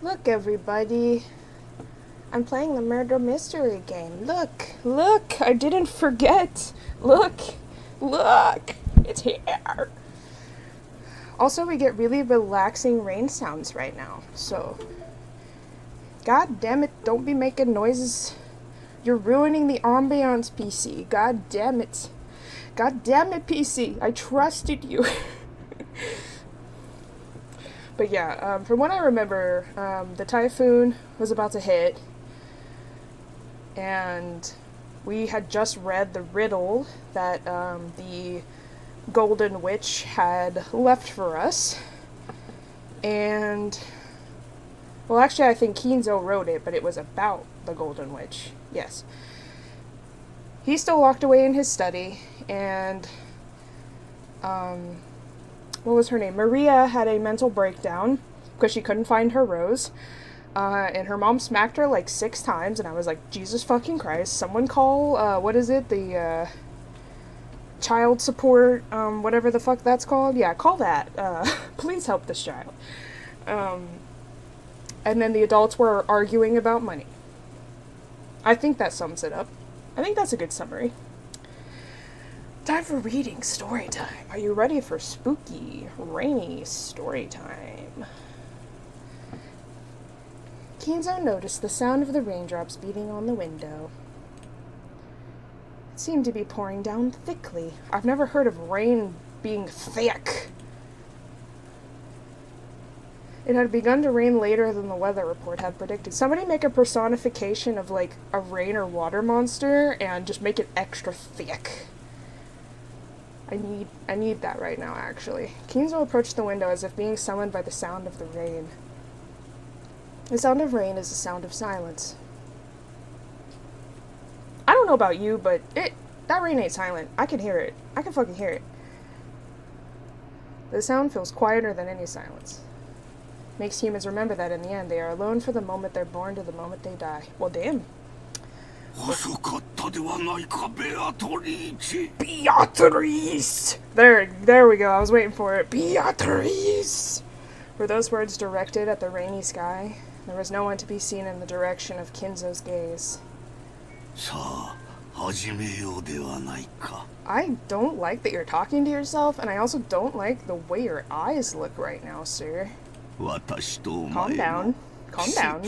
Look, everybody. I'm playing the murder mystery game. Look, look, I didn't forget. Look, look, it's here. Also, we get really relaxing rain sounds right now, so god damn it, don't be making noises. You're ruining the ambiance, PC. God damn it. God damn it, PC. I trusted you. But yeah, from what I remember, the typhoon was about to hit, and we had just read the riddle that the Golden Witch had left for us. And, well, actually, I think Kinzo wrote it, but it was about the Golden Witch. Yes. He's still locked away in his study, and what was her name? Maria had a mental breakdown because she couldn't find her rose. And her mom smacked her like 6 times, and I was like, Jesus fucking Christ, someone call, what is it, the, child support, whatever the fuck that's called? Yeah, call that. Please help this child. And then the adults were arguing about money. I think that sums it up. I think that's a good summary. Time for reading story time. Are you ready for spooky, rainy story time? Kinzo noticed the sound of the raindrops beating on the window. It seemed to be pouring down thickly. I've never heard of rain being thick. It had begun to rain later than the weather report had predicted. Somebody make a personification of, like, a rain or water monster and just make it extra thick. I need that right now, actually. Kinzo approached the window as if being summoned by the sound of the rain. The sound of rain is the sound of silence. I don't know about you, but that rain ain't silent. I can hear it. I can fucking hear it. The sound feels quieter than any silence. Makes humans remember that in the end, they are alone from the moment they're born to the moment they die. Well, damn. Beatrice! There we go. I was waiting for it. Beatrice! Were those words directed at the rainy sky? There was no one to be seen in the direction of Kinzo's gaze. I don't like that you're talking to yourself, and I also don't like the way your eyes look right now, sir. Calm down. Calm down.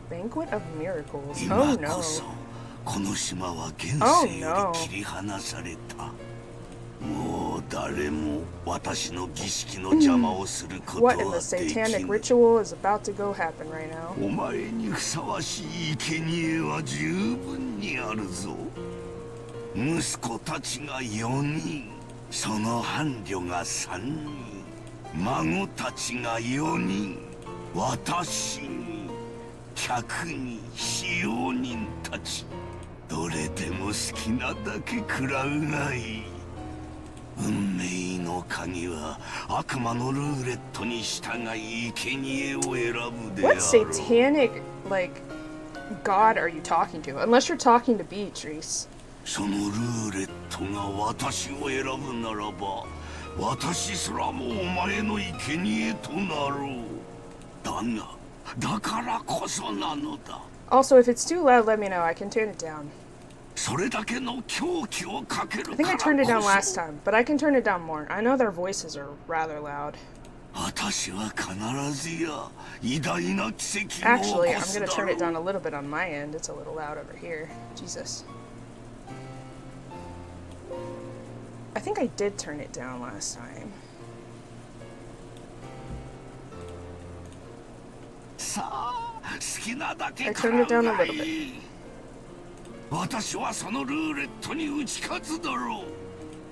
Banquet of Miracles. Oh no. Oh no. What in the satanic ritual is about to go happen right now? What satanic, like, god are you talking to? Unless you're talking to Beatrice. そのルーレットが私を選ぶならば、私すらもお前の生贄となろう。だが、だからこそなのだ。Also, if it's too loud, let me know. I can turn it down. それだけの狂気をかける I か think ら I こ turned it down そ。 last time, but I can turn it down more. I know their voices are rather loud. 私は必ずや偉大な奇跡を Actually, 起こ I'm す gonna だ turn ろ it down a う。 little bit on my end. It's a little loud over here. Jesus. I think I did turn it down last time. さあ、好きなだけ I 買 turned う it down a が little い bit. い。私はそのルーレットに打ち勝つだろう。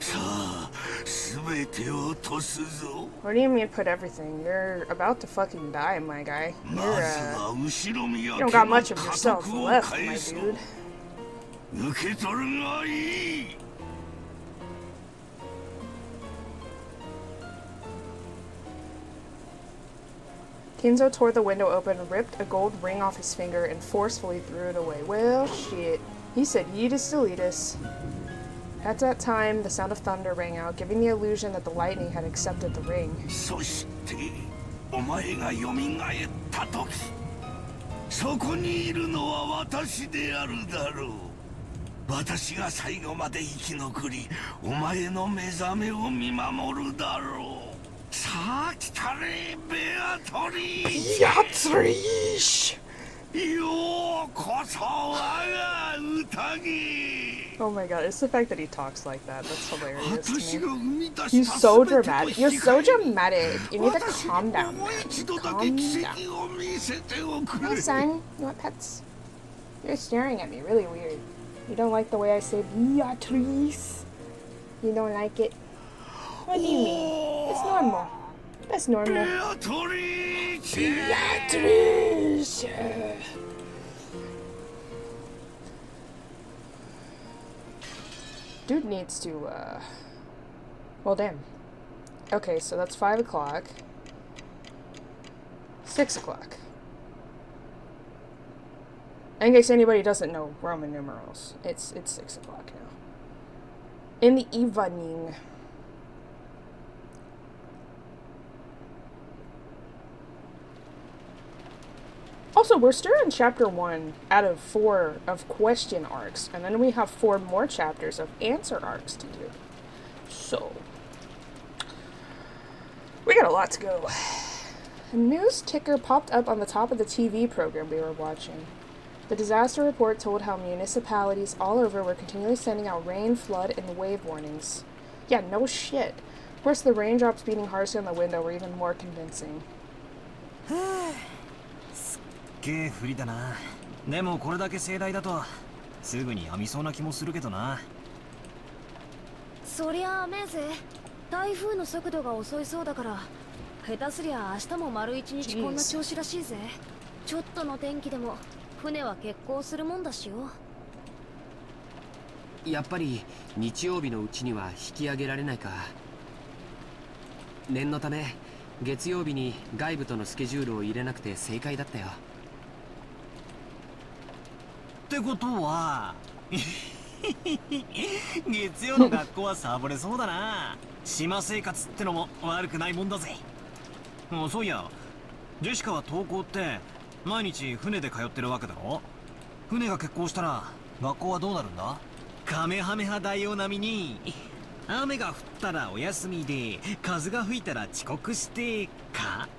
さあ、すべてを落とすぞ。 What do you mean put everything? You're about to fucking die, my guy. ま You're, ずは後ろ見 you 分 don't け got の much 家 of yourself 督を left, my 返そう。 dude. 受け取るがいい。 Kinzo tore the window open, ripped a gold ring off his finger, and forcefully threw it away. Well, shit. He said, Yeetus deletus. At that time, the sound of thunder rang out, giving the illusion that the lightning had accepted the ring. そしてお前が蘇った時、そこにいるのは私であるだろう。私が最後まで生き残り、お前の目覚めを見守るだろう。さあ来たれ、ベアトリーシュ。 Beatrice! ようこそ我が宴。 Oh my god, it's the fact that he talks like that. That's hilarious 私 to が me. 生み出 He's した so 全てと dramatic. 引 You're き so 換え dramatic. dramatic. You need to 私に calm down, もう man. 一度だ Calm け奇 down. 跡を見せておく Hey, れ。 son. You want pets? You're staring at me really weird. You don't like the way I say Beatrice? You don't like it? What do you mean? It's normal. That's ベ normal. アトリーチェ。 Beatrice! Dude needs to, well, damn. Okay, so that's 5 o'clock. 6 o'clock. In case anybody doesn't know Roman numerals, it's 6 o'clock now. In the evening. Also, we're still in chapter 1 out of 4 of question arcs, and then we have 4 more chapters of answer arcs to do. So, we got a lot to go. A news ticker popped up on the top of the TV program we were watching. The disaster report told how municipalities all over were continually sending out rain, flood, and wave warnings. Yeah, no shit. Of course, the raindrops beating harshly on the window were even more convincing. すっげえ不利だな。でもこれだけ盛大だとすぐにやみそうな気もするけどな。そりゃ雨ぜ。台風の速度が遅いそうだから、下手すりゃ明日も丸一日こんな調子らしいぜ。ちょっとの天気でも船は欠航するもんだしよ。やっぱり日曜日のうちには引き上げられないか。念のため月曜日に外部とのスケジュールを入れなくて正解だったよ。ってことは月曜の学校はサボれそうだな。島生活ってのも悪くないもんだぜ。そういや、ジェシカは登校って毎日船で通ってるわけだろ。船が欠航したら学校はどうなるんだ。カメハメハ大王並みに雨が降ったらお休みで風が吹いたら遅刻してか。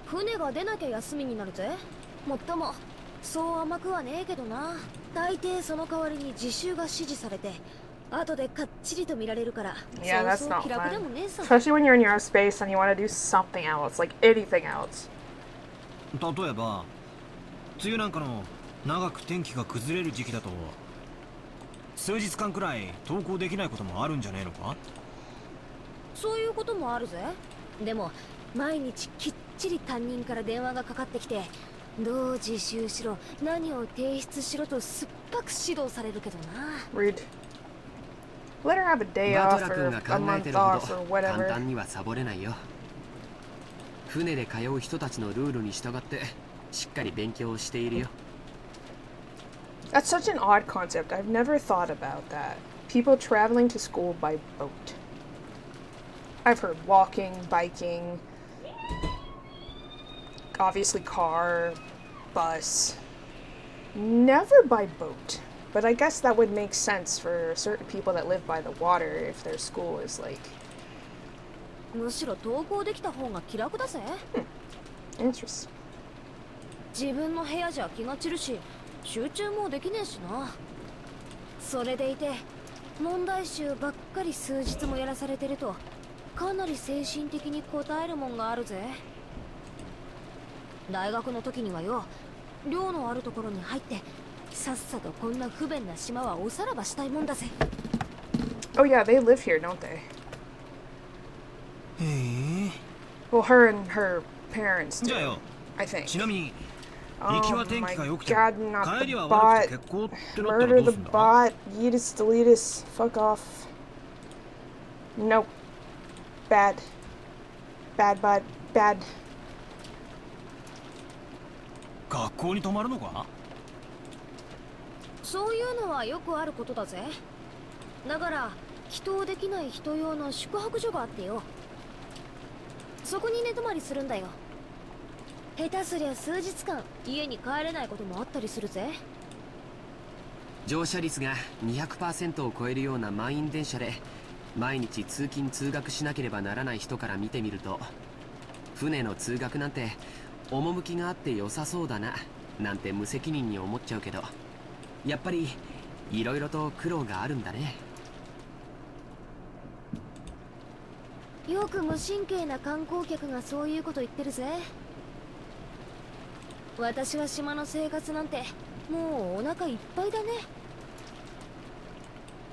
船が出なきゃ休みになるぜ。もっともそう甘くはねえけどな。大抵その代わりに自習が指示されて後でかっちりと見られるから。 Yeah, that's そうそう not 気楽で fun. もねえさ。 Especially when you're in your own space and you want to do something else, like anything else. 例えば梅雨なんかの長く天気が崩れる時期だと数日間くらい登校できないこともあるんじゃねえのか。そういうこともあるぜ。でも毎日きっちり担任から電話がかかってきて、どう自習しろ、何を提出しろと酸っぱく指導されるけどな。 Rude. Let her have a day バト off ラ君 or が a 考え month てるほど off or 簡 whatever. 単にはサボれないよ。船で通う人たちのルールに従ってしっかり勉強をしているよ。 That's such an odd concept. I've never thought about that. People traveling to school by boat. I've heard walking, biking, obviously car, bus. Never by boat. But I guess that would make sense for certain people that live by the water if their school is like... むしろ登校できた方が気楽だぜ。 Interesting. 自分の部屋じゃ気が散るし、集中もできねえしな。それでいて問題集ばっかり数日もやらされてるとかなり精神的に応えるもんがあるぜ。大学の時にはよ、寮のあるところに入ってさっさとこんな不便な島はおさらばしたいもんだぜ。 Oh yeah, they live here, don't they? へえ。 Well, her and her parents じゃあ do, よ、 I think. ちなみに Oh 行きは天 my 気が良くて god, も not 帰 the りは悪くて bot. 欠航ってなったら Murder どう the すんだ？ bot. Yeetus, deletus. Fuck off. Nope. Bad. Bad bot. Bad. 学校に泊まるのか？そういうのはよくあることだぜ。だから帰島できない人用の宿泊所があってよ、そこに寝泊まりするんだよ。下手すりゃ数日間家に帰れないこともあったりするぜ。乗車率が 200% を超えるような満員電車で毎日通勤通学しなければならない人から見てみると、船の通学なんて趣があって良さそうだななんて無責任に思っちゃうけど、やっぱりいろいろと苦労があるんだね。よく無神経な観光客がそういうこと言ってるぜ。私は島の生活なんてもうお腹いっぱいだね。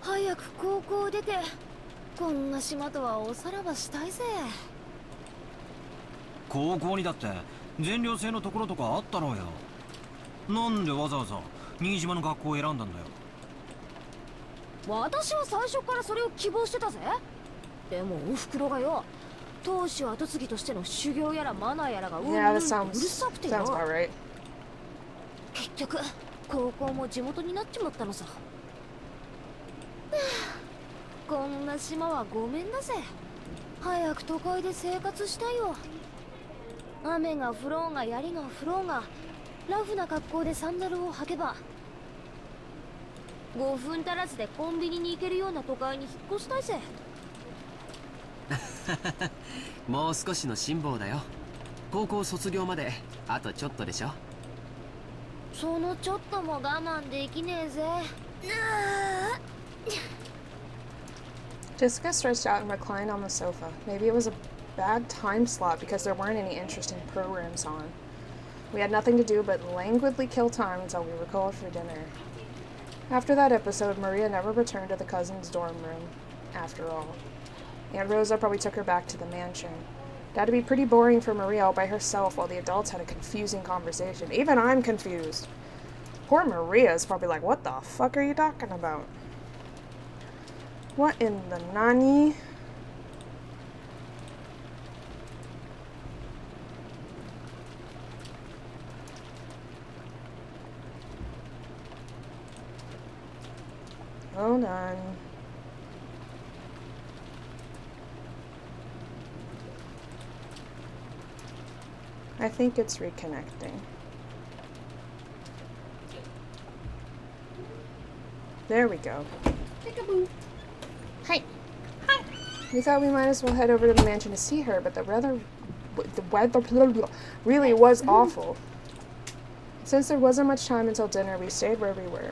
早く高校出てこんな島とはおさらばしたいぜ。高校にだって全寮制のところとかあったろうよ。なんでわざわざ新島の学校を選んだんだよ。私は最初からそれを希望してたぜ。でもおふくろがよ、当主跡継ぎとしての修行やらマナーやらがうんぬん Yeah, う that る sounds さくて sounds よ、 about right. 結局高校も地元になっちまったのさ。はあ、こんな島はごめんだぜ。早く都会で生活したいよ。雨が降ろうが槍が降ろうがラフな格好でサンダルを履けば5分足らずでコンビニに行けるような都会に引っ越したいぜ。もう少しの辛抱だよ。高校卒業まであとちょっとでしょ。そのちょっとも我慢できねえぜ。 Jessica stretched out and reclined on the sofa. Maybe it was a bad time slot because there weren't any interesting programs on. We had nothing to do but languidly kill time until we were called for dinner. After that episode, Maria never returned to the cousins' dorm room, after all. Aunt Rosa probably took her back to the mansion. It had to be pretty boring for Maria all by herself while the adults had a confusing conversation. Even I'm confused. Poor Maria's probably like, what the fuck are you talking about? What in the nani? Hold on. I think it's reconnecting. There we go. Hi. Hi. We thought we might as well head over to the mansion to see her, but the weather really was awful. Since there wasn't much time until dinner, we stayed where we were.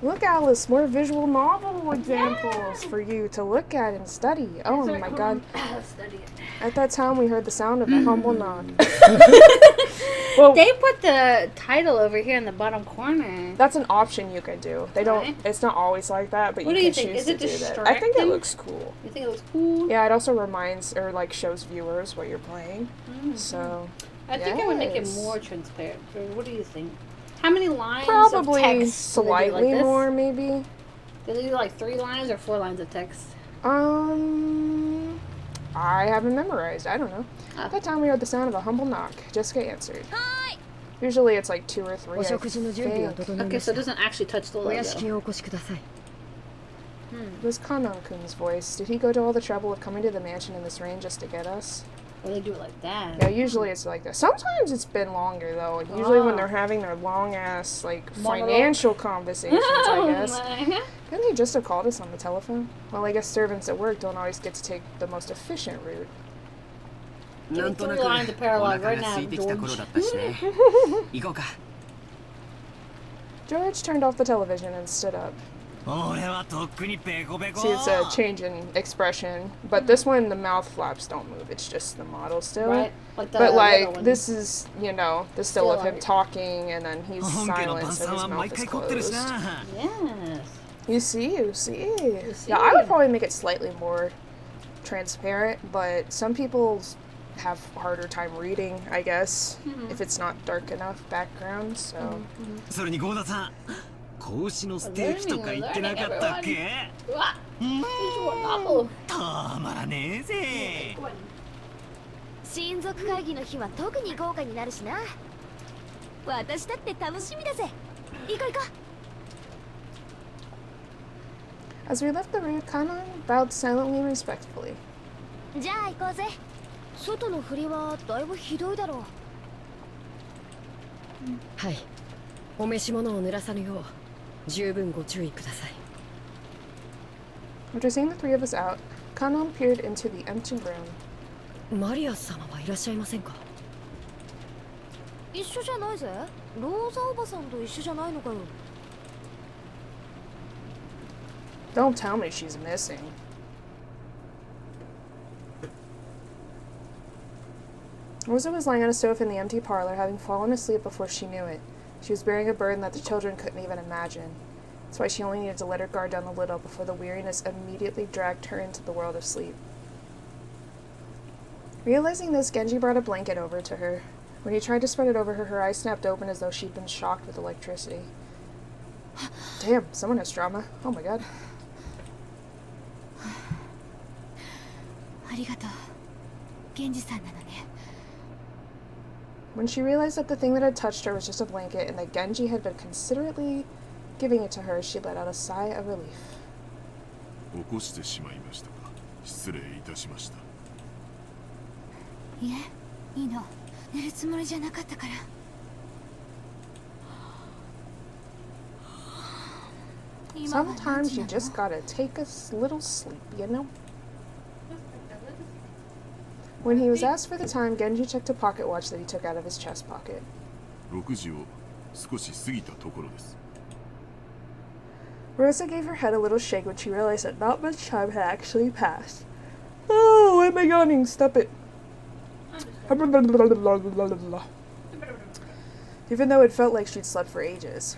Look, Alice, more visual novel examples for you to look at and study. Oh my god. At that time, we heard the sound of a humble knock. Well, They put the title over here in the bottom corner. that's an option you could do. They don't. Right. It's not always like that, but What you do you can think? choose Is to it do that. I think it distracting? looks cool. You think it looks cool? Yeah, it also reminds or like shows viewers what you're playing. So I think it would make it yes. more transparent. Or what do you think? How many lines of probably text would it be slightly like this? more, maybe. Did they do like 3 lines or 4 lines of text? I haven't memorized. I don't know. Ah. That time we heard the sound of a humble knock. Jessica answered. Usually it's like 2 or 3. I think. Okay, so it doesn't actually touch the logo. It was Kanan-kun's voice. Did he go to all the trouble of coming to the mansion in this rain just to get us? Or they do it like that. Yeah, usually it's like that. Sometimes it's been longer though. Like, usually when they're having their long ass like financial conversations, I guess. Couldn't he just have called us on the telephone? Well, I guess servants at work don't always get to take the most efficient route. Give me 3 lines of parallel right now, George. George turned off the television and stood up. See, it's a change in expression, but this one the mouth flaps don't move. It's just the model still. Right. Like the But like one. this is, you know, the still of him like- talking, and then he's silent, so his mouth is closed. Yes. You see. Yeah, I would probably make it slightly more transparent, but some people have a harder time reading, I guess, if it's not dark enough background. So それにゴーダさん、子牛のステーキとか言ってなかったっけ？うわ、visual novel. たまらねえぜ。親族会議の日は特に豪華になるしな。私だって楽しみだぜ。行こう行こ as we left the room, Kanan bowed silently and respectfully. う。じゃあ行こうぜ。外の振りはだいぶひどいだろう。はい。お召し物を濡らさぬよう十分ご注意ください。After seeing the three of us out, Kanan peered into the empty room. マリア様はいらっしゃいませんか？一緒じゃないぜ。ローザおばさんと一緒じゃないのかよ。Don't tell me she's missing. Rosa was lying on a sofa in the empty parlor, having fallen asleep before she knew it. She was bearing a burden that the children couldn't even imagine. That's why she only needed to let her guard down a little before the weariness immediately dragged her into the world of sleep. Realizing this, Genji brought a blanket over to her. When he tried to spread it over her, her eyes snapped open as though she'd been shocked with electricity. Damn, someone has drama. Oh my god. ありがとう。源氏さんなのね。When she realized that the thing that had touched her was just a blanket and that Genji had been considerately giving it to her, she let out a sigh of relief. 起こしてしまいましたか。失礼いたしました。いえ、いいの。寝るつもりじゃなかったから。Sometimes you just gotta take a little sleep, you know? When he was asked for the time, Genji checked a pocket watch that he took out of his chest pocket. 6時を少し過ぎたところです。 Rosa gave her head a little shake when she realized that not much time had actually passed. Oh, why am I yawning? Stop it. Even though it felt like she'd slept for ages.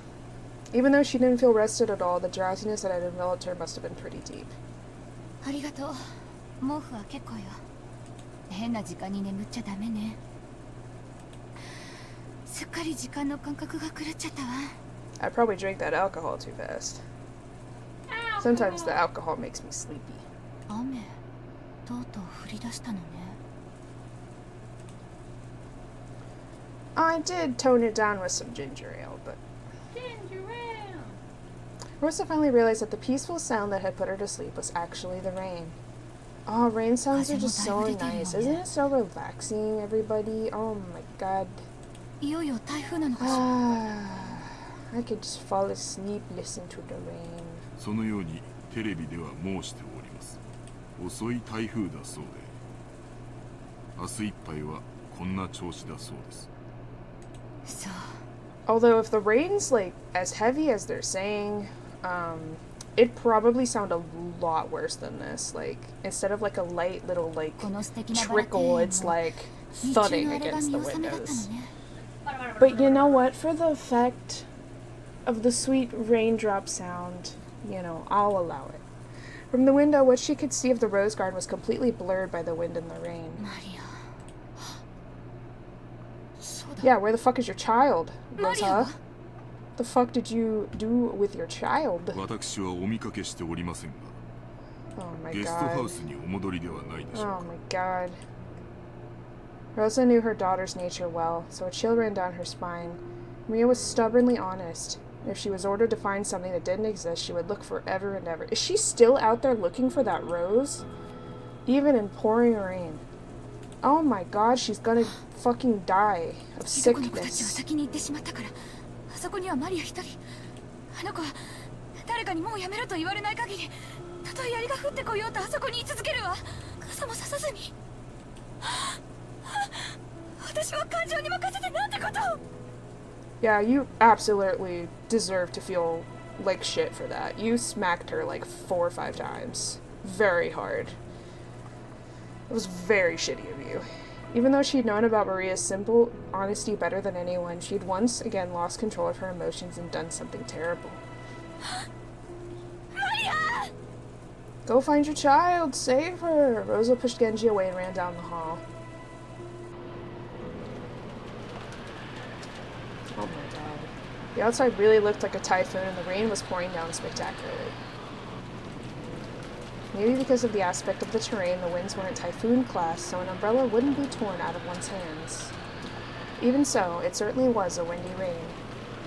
Even though she didn't feel rested at all, the drowsiness that had enveloped her must have been pretty deep. ありがとう。毛布は結構よ。変な時間に眠っちゃダメね。すっかり時間の感覚が狂っちゃったわ。I probably drank that alcohol too fast. Sometimes the alcohol makes me sleepy. 雨、とうとう降り出したのね。I did tone it down with some ginger ale, but... Rosa finally realized that the peaceful sound that had put her to sleep was actually the rain. Oh, rain sounds are just so nice. Isn't it so relaxing, everybody? Oh my god. いよいよ台風なのかしら。I could just fall asleep, listen to the rain. そのようにテレビでは申しております。遅い台風だそうで、明日いっぱいはこんな調子だそうです。そう。 Although if the rain's like as heavy as they're saying, it'd probably sound a lot worse than this. Like instead of like a light little like trickle, it's like thudding against the windows. But you know what? For the effect of the sweet raindrop sound, you know, I'll allow it. From the window, what she could see of the rose garden was completely blurred by the wind and the rain. Yeah, where the fuck is your child, Rosa? The fuck did you do with your child? 私はお見かけしておりませんが、 Oh my ゲストハウ god. スにお戻りではないでしょう Oh か。 my god. Rosa knew her daughter's nature well, so a chill ran down her spine. Maria was stubbornly honest. If she was ordered to find something that didn't exist, she would look forever and ever. Is she still out there looking for that rose? Even in pouring rain. Oh my god, she's gonna fucking die of いとこの子たちは sickness. 先に行ってしまったから、あそこにはマリア一人。あの子は誰かにもうやめろと言われない限り、たとえ槍が降ってこようとあそこに居続けるわ。傘もささずに。私は感情に任せてなんてことを。 Yeah, you absolutely deserve to feel like shit for that. You smacked her like 4 or 5 times. Very hard. It was very shitty of you. Even though she'd known about Maria's simple honesty better than anyone, she'd once again lost control of her emotions and done something terrible. Maria! Go find your child! Save her! Rosa pushed Genji away and ran down the hall. Oh my god. The outside really looked like a typhoon and the rain was pouring down spectacularly. Maybe because of the aspect of the terrain, the winds weren't typhoon class, so an umbrella wouldn't be torn out of one's hands. Even so, it certainly was a windy rain.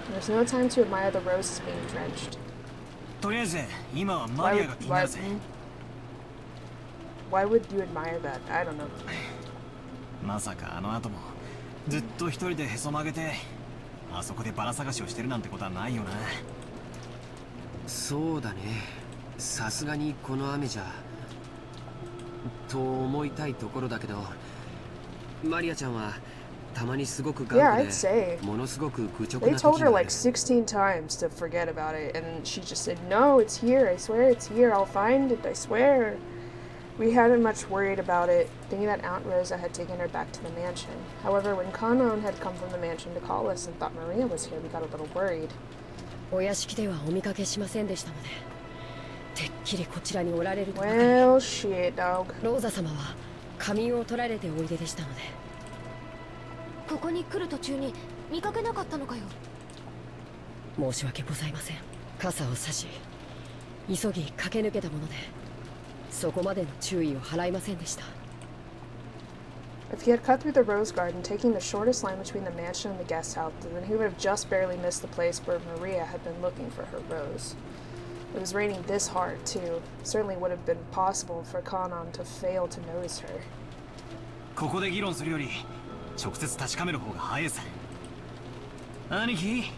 There was no time to admire the roses being drenched. とりあえず今はマリアが気になるぜ。 Why would you admire that? I don't know. まさかあの後もずっと一人でへそ曲げてあそこでバラ探しをしてるなんてことはないよな。そうだね。さすがにこの雨じゃと思いたいところだけど、マリアちゃんはたまにすごく頑 Yeah, 固 I'd say. でものすごく愚直 They な told 時 her があ like る。 16 times to forget about it, and she just said, no, it's here, I swear it's here, I'll find it, I swear. We hadn't much worried about it, thinking that Aunt Rosa had taken her back to the mansion. However, when Kanon had come from the mansion to call us and thought Maria was here, we got a little worried. お屋敷ではお見かけしませんでしたので、てっきりこちらにおられるとばかり。 Well, shit, dog. ローザ様は仮眠を取られておいででしたので。ここに来る途中に見かけなかったのかよ。申し訳ございません。傘を差し急ぎ駆け抜けたもので、そこまでの注意を払いませんでした。 If he had cut through the rose garden, taking the shortest line between the mansion and the guest house, then he would have just barely missed the place where Maria had been looking for her rose. It was raining this hard, too. Certainly would have been possible for Kanon to fail to notice her. ここで議論するより直接確かめる方が早いさ。兄貴、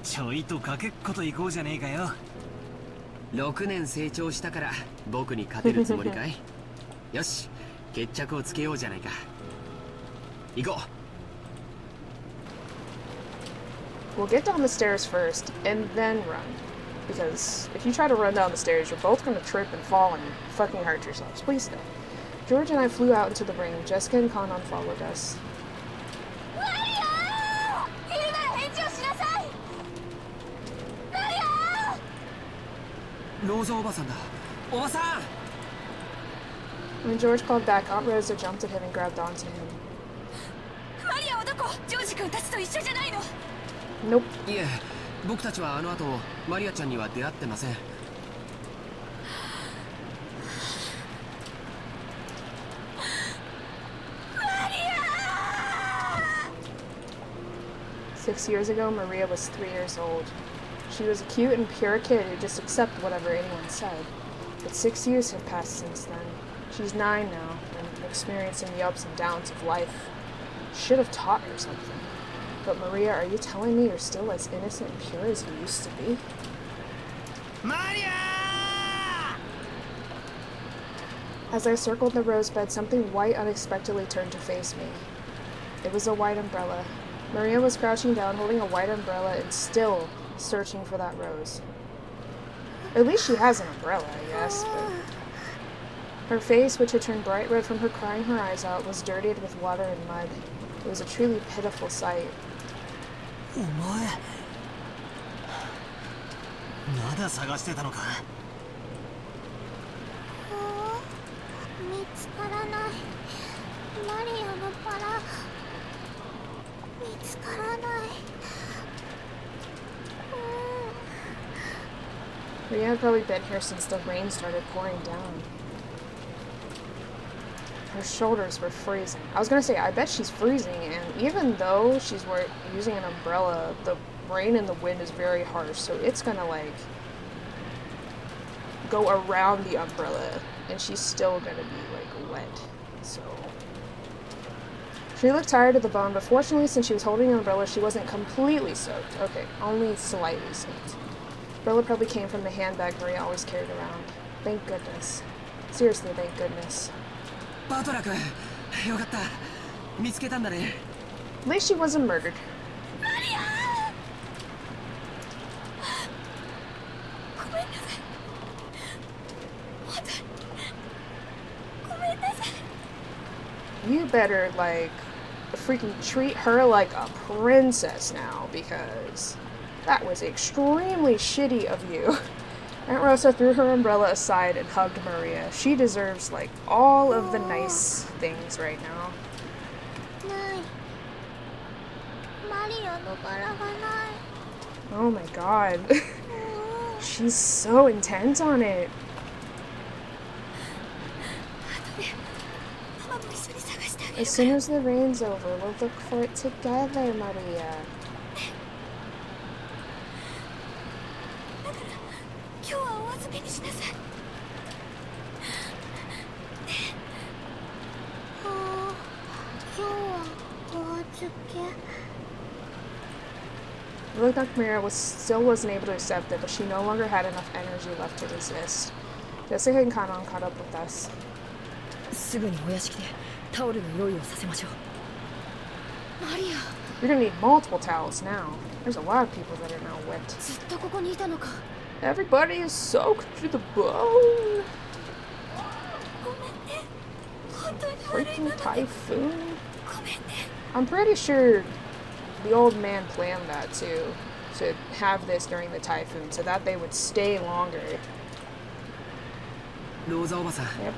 ちょいとかけっこと行こうじゃねえかよ。6年成長したから僕に勝てるつもりかい？よし、決着をつけようじゃないか。行こう。 We'll get down the stairs first, and then run. Because if you try to run down the stairs, you're both gonna trip and fall and fucking hurt yourselves. Please don't. George and I flew out into the ring. Jessica and Kanon followed us. マリア！いるなら返事をしなさい。マリア！ローザおばさんだ。おばさん！ When George called back, Aunt Rosa jumped at him and grabbed onto him. マリアはどこ？ジョージ君たちと一緒じゃないの？ Nope. いえ、僕たちはあの後マリアちゃんには出会ってません。 6 years ago, Maria was 3 years old. She was a cute and pure kid who just accepted whatever anyone said. But 6 years have passed since then. She's 9 now, and experiencing the ups and downs of life. Should have taught her something. But Maria, are you telling me you're still as innocent and pure as you used to be? マリア！ As I circled the rosebed, something white unexpectedly turned to face me. It was a white umbrella. Maria was crouching down, holding a white umbrella and still searching for that rose. At least she has an umbrella, I guess, but... Her face, which had turned bright red from her crying her eyes out, was dirtied with water and mud. It was a truly pitiful sight. お前まだ探してたのか。見つからない。マリアのバラ見つからない。Maria had probably been here since the rain started pouring down. Her shoulders were freezing. I was gonna say, I bet she's freezing, and even though she's using an umbrella, the rain and the wind is very harsh, so it's gonna, like, go around the umbrella, and she's still gonna be, like, wet. So... She looked tired to the bone, but fortunately, since she was holding an umbrella, she wasn't completely soaked. Okay, only slightly soaked. Umbrella probably came from the handbag Maria always carried around. Thank goodness. Seriously, thank goodness. バトラ君、よかった。見つけたんだね。 At least she wasn't murdered. You better, like, freaking treat her like a princess now, because that was extremely shitty of you. Aunt Rosa threw her umbrella aside and hugged Maria. She deserves, like, all of the nice things right now. Oh my god. She's so intent on it. As soon as the rain's over, we'll look for it together, Maria. It looked like Maria still wasn't able to accept it, but she no longer had enough energy left to resist. Jessica and Kanon caught up with us. すぐにお屋敷でタオルの用意をさせましょう。マリア。You're gonna need multiple towels now. There's a lot of people that are now wet. ずっとここにいたのか。 Everybody is soaked to the bone. ごめんね。本当に悪い Freaking ので。 typhoon. ごめんね。 I'm pretty sure the old man planned that too, to have this during the typhoon so that they would stay longer. ローザおばさん、 Yep.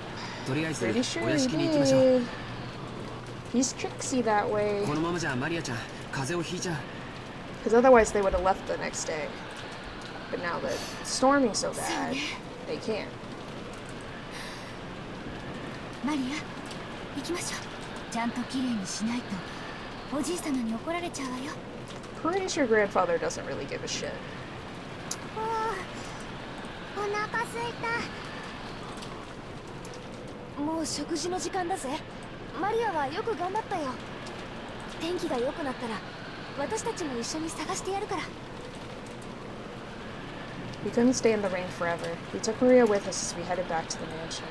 とりあえず Pretty sure お屋 he 敷に行きましょう。 did. He's tricksy that way. このままじゃマリアちゃん風邪をひいちゃう。 Because otherwise they would have left the next day. But now that it's storming so bad, they can't. マリア、行きましょう。ちゃんときれいにしないとおじい様に怒られちゃうわよ。 Pretty sure grandfather doesn't really give a shit. お腹すいた。もう食事の時間だぜ。マリアはよく頑張ったよ。天気が良くなったら私たちも一緒に探してやるから。 We couldn't stay in the rain forever. We took Maria with us as we headed back to the mansion.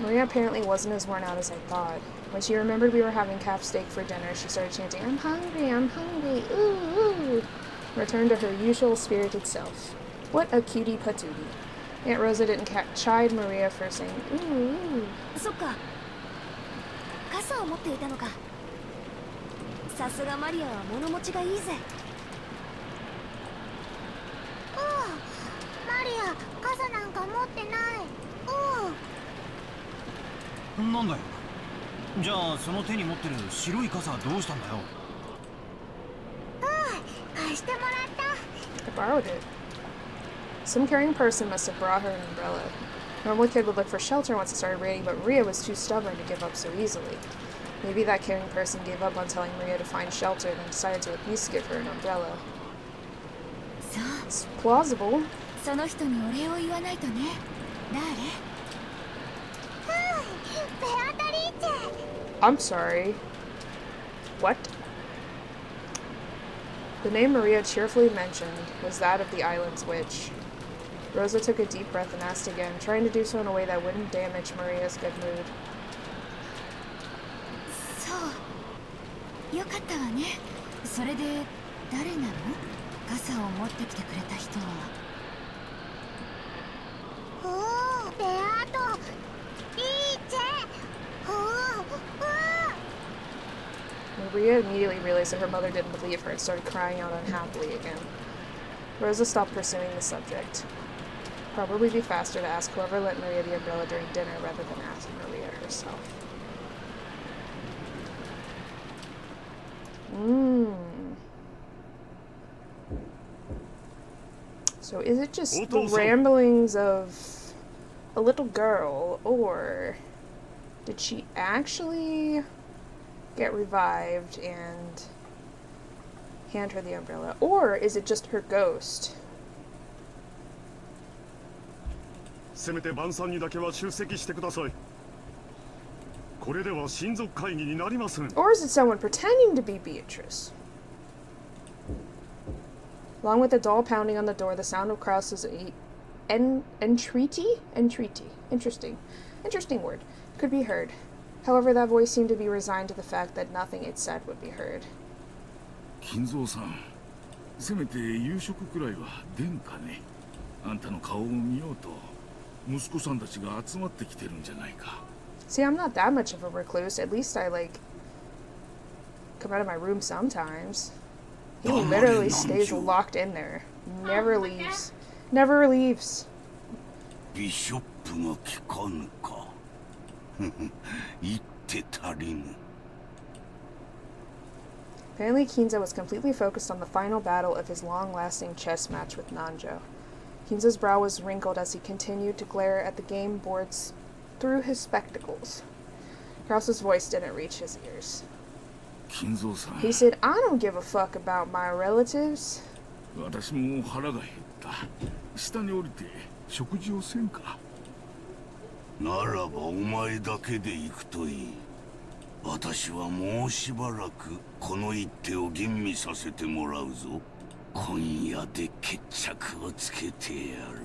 Maria apparently wasn't as worn out as I thought. When she remembered we were having calf steak for dinner, she started chanting, "I'm hungry, I'm hungry, ooh, ooh," returned to her usual spirited self. What a cutie patootie. Aunt Rosa didn't chide Maria for saying, ooh, ooh. そっか。傘を持っていたのか。さすがマリアは物持ちがいいぜ。マリア、傘なんか持ってない。なんだよ。じゃあその手に持ってる白い傘はどうしたんだよ。貸してもらった。 I borrowed it. Some caring person must have brought her an umbrella. A normal kid would look for shelter once it started raining, but Maria was too stubborn to give up so easily. Maybe that caring person gave up on telling Maria to find shelter and then decided to at least give her an umbrella. そう。 It's plausible. その人にお礼を言わないとね。誰？ベアトリーチェ。 I'm sorry. What? The name Maria cheerfully mentioned was that of the island's witch. Rosa took a deep breath and asked again, trying to do so in a way that wouldn't damage Maria's good mood. そう。よかったわね。それで誰なの？傘を持ってきてくれた人は。おお、ベアト。リーチェ。Maria immediately realized that her mother didn't believe her and started crying out unhappily again. Rosa stopped pursuing the subject. Probably be faster to ask whoever lent Maria the umbrella during dinner rather than ask Maria herself. So So is it just the ramblings of a little girl, or did she actually get revived and hand her the umbrella? Or is it just her ghost? せめて晩餐にだけは出席してください。これでは親族会議になりません。 Or is it someone pretending to be Beatrice? Along with the dull pounding on the door, the sound of Krause's entreaty? Entreaty. Interesting word. Could be heard. However, that voice seemed to be resigned to the fact that nothing it said would be heard. 金蔵さん、せめて夕食くらいは出んかね。あんたの顔を見ようと息子さんたちが集まってきてるんじゃないか。 See, I'm not that much of a recluse. At least I, come out of my room sometimes. He literally stays locked in there. Never leaves. Never leaves. ビショップが聞かぬか。言って足りぬ。 Apparently, Kinzo was completely focused on the final battle of his long-lasting chess match with Nanjo. Kinzo's brow was wrinkled as he continued to glare at the game boards through his spectacles. Krause's voice didn't reach his ears. 金蔵さん。 He said, I don't give a fuck about my relatives. 私も腹が減った。下に降りて食事をせんか。ならばお前だけで行くといい。私はもうしばらくこの一手を吟味させてもらうぞ。今夜で決着をつけてやる。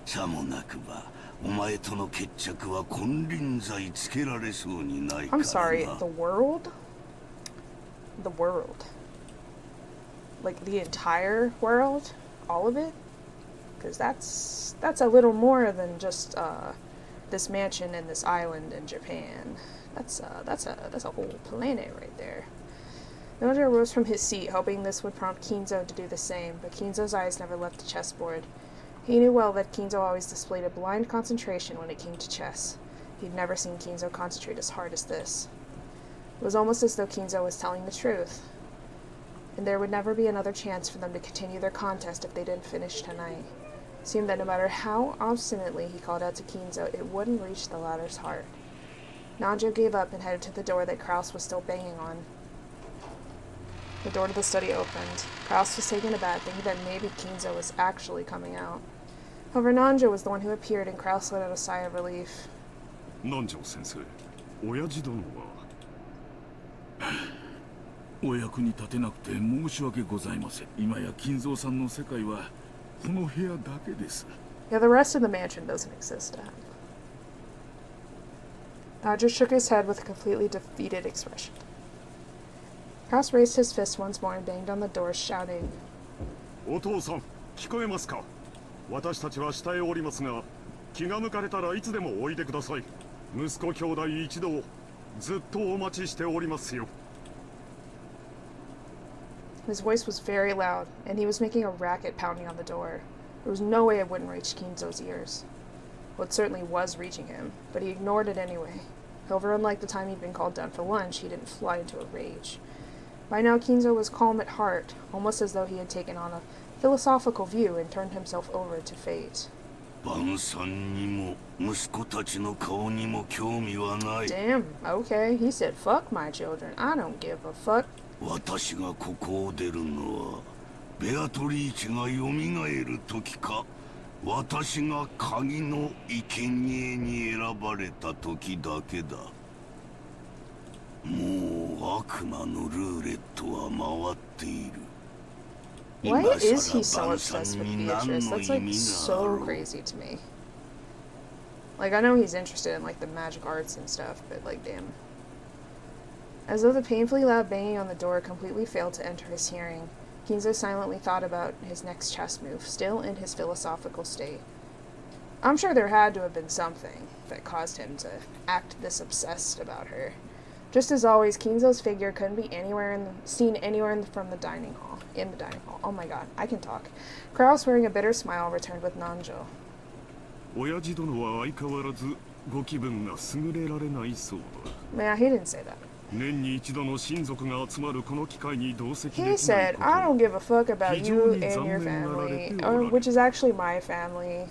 さもなくばお前との決着は金輪際つけられそうにないからな。 I'm sorry, the world? The world. Like the entire world? All of it? Because that's a little more than just this mansion and this island in Japan. That's a whole planet right there. Nojo rose from his seat, hoping this would prompt Kinzo to do the same, but Kinzo's eyes never left the chessboard. He knew well that Kinzo always displayed a blind concentration when it came to chess. He'd never seen Kinzo concentrate as hard as this. It was almost as though Kinzo was telling the truth, and there would never be another chance for them to continue their contest if they didn't finish tonight. It seemed that no matter how obstinately he called out to Kinzo, it wouldn't reach the latter's heart. Nanjo gave up and headed to the door that Krause was still banging on. The door to the study opened. Krause was taken aback, thinking that maybe Kinzo was actually coming out. However, Nanjo was the one who appeared, and Krause let out a sigh of relief. 南條先生、親父殿は。お役に立てなくて申し訳ございません。今や金蔵さんの世界はこの部屋だけです。 Yeah, the rest of the mansion doesn't exist. Nanjo shook his head with a completely defeated expression. Krause raised his fist once more and banged on the door, shouting, お父さん、聞こえますか。私たちは下へおりますが、気が向かれたらいつでもおいでください。息子兄弟一同、ずっとお待ちしておりますよ。 His voice was very loud, and he was making a racket pounding on the door. There was no way it wouldn't reach Kinzo's ears. Well, it certainly was reaching him, but he ignored it anyway. However, unlike the time he'd been called down for lunch, he didn't fly into a rage. By now, Kinzo was calm at heart, almost as though he had taken on a philosophical view and turned himself over to fate. 晩餐にも息子たちの顔にも興味はない。 Damn, okay, he said, fuck my children, I don't give a fuck. 私がここを出るのはベアトリーチがよみがえる時か、私が鍵の生贄に選ばれた時だけだ。もう悪魔のルーレットは回っている。 Why is he so obsessed with Beatrice? That's so crazy to me. I know he's interested in the magic arts and stuff, but damn. As though the painfully loud banging on the door completely failed to enter his hearing, Kinzo silently thought about his next chess move, still in his philosophical state. I'm sure there had to have been something that caused him to act this obsessed about her. Just as always, Kinzo's figure couldn't be seen anywhere from the dining hall. In the dining hall. Oh my god, I can talk. Krause, wearing a bitter smile, returned with Nanjo. 親父殿は相変わらずご気分が優れられないそうだ。 Yeah, he didn't say that. 年に一度の親族が集まるこの機会に同席できな He い said, こと I don't give a fuck about you and your 非常に残念がられ family, ておられる。 which is actually my family.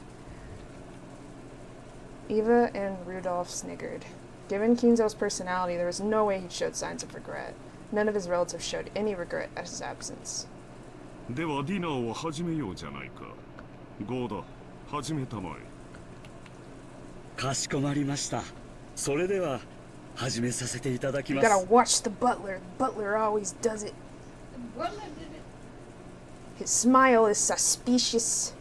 Eva and Rudolph sniggered. Given Kinzo's personality, there was no way he showed signs of regret. None of his relatives showed any regret at his absence. ではディナーを始めようじゃないか。ゴーダ、始めたまえ。かしこまりました。それでは始めさせていただき You ます。 gotta watch the butler. The butler always does it. His smile is suspicious.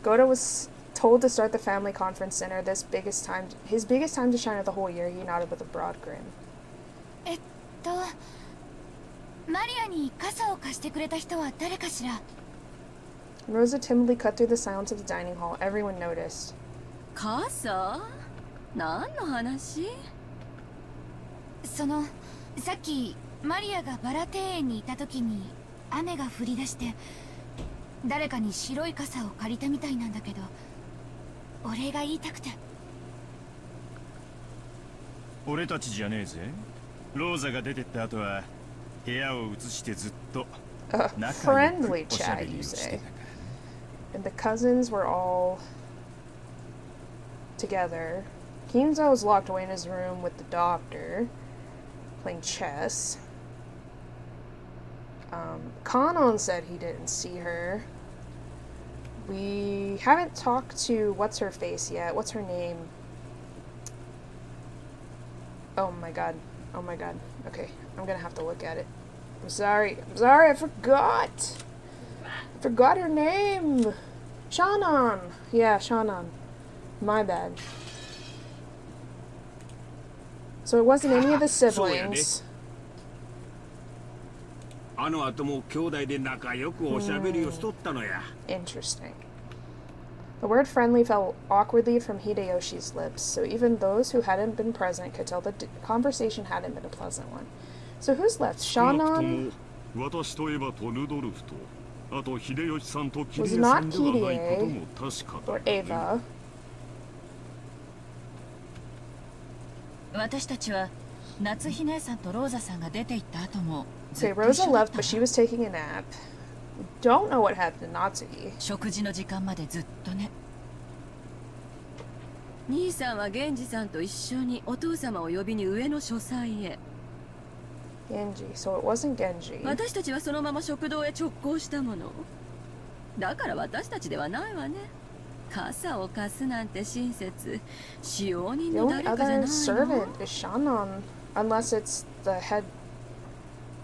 Goda was told to start the family conference center. His biggest time to shine of the whole year. He nodded with a broad grin. マリアに傘を貸してくれた人は誰かしら？ Rosa timidly cut through the silence of the dining hall. Everyone noticed. 傘？何の話？さっきマリアがバラ庭園にいた時に雨が降り出して誰かに白い傘を借りたみたいなんだけど、お礼が言いたくて。俺たちじゃねえぜ。ローザが出てった後は部屋を移してずっと Friendly chat, you say. And the cousins were all together. Kinzo was locked away in his room with the doctor, playing chess. Kanon said he didn't see her. We haven't talked to what's-her-face yet. What's her name? Oh my god. Oh my god. Okay, I'm gonna have to look at it. I'm sorry, I forgot! I forgot her name! Shannon! Yeah, Shannon. My bad. So it wasn't any of the siblings. あの後も兄弟で仲良くおしゃべりをしとったのや。Interesting. The word friendly fell awkwardly from Hideyoshi's lips, so even those who hadn't been present could tell the conversation hadn't been a pleasant one. So who's left? 少なくと Shannon? も私とエヴァとルドルフと、あと秀吉さんとキリエ Was さ not んではないことも確かだ Or ね。 Ava? 私たちは夏日姉さんとローザさんが出て行った後もず Okay, っと Rosa 一緒だっ left, た but she was taking a nap. Don't know what happened to Natsuki. 食事の時間までずっとね。兄さんは源氏さんと一緒にお父様を呼びに上の書斎へ。 Genji, so it wasn't Genji. 私たちはそのまま食堂へ直行したもの。だから私たちではないわね。傘を貸すなんて親切、使用人 The の only 誰かじゃ other ないの。 servant is Shannon, unless it's the head,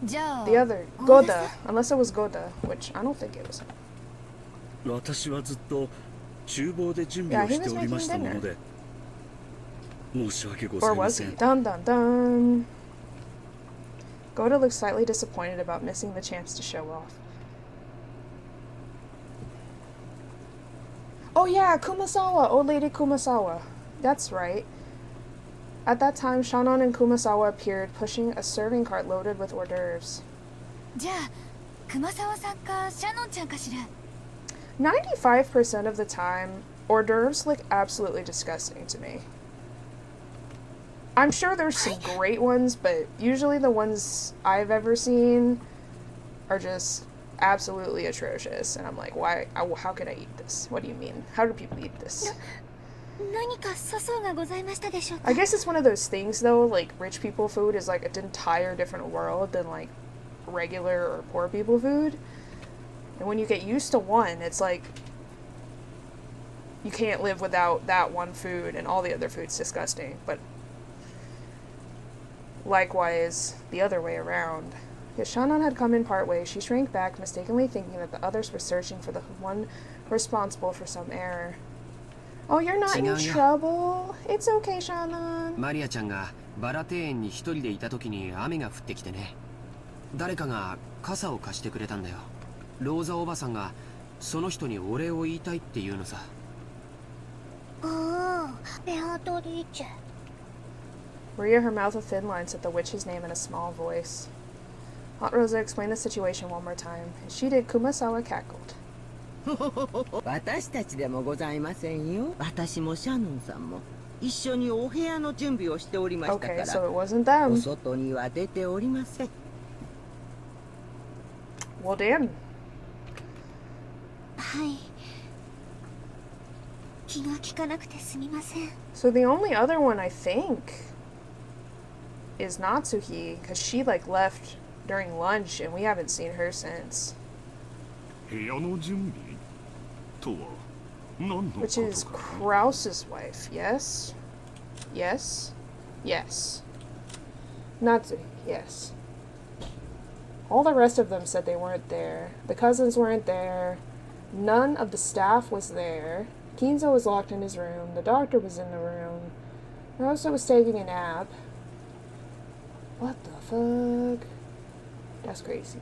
じゃあ the other, ゴーダ Goda, unless it was Goda, which I don't think it was him. 私はずっと厨房で準備をしておりましたもので、申し訳ござ Or いま was せ he? ん。 Dun dun dun. Goda looked slightly disappointed about missing the chance to show off. Oh yeah, Kumasawa, old lady Kumasawa. That's right. At that time, Shannon and Kumasawa appeared, pushing a serving cart loaded with hors d'oeuvres. じゃあ熊沢さんかシャノンちゃんかしら？ 95% of the time, hors d'oeuvres look absolutely disgusting to me. I'm sure there's some great ones, but usually the ones I've ever seen are just absolutely atrocious. And I'm like, why? How can I eat this? What do you mean? How do people eat this? 何か粗相がございましたでしょうか？ I guess it's one of those things, though, like, rich people food is like an entire different world than, like, regular or poor people food. And when you get used to one, it's like you can't live without that one food and all the other food's disgusting. But likewise, the other way around. If Shannon had come in partway, she shrank back, mistakenly thinking that the others were searching for the one responsible for some error. Oh, you're not in 違うよ。 trouble. It's okay, Shannon. マリアちゃんがバラ庭園に一人でいた時に雨が降ってきてね。誰かが傘を貸してくれたんだよ。ローザおばさんがその人にお礼を言いたいって言うのさ。ああ、ベアトリーチェ。 Maria, her mouth a thin line, said the witch's name in a small voice. Aunt Rosa explained the situation one more time. As she did, Kumasawa cackled. 私たちでもございませんよ。私もシャノンさんも一緒にお部屋の準備をしておりましたか Okay, ら、 so it wasn't them. お外には出ておりません。 Well, damn. はい。気が利かなくてすみません。 So the only other one I think is Natsuki, because she like left during lunch and we haven't seen her since. 部屋の準備とは何のこと Which is かな。 Krause's wife, yes? Yes? Yes. Natsuki, yes. All the rest of them said they weren't there. The cousins weren't there. None of the staff was there. Kinzo was locked in his room. The doctor was in the room. Rosa was taking a nap. What the fuck? That's crazy.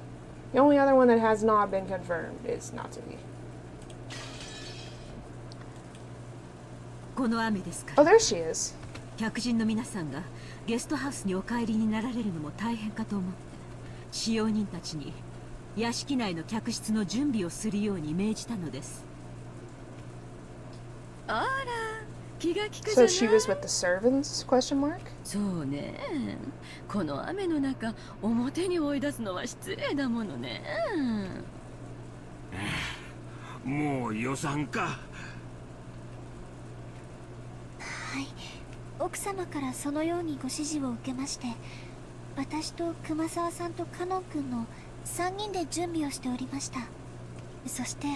The only other one that has not been confirmed is Natsuki. この雨ですか Oh, ら there she is. 客人の皆さんがゲストハウスにお帰りになられるのも大変かと思って使用人たちに屋敷内の客室の準備をするように命じたのです。あら、気が利くじゃな So い。 she was with the servants? Question mark? そうね。この雨の中、表に追い出すのは失礼だものね。もう予算か。はい。奥様からそのようにご指示を受けまして、私と熊沢さんとカノン君の3人で準備をしておりました。そして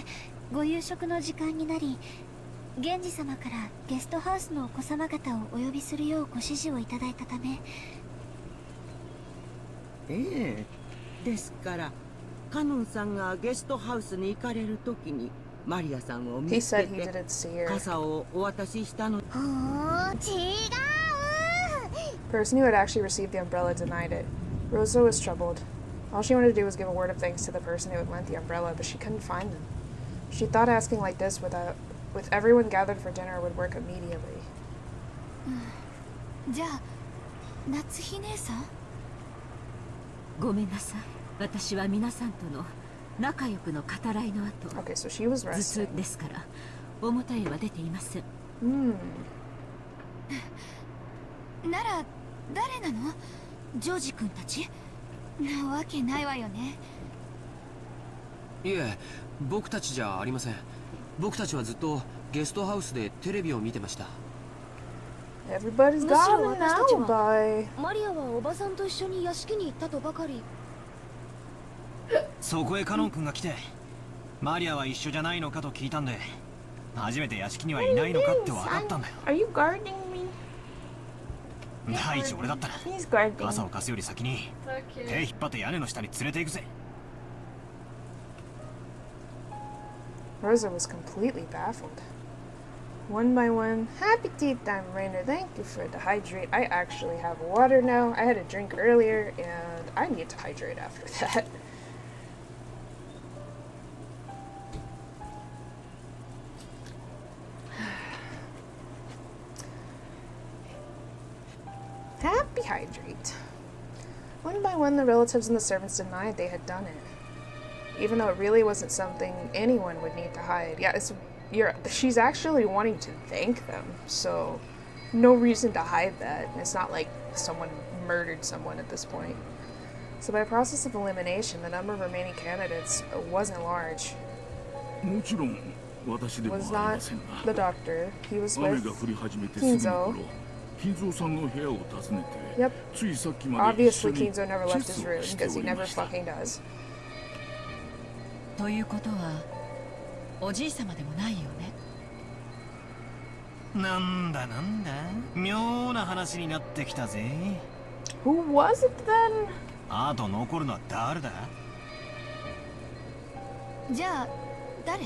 ご夕食の時間になり、源氏様からゲストハウスのお子様方をお呼びするようご指示をいただいたため。ええ、ですからカノンさんがゲストハウスに行かれる時にマリアさんを見 He つけ said he て didn't see her. 傘をお渡ししたの。違う。 Person who had actually received the umbrella denied it. Rosa was troubled. All she wanted to do was give a word of thanks to the person who had lent the umbrella, but she couldn't find them. She thought asking like this with everyone gathered for dinner would work immediately. じゃあ夏日姉さん。ごめんなさい。私は皆さんとの仲良くの語らいの後、 Okay, so she was 頭痛 resting. ですから表へは出ていません。なら誰なの？ジョージ君たち？なわけないわよね。いえ、僕たちじゃありません。僕たちはずっとゲストハウスでテレビを見てました。 Everybody's むし got ろ an 私たちは alibi. マリアはおばさんと一緒に屋敷に行ったとばかり。そこへカノン君が来てマリアは一緒じゃないのかと聞いたんで、初めて屋敷にはいないのかって分かったんだよ。 Are you guarding me? 第一俺だったら He's guarding. 傘を貸すより先に手引っ張って屋根の下に連れて行くぜ。 Rosa was completely baffled. One by one, happy tea time, Rainer. Thank you for the hydrate. I actually have water now. I had a drink earlier, and I need to hydrate after that. Happy hydrate. One by one, the relatives and the servants denied they had done it, even though it really wasn't something anyone would need to hide. Yeah, she's actually wanting to thank them, so no reason to hide that. It's not like someone murdered someone at this point. So by process of elimination, the number of remaining candidates wasn't large. もちろん私でもあ Was りま not せんが、 the doctor. He was 雨 with が降り始めてすぐの Kinzo. 頃、金蔵さんの部屋を訪ねて、 Yep. ついさっきまで一緒 Obviously, に Kinzo never チェ left ス his を room して because お he り never ました。 fucking does. ということはおじい様でもないよね。なんだなんだ、妙な話になってきたぜ。 Who was it then? あと残るのは誰だ？じゃあ誰？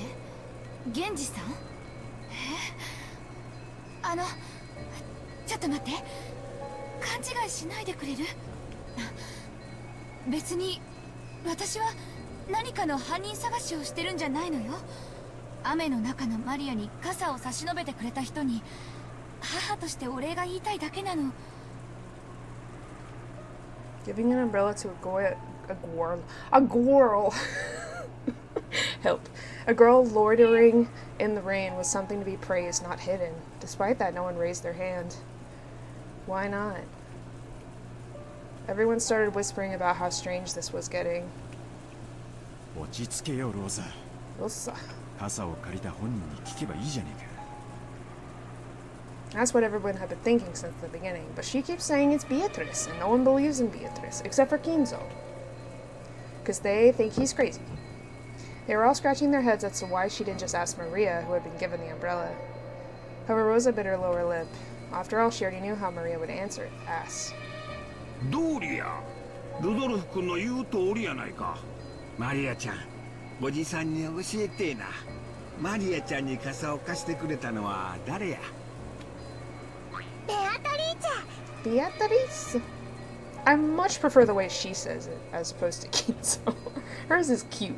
源氏さん？ちょっと待って。勘違いしないでくれる？別に私は何かの犯人探しをしてるんじゃないのよ。雨の中のマリアに傘を差し伸べてくれた人に母としてお礼が言いたいだけなの。 Giving an umbrella to a girl. Help. A girl loitering in the rain was something to be praised, not hidden. Despite that, no one raised their hand. Why not? Everyone started whispering about how strange this was getting. 落ち着けよローザ。傘を借りた本人に聞けばいいじゃねえか。 That's what everyone had been thinking since the beginning, but she keeps saying it's Beatrice, and no one believes in Beatrice, except for Kinzo. Because they think he's crazy. They were all scratching their heads as to why she didn't just ask Maria, who had been given the umbrella. However, Rosa bit her lower lip. After all, she already knew how Maria would answer if asked. どうりや、ルドルフ君の言う通りやないか。マリアちゃん、おじさんに教えてえな。マリアちゃんに傘を貸してくれたのは誰や？ Beatrice? I much prefer the way she says it, as opposed to Kinzo. Hers is cute.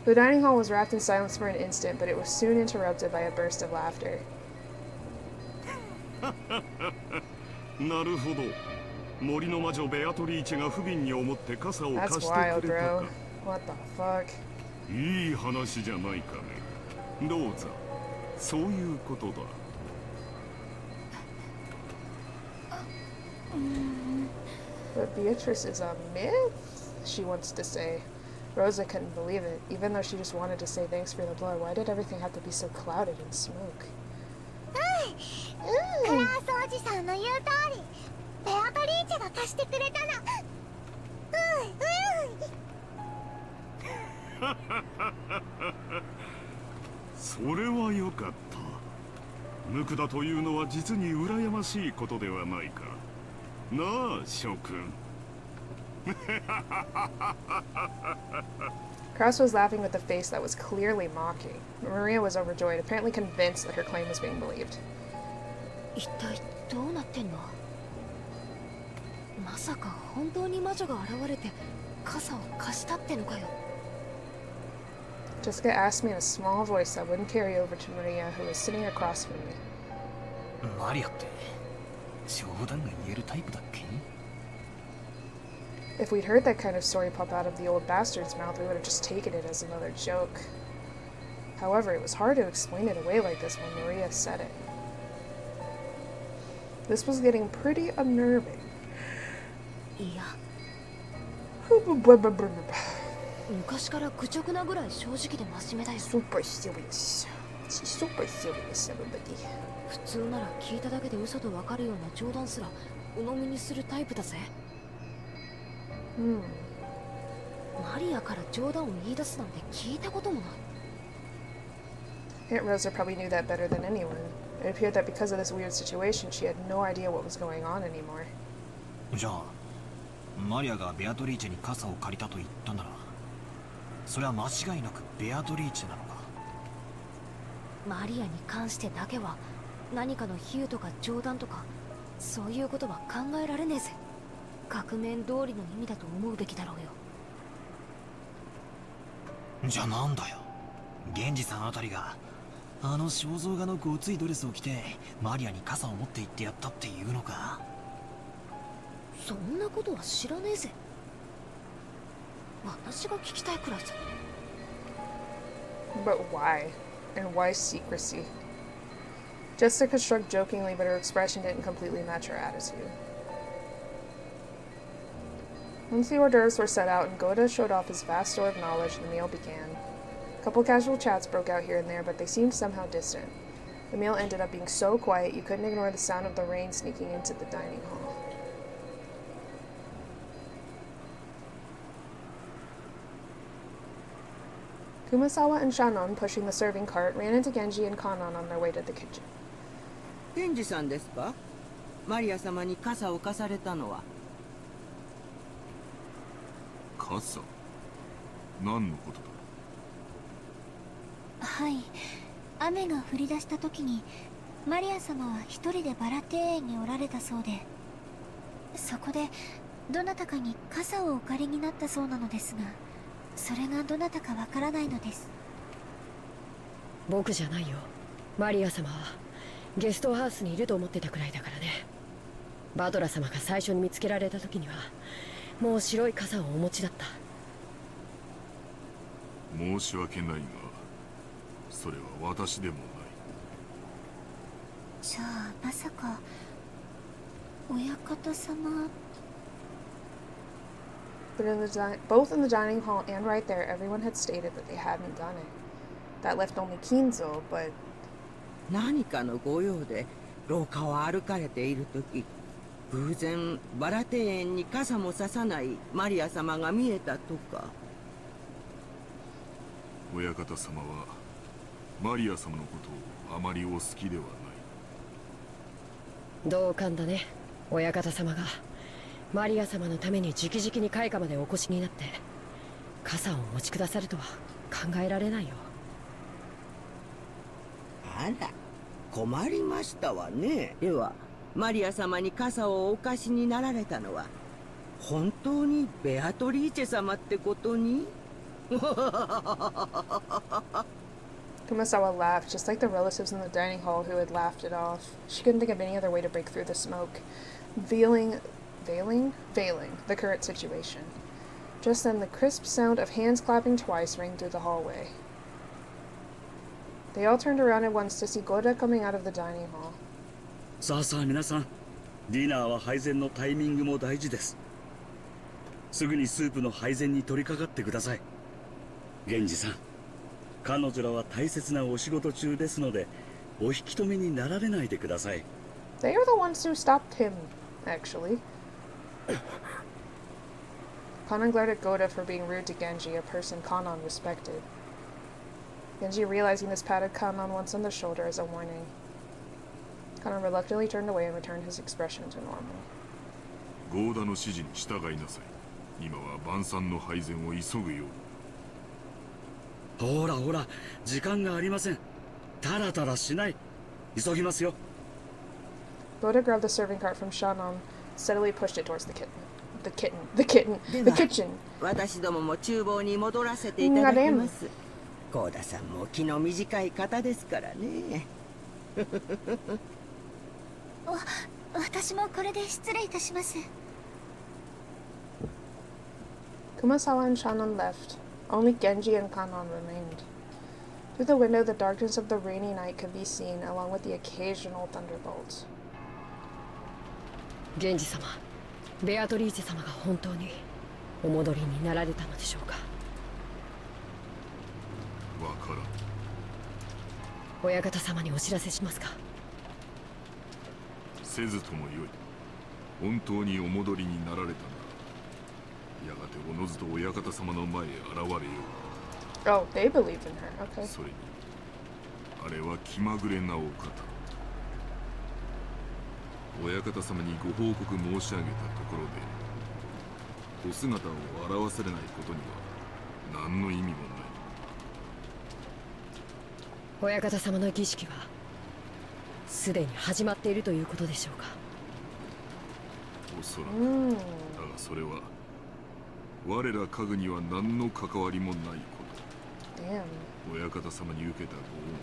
The dining hall was wrapped in silence for an instant, but it was soon interrupted by a burst of laughter. なるほど。森の魔女ベアトリーチェが不憫に思って傘を貸してくれたか。 That's wild, bro. What the fuck? いい話じゃないかね。ローザ、そういうことだ。 But Beatrice is a myth? She wants to say. Rosa couldn't believe it. Even though she just wanted to say thanks for the blood, why did everything have to be so clouded in smoke? クラースおじさんの言う通り、ベアトリーチェが貸してくれたの。それはよかった。無垢だというのは実に羨ましいことではないか。なあ、諸君。Kraus was laughing with a face that was clearly mocking. Maria was overjoyed, apparently convinced that her claim was being believed. 一体どうなってんの？まさか本当に魔女が現れて傘を貸したってのかよ。 Jessica asked me in a small voice that wouldn't carry over to Maria, who was sitting across from me. マリアって冗談が言えるタイプだっけ？ If we'd heard that kind of story pop out of the old bastard's mouth, we would have just taken it as another joke. However, it was hard to explain it away like this when Maria said it. This was getting pretty unnerving. いや。昔から愚直なぐらい正直で真面目だよ。Super serious. Super serious, everybody. 普通なら聞いただけで嘘とわかるような冗談すら鵜呑みにするタイプだぜ。マリアから冗談を言い出すなんて聞いたこともない。Aunt Rosa probably knew that better than anyone. It appeared that because of this weird situation, she had no idea what was going on anymore. じゃあ、マリアがベアトリーチェに傘を借りたと言ったなら、それは間違いなくベアトリーチェなのか。マリアに関してだけは何かの比喩とか冗談とかそういうことは考えられねえぜ。額面通りの意味だと思うべきだろうよ。じゃあなんだよ、源氏さんあたりがあの肖像画のごついドレスを着てマリアに傘を持って行ってやったっていうのか？そんなことは知らねえぜ。私が聞きたいくらいさ。 But why? And why secrecy? Jessica shrugged jokingly, but her expression didn't completely match her attitude. Once the hors d'oeuvres were set out and Goda showed off his vast store of knowledge, the meal began. A couple casual chats broke out here and there, but they seemed somehow distant. The meal ended up being so quiet you couldn't ignore the sound of the rain sneaking into the dining hall. Kumasawa and Shannon, pushing the serving cart, ran into Genji and Kanon on their way to the kitchen. 天智さんですか？マリア様に傘を貸されたのは。傘？何のことだ？はい、雨が降り出した時にマリア様は一人でバラ庭園におられたそうで、そこでどなたかに傘をお借りになったそうなのですが、それがどなたかわからないのです。僕じゃないよ。マリア様はゲストハウスにいると思ってたくらいだからね。バトラ様が最初に見つけられた時にはもう白い傘をお持ちだった。申し訳ないが、それは私でもない。じゃあまさか親方様。 But both in the dining hall and right there, everyone had stated that they hadn't done it. That left only Kinzo, but 何かのご用で廊下を歩かれている時、偶然バラ庭園に傘もささないマリア様が見えたとか。親方様はマリア様のことをあまりお好きではない。同感だね。親方様がマリア様のために直々に開花までお越しになって傘をお持ちくださるとは考えられないよ。あら、困りましたわね。ではマリア様に傘をお貸しになられたのは本当にベアトリーチェ様ってことに。Kumasawa laughed, just like the relatives in the dining hall who had laughed it off. She couldn't think of any other way to break through the smoke, veiling the current situation. Just then, the crisp sound of hands clapping twice rang through the hallway. They all turned around at once to see Goda coming out of the dining hall. さあさあ皆さん、ディナーは配膳のタイミングも大事です。すぐにスープの配膳に取り掛かってください。源氏さん、彼女らは大切なお仕事中ですので、お引き止めになられないでください。They are the ones who stopped him, actually. Kanan glared at Goda for being rude to Genji, a person Kanan respected. Genji, realizing this, patted Kanan once on the shoulder as a warning. Kanan reluctantly turned away and returned his expression to normal. ゴーダの指示に従いなさい。今は晩餐の配膳を急ぐように。ほらほら、時間がありません。タラタラしない。急ぎますよ。Goda grabbed the serving cart from Shannon, steadily pushed it towards the kitchen. 私どもも厨房に戻らせていただきます。ゴーダさんも気の短い方ですからね。私もこれで失礼いたします。 Kumasawa and Shannon left. Only Genji and Kanan remained. Through the window, the darkness of the rainy night could be seen, along with the occasional thunderbolts. 源氏様、ベアトリーチェ様が本当にお戻りになられたのでしょうか。わからん。親方様にお知らせしますか。せずともよい。本当にお戻りになられたなら、やがておのずと親方様の前へ現れよう。Oh, they believe in her. Okay. それに、あれは気まぐれなお方。親方様にご報告申し上げたところで、お姿を現されないことには何の意味もない。親方様の儀式はすでに始まっているということでしょうか。おそらく。だがそれは我ら家具には何の関わりもないこと。親方様に受けたご恩を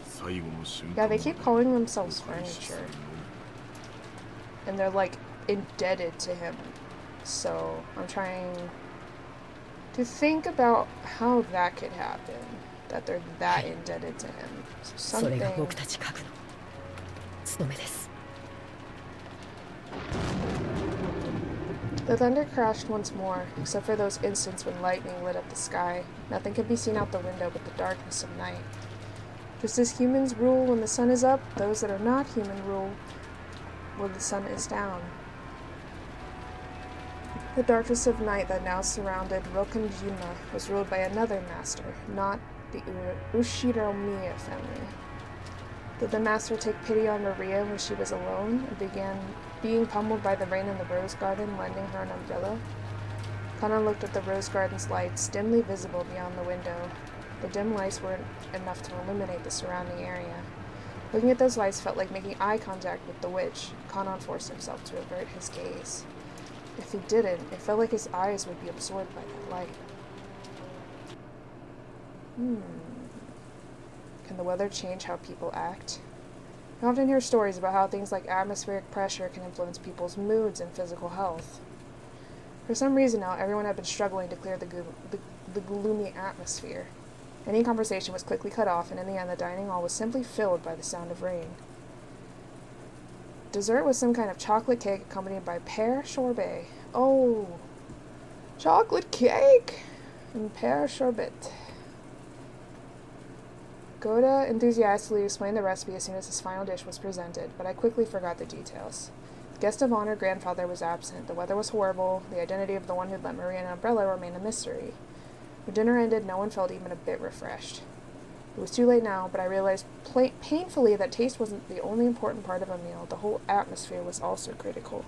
最後の瞬間 Yeah, they keep calling themselves furniture. And they're like indebted to him. So I'm trying to think about how that could happen. That they're that indebted to him. それが僕たち家具の務めです。 The thunder crashed once more, except for those instants when lightning lit up the sky. Nothing could be seen out the window but the darkness of night. Just as humans rule when the sun is up, those that are not human rule when the sun is down. The darkness of night that now surrounded Rokanjima was ruled by another master, not the Ushiromiya family. Did the master take pity on Maria when she was alone and began being pummeled by the rain in the rose garden, lending her an umbrella? Kanan looked at the rose garden's lights, dimly visible beyond the window. The dim lights weren't enough to illuminate the surrounding area. Looking at those lights felt like making eye contact with the witch. Kanan forced himself to avert his gaze. If he didn't, it felt like his eyes would be absorbed by that light. Can the weather change how people act? I often hear stories about how things like atmospheric pressure can influence people's moods and physical health. For some reason now, everyone had been struggling to clear the gloomy atmosphere. Any conversation was quickly cut off, and in the end the dining hall was simply filled by the sound of rain. Dessert was some kind of chocolate cake accompanied by pear sorbet. Oh, chocolate cake and pear sorbet. Goda enthusiastically explained the recipe as soon as his final dish was presented, but I quickly forgot the details. The guest of honor grandfather was absent, the weather was horrible, the identity of the one who'd lent Maria an umbrella remained a mystery. When dinner ended, no one felt even a bit refreshed. It was too late now, but I realized painfully that taste wasn't the only important part of a meal. The whole atmosphere was also critical.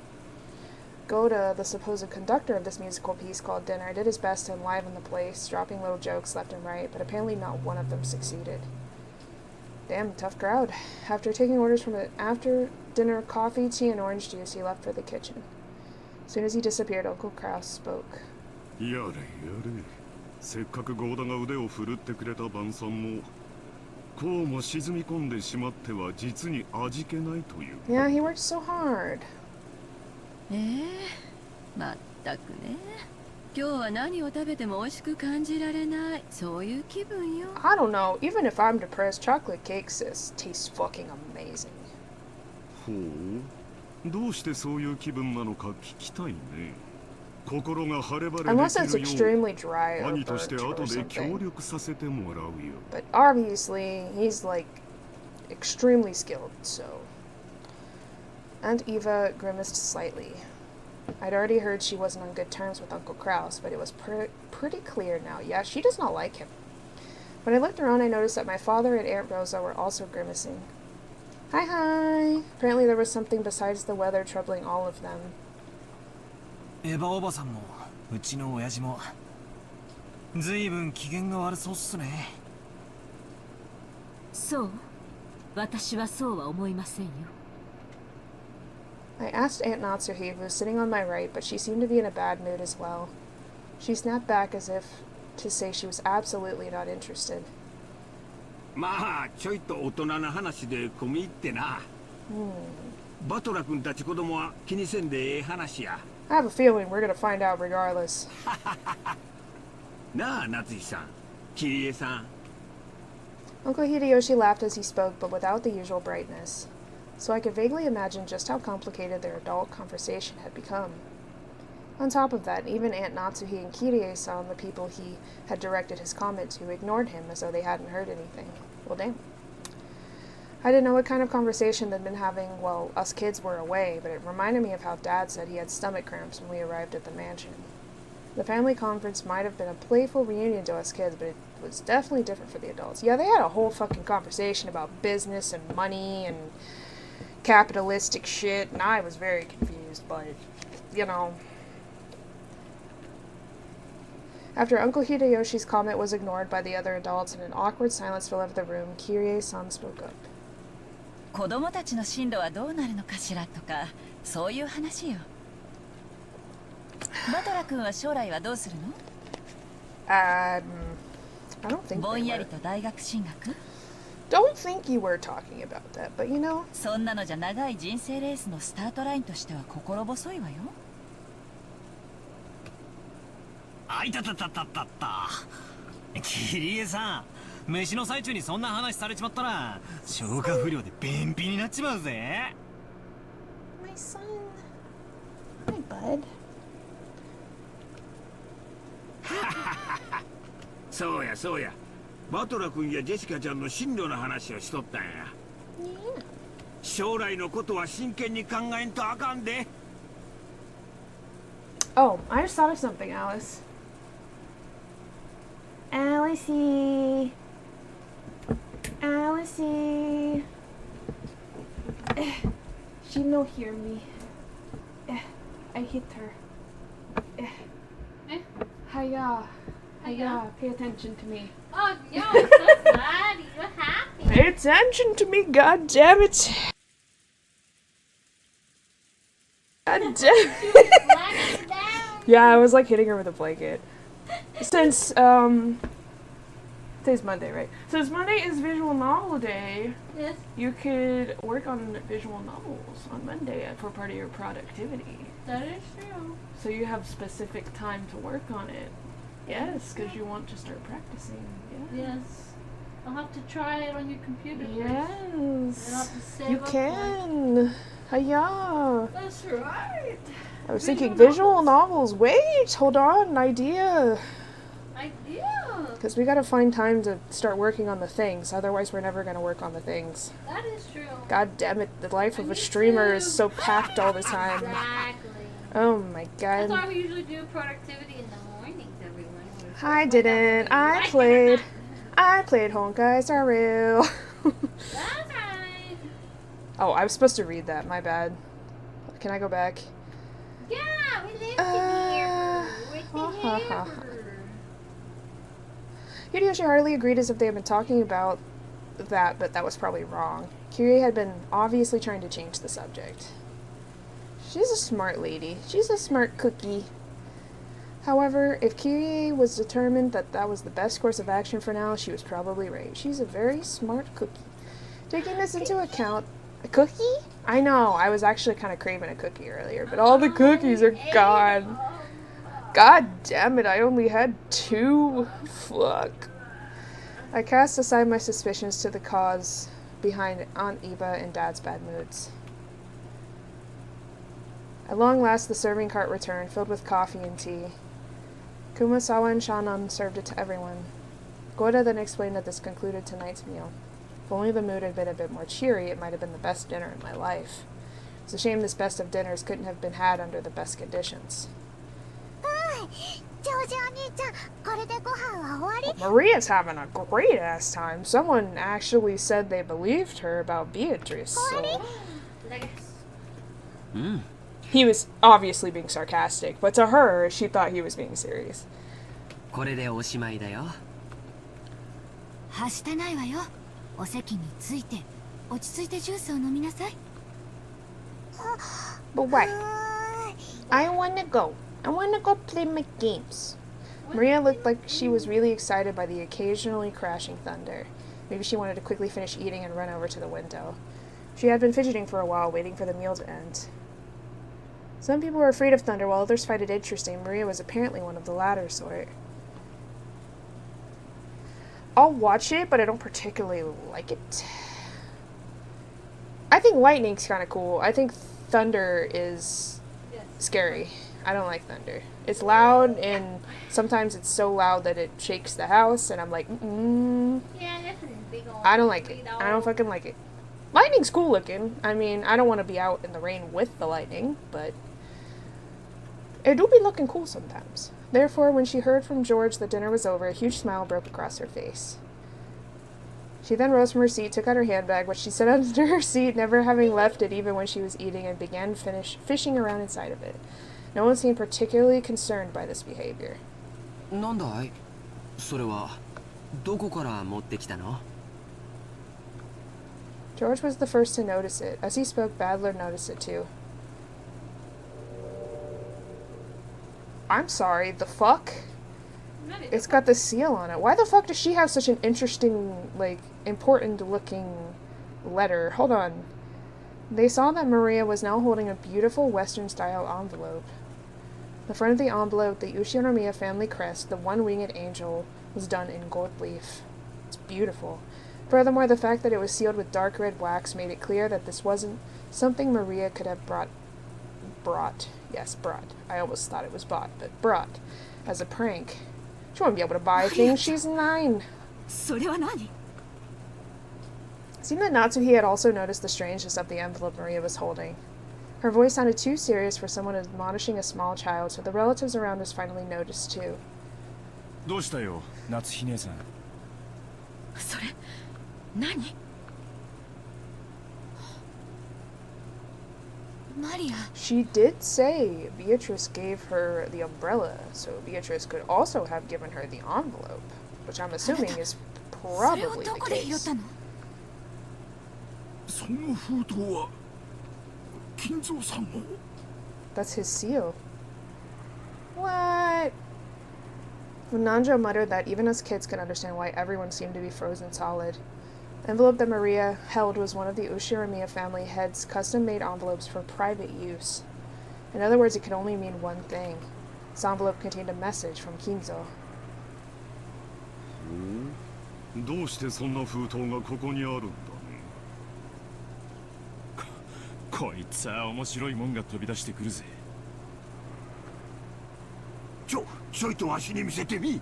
Goda, the supposed conductor of this musical piece called Dinner, did his best to enliven the place, dropping little jokes left and right, but apparently not one of them succeeded. Damn, tough crowd. After taking orders from an after-dinner coffee, tea, and orange juice, he left for the kitchen. As soon as he disappeared, Uncle Kraus spoke. やれやれ。せっかくゴーダが腕を振るってくれた晩餐も、こうも沈み込んでしまっては実に味気ないという。Yeah, he worked so hard. まったくね。今日は何を食べても美味しく感じられない。そういう気分よ。I don't know. Even if I'm depressed, chocolate cake tastes fucking amazing. ほう。どうしてそういう気分なのか聞きたいね。心が晴れ晴れで Unless き it's るよ extremely dry う or 兄として burnt 後 or で協 something. 力させてもらうよ。 But obviously, he's like extremely skilled, so. Aunt Eva grimaced slightly. I'd already heard she wasn't on good terms with Uncle Kraus, but it was pretty clear now. Yeah, she does not like him. When I looked around, I noticed that my father and Aunt Rosa were also grimacing. Hi, hi. Apparently there was something besides the weather troubling all of them. エヴァおばさんもうちの親父もずいぶん機嫌が悪そうっすね。そう、私はそうは思いませんよ。I asked Aunt Natsuhi, who was sitting on my right, but she seemed to be in a bad mood as well. She snapped back as if to say she was absolutely not interested. まあちょいと大人な話で込み入ってな。バトラ君たち子供は気にせんでええ話や。I have a feeling we're gonna find out regardless. なあ夏日さん、キリエさん。Uncle Hideyoshi laughed as he spoke, but without the usual brightness. So I could vaguely imagine just how complicated their adult conversation had become. On top of that, even Aunt Natsuhi and Kirie-san, the people he had directed his comment to, ignored him as though they hadn't heard anything. Well, damn. I didn't know what kind of conversation they'd been having while us kids were away, but it reminded me of how Dad said he had stomach cramps when we arrived at the mansion. The family conference might have been a playful reunion to us kids, but it was definitely different for the adults. Yeah, they had a whole fucking conversation about business and money and capitalistic shit, and I was very confused, but, you know. After Uncle Hideyoshi's comment was ignored by the other adults and an awkward silence filled over the room, Kirie-san spoke up. 子供たちの進路はどうなるのかしらとか、そういう話よ。バトラ君は将来はどうするの？ I don't think ぼん they や were. りと大学進学？ Don't think you were talking about that, but you know. そんなのじゃ長い人生レースのスタートラインとしては心細いわよ。あいたたたたたた。キリエさん、飯の最中にそんな話されちまったら消化不良で便秘になっちまうぜ。My son. Hi, bud. そうやそうや。バトラ君やジェシカちゃんの進路の話をしとったんや。将来のことは真剣に考えんとあかんで。Oh, I just thought of something, Alice. Alicey. Alicey. She no hear me. I hit her. Hiya. Hiya. Pay attention to me. Oh no, I'm so sad. You're happy. Pay attention to me, god damn it. God damn it. Yeah, I was like hitting her with a blanket. Since today's Monday, right? Since Monday is visual novel day, Yes. you could work on visual novels on Monday for part of your productivity. That is true. So you have specific time to work on it. Yes, because you want to start practicing. Yeah. Yes. I'll have to try it on your computer. Yes. I'll have to save You up can. Hiya. That's right. I was thinking visual novels. Wait, hold on, an idea. Because we gotta find time to start working on the things. Otherwise, we're never gonna work on the things. That is true. God damn it, the life of a streamer is so packed all the time. Exactly. Oh my god. That's why we usually do productivity in the mornings, everyone. I didn't. I played Honkai Star Rail. That's right. Oh, I was supposed to read that. My bad. Can I go back? Yeah, we live together. We're together. Hideyoshi hardly agreed as if they had been talking about that, but that was probably wrong. Kirie had been obviously trying to change the subject. She's a smart lady. She's a smart cookie. However, if Kirie was determined that that was the best course of action for now, she was probably right. She's a very smart cookie. Taking this into account... A cookie? I know, I was actually kind of craving a cookie earlier, but all the cookies are gone. God damn it, I only had 2. Fuck. I cast aside my suspicions to the cause behind Aunt Eva and Dad's bad moods. At long last, the serving cart returned, filled with coffee and tea. Kumasawa and Shannon served it to everyone. Goda then explained that this concluded tonight's meal. If only the mood had been a bit more cheery, it might have been the best dinner in my life. It's a shame this best of dinners couldn't have been had under the best conditions. Maria's having a great ass time. Someone actually said they believed her about Beatrice. So. He was obviously being sarcastic, but to her, she thought he was being serious. これでおしまいだよ。はしてないわよ。お席について落ち着いてジュースを飲みなさい。But wait. I wanna go. I wanna go play my games. Maria looked like she was really excited by the occasionally crashing thunder. Maybe she wanted to quickly finish eating and run over to the window. She had been fidgeting for a while, waiting for the meal to end. Some people were afraid of thunder, while others find it interesting. Maria was apparently one of the latter sort. I'll watch it, but I don't particularly like it. I think lightning's kind of cool. I think thunder is scary. I don't like thunder. It's loud, and sometimes it's so loud that it shakes the house, and I'm like, I don't like it. I don't fucking like it. Lightning's cool looking. I mean, I don't want to be out in the rain with the lightning, but it do be looking cool sometimes. Therefore, when she heard from George that dinner was over, a huge smile broke across her face. She then rose from her seat, took out her handbag, which she set under her seat, never having left it even when she was eating, and began fishing around inside of it. No one seemed particularly concerned by this behavior. なんだい? それはどこから持ってきたの? George was the first to notice it. As he spoke, Badler noticed it too. I'm sorry, the fuck? It's got the seal on it. Why the fuck does she have such an interesting, like, important-looking letter? Hold on. They saw that Maria was now holding a beautiful Western-style envelope. The front of the envelope, the Ushinomiya family crest, the one-winged angel, was done in gold leaf. It's beautiful. Furthermore, the fact that it was sealed with dark red wax made it clear that this wasn't something Maria could have brought. Yes, brought. I almost thought it was bought, but brought. As a prank. She wouldn't be able to buy things. She's 9. それは何? It seemed that Natsuhi had also noticed the strangeness of the envelope Maria was holding. Her voice sounded too serious for someone admonishing a small child, so the relatives around us finally noticed too. どうしたよ、夏日姉さん。それ、何? Maria. She did say Beatrice gave her the umbrella, so Beatrice could also have given her the envelope, which I'm assuming is probably the case. その封筒は金蔵さんの? That's his seal. What? Nanjo muttered that even us kids could understand why everyone seemed to be frozen solid. The envelope that Maria held was one of the Ushinomiya family head's custom-made envelopes for private use. In other words, it could only mean one thing. This envelope contained a message from Kinzo. どうしてそんな封筒がここにあるんだね。こいつは面白いもんが飛び出してくるぜ。ちょいとわしに見せてみ。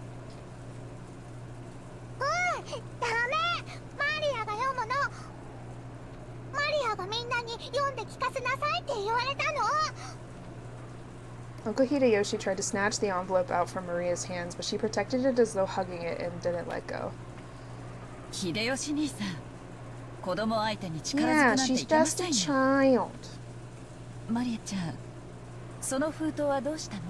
ダメ。マリアが読むの。マリアがみんなに読んで聞かせなさいって言われたの。Uncle Hideyoshi tried to snatch the envelope out from Maria's hands, but she protected it as though hugging it and didn't let go. 秀吉兄さん、子供相手に力ずく Yeah, なんて she's いけま just せ a んよ。 child. マリアちゃん、その封筒はどうしたの？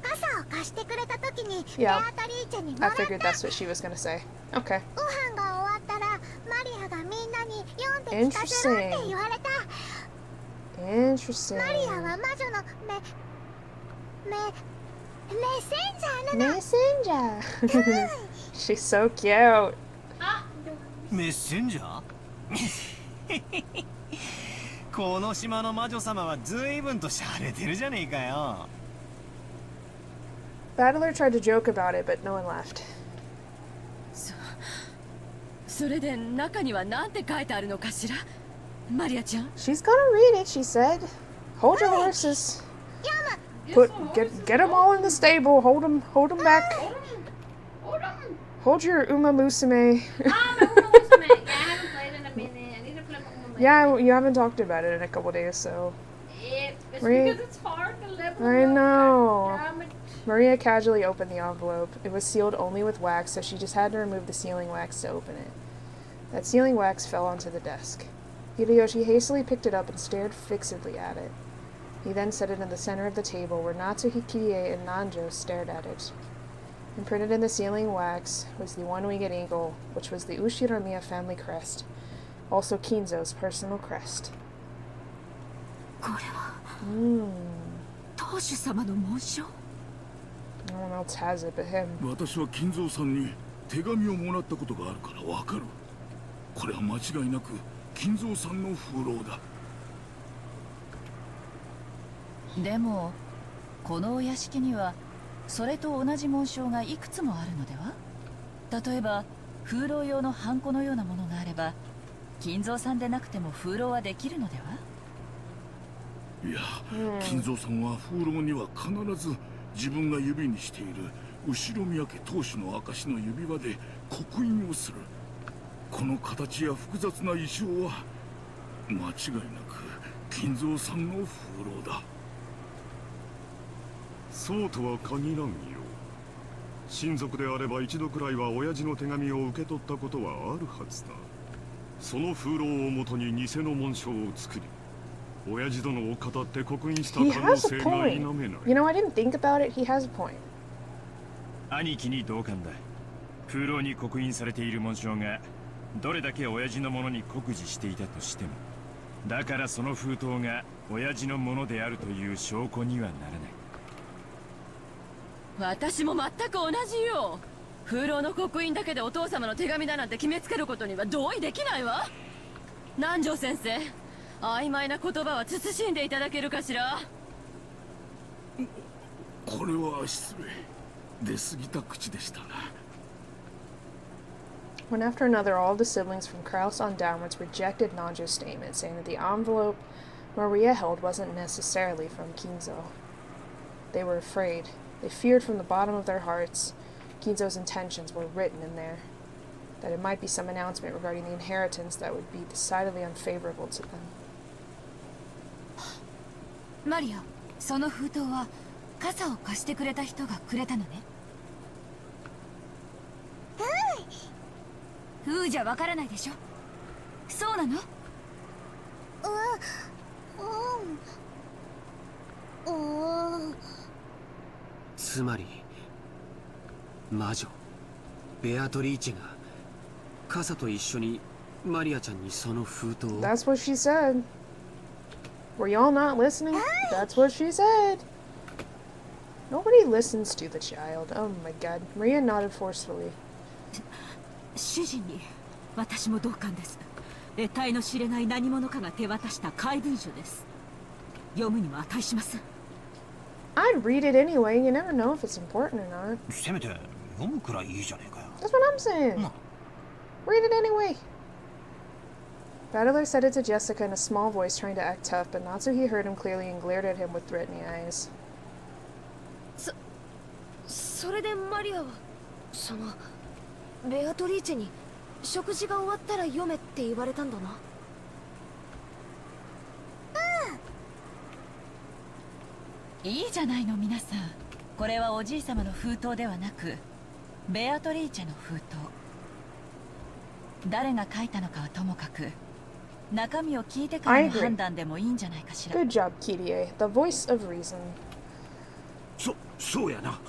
傘を貸してくれた時に Yeah, ベアトリーチェにもら I った。 figured that's what she was gonna say. Okay. ご飯が終わったらマリアがみんなに読んで聞かせろって言われた。 Interesting. マリアは魔女のメッセンジャーなの。 Messenger. She's so cute. メッセンジャーこの島の魔女様は随分と洒落てるじゃねえかよ。Battler tried to joke about it, but no one laughed. それで中には何て書いてあるのかしら、マリアちゃん。 She's gonna read it, she said. Hold your horses. Get them all in the stable. Hold them back. Hold your Uma Musume. Yeah, you haven't talked about it in a couple days, so. It's because it's hard to live with. I know. Maria casually opened the envelope. It was sealed only with wax, so she just had to remove the sealing wax to open it. That sealing wax fell onto the desk. Hideyoshi hastily picked it up and stared fixedly at it. He then set it in the center of the table where Natsuki Kirie and Nanjo stared at it. Imprinted in the sealing wax was the one-winged eagle, which was the Ushiromiya family crest, also Kinzo's personal crest. これは Hmm. 当主様の紋章。 No one else has it but him. 私は金蔵さんに手紙をもらったことがあるからわかる。これは間違いなく金蔵さんの風浪だ。でもこのお屋敷にはそれと同じ紋章がいくつもあるのでは？例えば風浪用のハンコのようなものがあれば金蔵さんでなくても風浪はできるのでは？いや、金蔵さんは風浪には必ず自分が指にしている後ろ宮家当主の証の指輪で刻印をする。この形や複雑な意匠は間違いなく金蔵さんの風浪だ。そうとは限らんよ。親族であれば一度くらいは親父の手紙を受け取ったことはあるはずだ。その風浪をもとに偽の紋章を作り、親父殿を語って刻印した可能性が否めない。You know, I didn't think about it. He has a point. 兄貴に同感だ。風浪に刻印されている紋章がどれだけ親父のものに酷似していたとしても、だからその封筒が親父のものであるという証拠にはならない。私も全く同じよ。風浪の刻印だけでお父様の手紙だなんて決めつけることには同意できないわ。南條先生、曖昧な言葉は慎んでいただけるかしら。これは失礼。出過ぎた口でしたな。One after another, all the siblings from Kraus on downwards rejected Nanjo's statement, saying that the envelope Maria held wasn't necessarily from Kinzo. They were afraid. They feared from the bottom of their hearts. Kinzo's intentions were written in there. That it might be some announcement regarding the inheritance that would be decidedly unfavorable to them. マリア、その封筒は傘を貸してくれた人がくれたのね。じゃわからないでしょ。そうなの？つまり魔女ベアトリーチェが傘と一緒にマリアちゃんにその封筒を。 That's what she said. Were y'all not listening? That's what she said. Nobody listens to the child. Oh my god. Maria nodded forcefully. 主人に私も同感です。得体の知れない何者かが手渡した怪文書です。読むにも値します。 I'd read it anyway. You never know if it's important or not. せめて読むくらいいいじゃねえかよ。 That's what I'm saying. Read it anyway. Battler said it to Jessica in a small voice, trying to act tough, but Natsuhi heard him clearly and glared at him with threatening eyes. それでマリアはベアトリーチェに食事が終わったら読めって言われたんだな。いいじゃないの皆さん。これはおじい様の封筒ではなくベアトリーチェの封筒。誰が書いたのかはともかく中身を聞いてからの判断でもいいんじゃないかしら。 Good job, Kirie. The voice of reason. そうやな。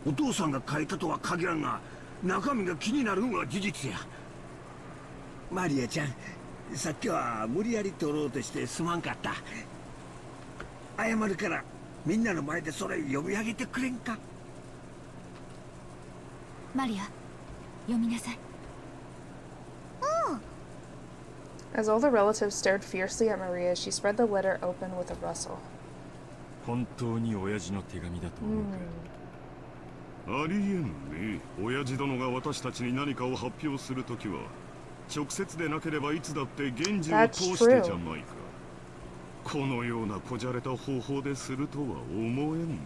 お父さんが書いたとは限らんが、中身が気になるのは事実や。マリアちゃん、さっきは無理やり取ろうとしてすまんかった。謝るからみんなの前でそれ読み上げてくれんか。マリア、読みなさい。As all the relatives stared fiercely at Maria, she spread the letter open with a rustle. 本当に親父の手紙だと思うか。ありえんね。親父殿が私たちに何かを発表するときは直接でなければいつだって源氏を通してじゃないか。このようなこじゃれた方法でするとは思えんね。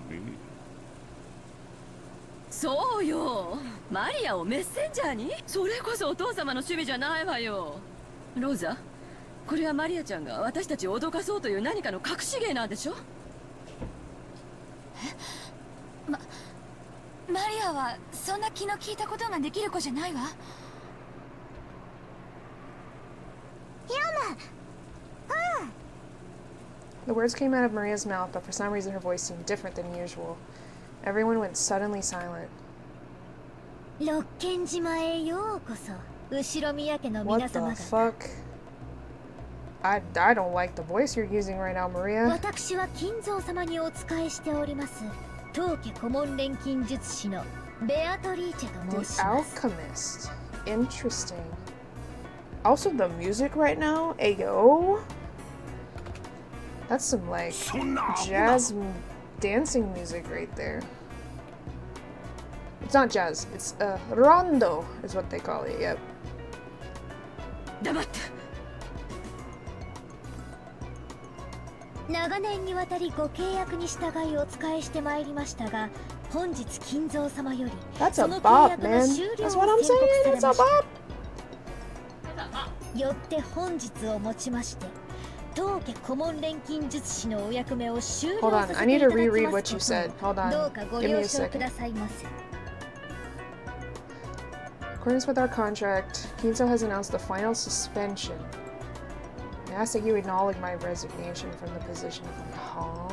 そうよ、マリアをメッセンジャーに。それこそお父様の趣味じゃないわよ。ローザ、これはマリアちゃんが私たちを脅かそうという何かの隠し芸なんでしょ。マリアはそんな気の利いたことができる子じゃないわ。The words came out of Maria's mouth, but for some reason her voice seemed different than usual. Everyone went suddenly silent. 六軒島へようこそ。後ろ宮家の皆 What the 様 fuck? I don't like the voice you're using right now, Maria. 私は金蔵様にお仕えしております当家顧問錬金術師のベアトリーチェと The 申します。 Alchemist. Interesting. Also, the music right now, ayo. That's some like jazz dancing music right there. It's not jazz, it's rondo is what they call it, yep. 黙って。長年にわたりご契約に従いお仕えしてまいりましたが、本日金蔵様より That's そ a の契 bop, 約の man. 終了を That's what I'm 宣告 saying. さ It's れ a ました。 bop. よって本日をもちまして当家顧問錬金術師のお役目を終了 Hold さ on, せ I てい need た to だき reread ま what す you こ said. と Hold どう on. かご Give me 了 a 承くだ second. さいませ。 In accordance with our contract, Kinzo has announced the final suspension. I ask that you acknowledge my resignation from the position of huh?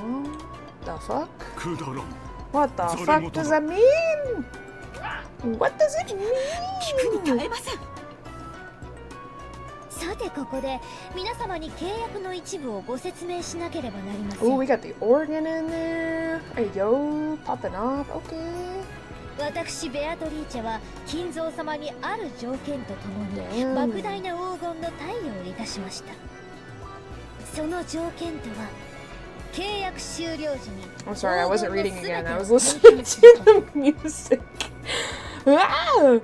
The fuck? くだらん。 What the fuck does that mean? What does it mean? さてここで皆様に契約の一部をご説明しなければなりませ Ooh, ん。 we got the organ in there. Hey, yo, popping off. Okay. 私ベアトリーチェは金蔵様にある条件とともに莫大な黄金の貸与をいたしました。その条件とは契約終了時に I'm sorry, I wasn't reading again. I was listening to the music. Ah!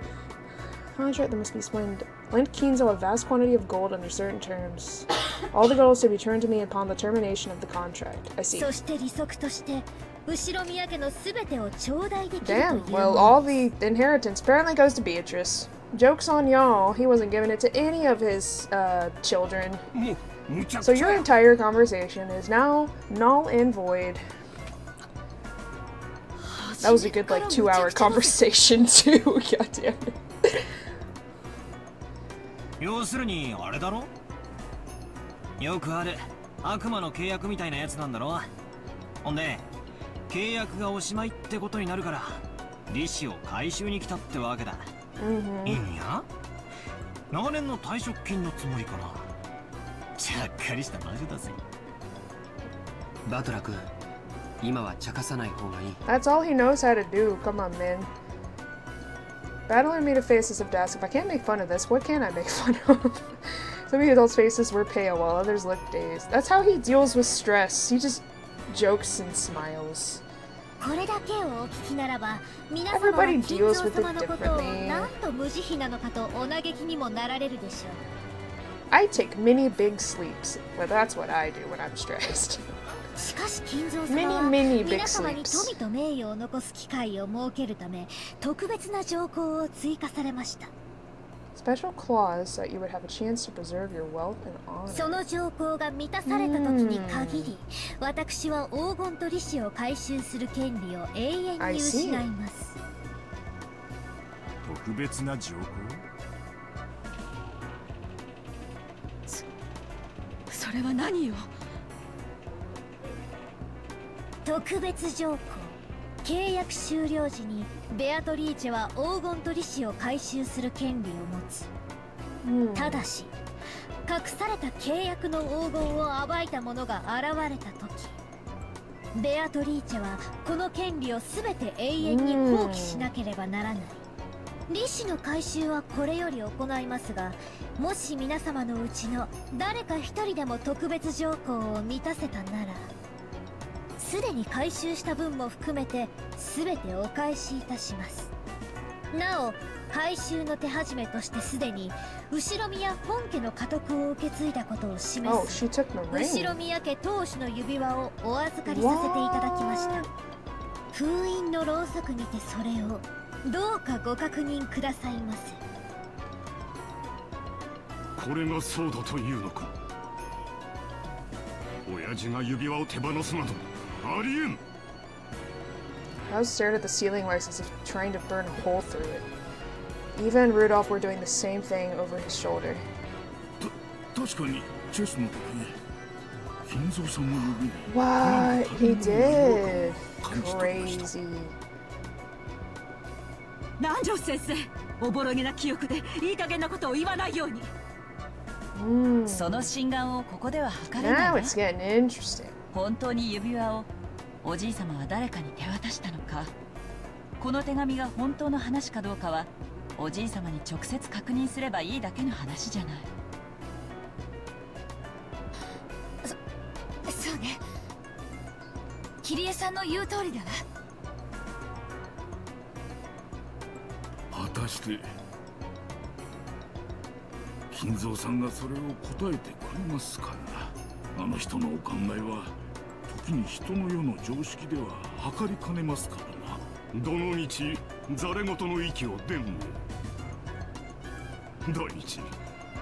Contract that must be explained. Lent Kinzo a vast quantity of gold under certain terms. All the gold is to be returned to me upon the termination of the contract. I see. そして利息として後ろ宮家のすべてを頂戴できるという Damn, well, all the inheritance apparently goes to Beatrice. Joke's on y'all, he wasn't giving it to any of his children. So your entire conversation is now null and void. That was a good, like, 2-hour conversation, too. God damn it. 要するにあれだろ。よくある悪魔の契約みたいなやつなんだろ。ほんで契約がおしまいってことになるから利子を回収に来たってわけだ。いいんや長年の退職金のつもりかな。ちゃっかりした魔女だぜ。バトラ君、今は茶化さない方がいい。 That's all he knows how to do. Come on, man. Battler made a face as if to ask, if I can't make fun of this, what can I make fun of? Some of the adults' faces were pale while others looked dazed. That's how he deals with stress. He just jokes and smiles. これだけをお聞きならば、皆様は Everybody 金 deals 蔵 with it 様のことを differently. なんと無慈悲なのかとお嘆きにもなられるでしょう。I take many big sleeps. Well, that's what I do when I'm stressed. しかし金蔵様は Many big 皆様に sleeps. 富と名誉を残す機会を設けるため、特別な条項を追加されました。Special clause that you would have a chance to preserve your wealth and honor. その条項が満たされた時に限り、私は黄金と利子を回収する権利を永遠に失います。特別な条項？それは何よ？特別条項。契約終了時にベアトリーチェは黄金と利子を回収する権利を持つ。ただし隠された契約の黄金を暴いた者が現れた時、ベアトリーチェはこの権利を全て永遠に放棄しなければならない。利子の回収はこれより行いますが、もし皆様のうちの誰か一人でも特別条項を満たせたなら、すでに回収した分も含めて全てお返しいたします。なお回収の手始めとしてすでに後ろ宮本家の家督を受け継いだことを示す後ろ宮家当主の指輪をお預かりさせていただきました。封印のろうそくにてそれをどうかご確認くださいませ。これがそうだというのか。親父が指輪を手放すなどありえん。 I was stared at the ceiling lights as if trying to burn a hole through it. Eva and Rudolph were doing the same thing over his shoulder. 確かにチェスの時金蔵さんの指に What? He did. Crazy. 南條先生、おぼろげな記憶でいい加減なことを言わないように。その心眼をここでは測れない Now it's getting interesting. 本当に指輪をおじい様は誰かに手渡したのか、この手紙が本当の話かどうかはおじい様に直接確認すればいいだけの話じゃない。そうね、桐江さんの言う通りだわ。果たして金蔵さんがそれを答えてくれますかな。あの人のお考えは時に人の世の常識では測りかねますからな。どのみちざれ言の息を出んね。第一、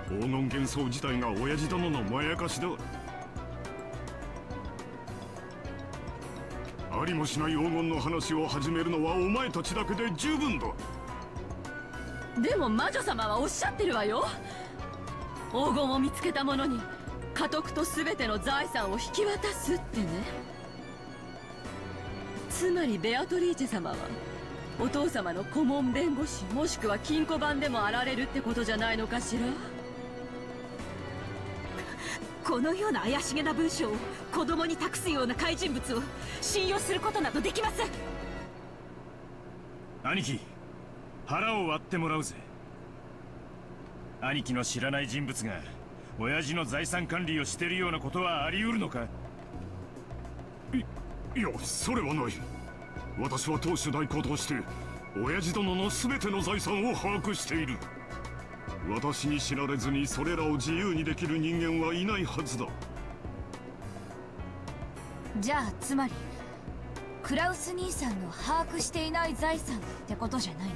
黄金幻想自体が親父殿のまやかしだ。ありもしない黄金の話を始めるのはお前たちだけで十分だ。でも魔女様はおっしゃってるわよ。黄金を見つけた者に家督と全ての財産を引き渡すってね。つまりベアトリーチェ様はお父様の顧問弁護士もしくは金庫番でもあられるってことじゃないのかしら。このような怪しげな文章を子供に託すような怪人物を信用することなどできません。兄貴、腹を割ってもらうぜ。兄貴の知らない人物が親父の財産管理をしているようなことはあり得るのか。いや、それはない。私は当主代行として親父殿の全ての財産を把握している。私に知られずにそれらを自由にできる人間はいないはずだ。じゃあつまりクラウス兄さんの把握していない財産ってことじゃないの？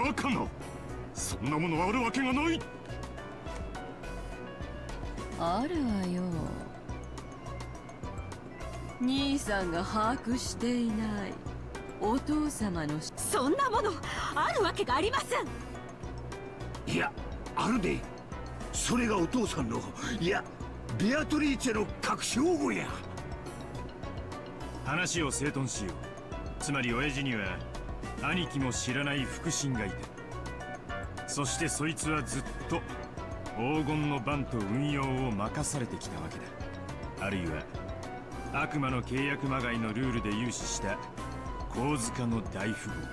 バカな、そんなものあるわけがない。あるわよ。兄さんが把握していないお父様の。そんなものあるわけがありません。いや、あるで。それがお父さんの、いやベアトリーチェの隠し黄金や。話を整頓しよう。つまり親父には兄貴も知らない腹心がいた。そしてそいつはずっと黄金の番と運用を任されてきたわけだ。あるいは悪魔の契約まがいのルールで融資した神塚の大富豪だ。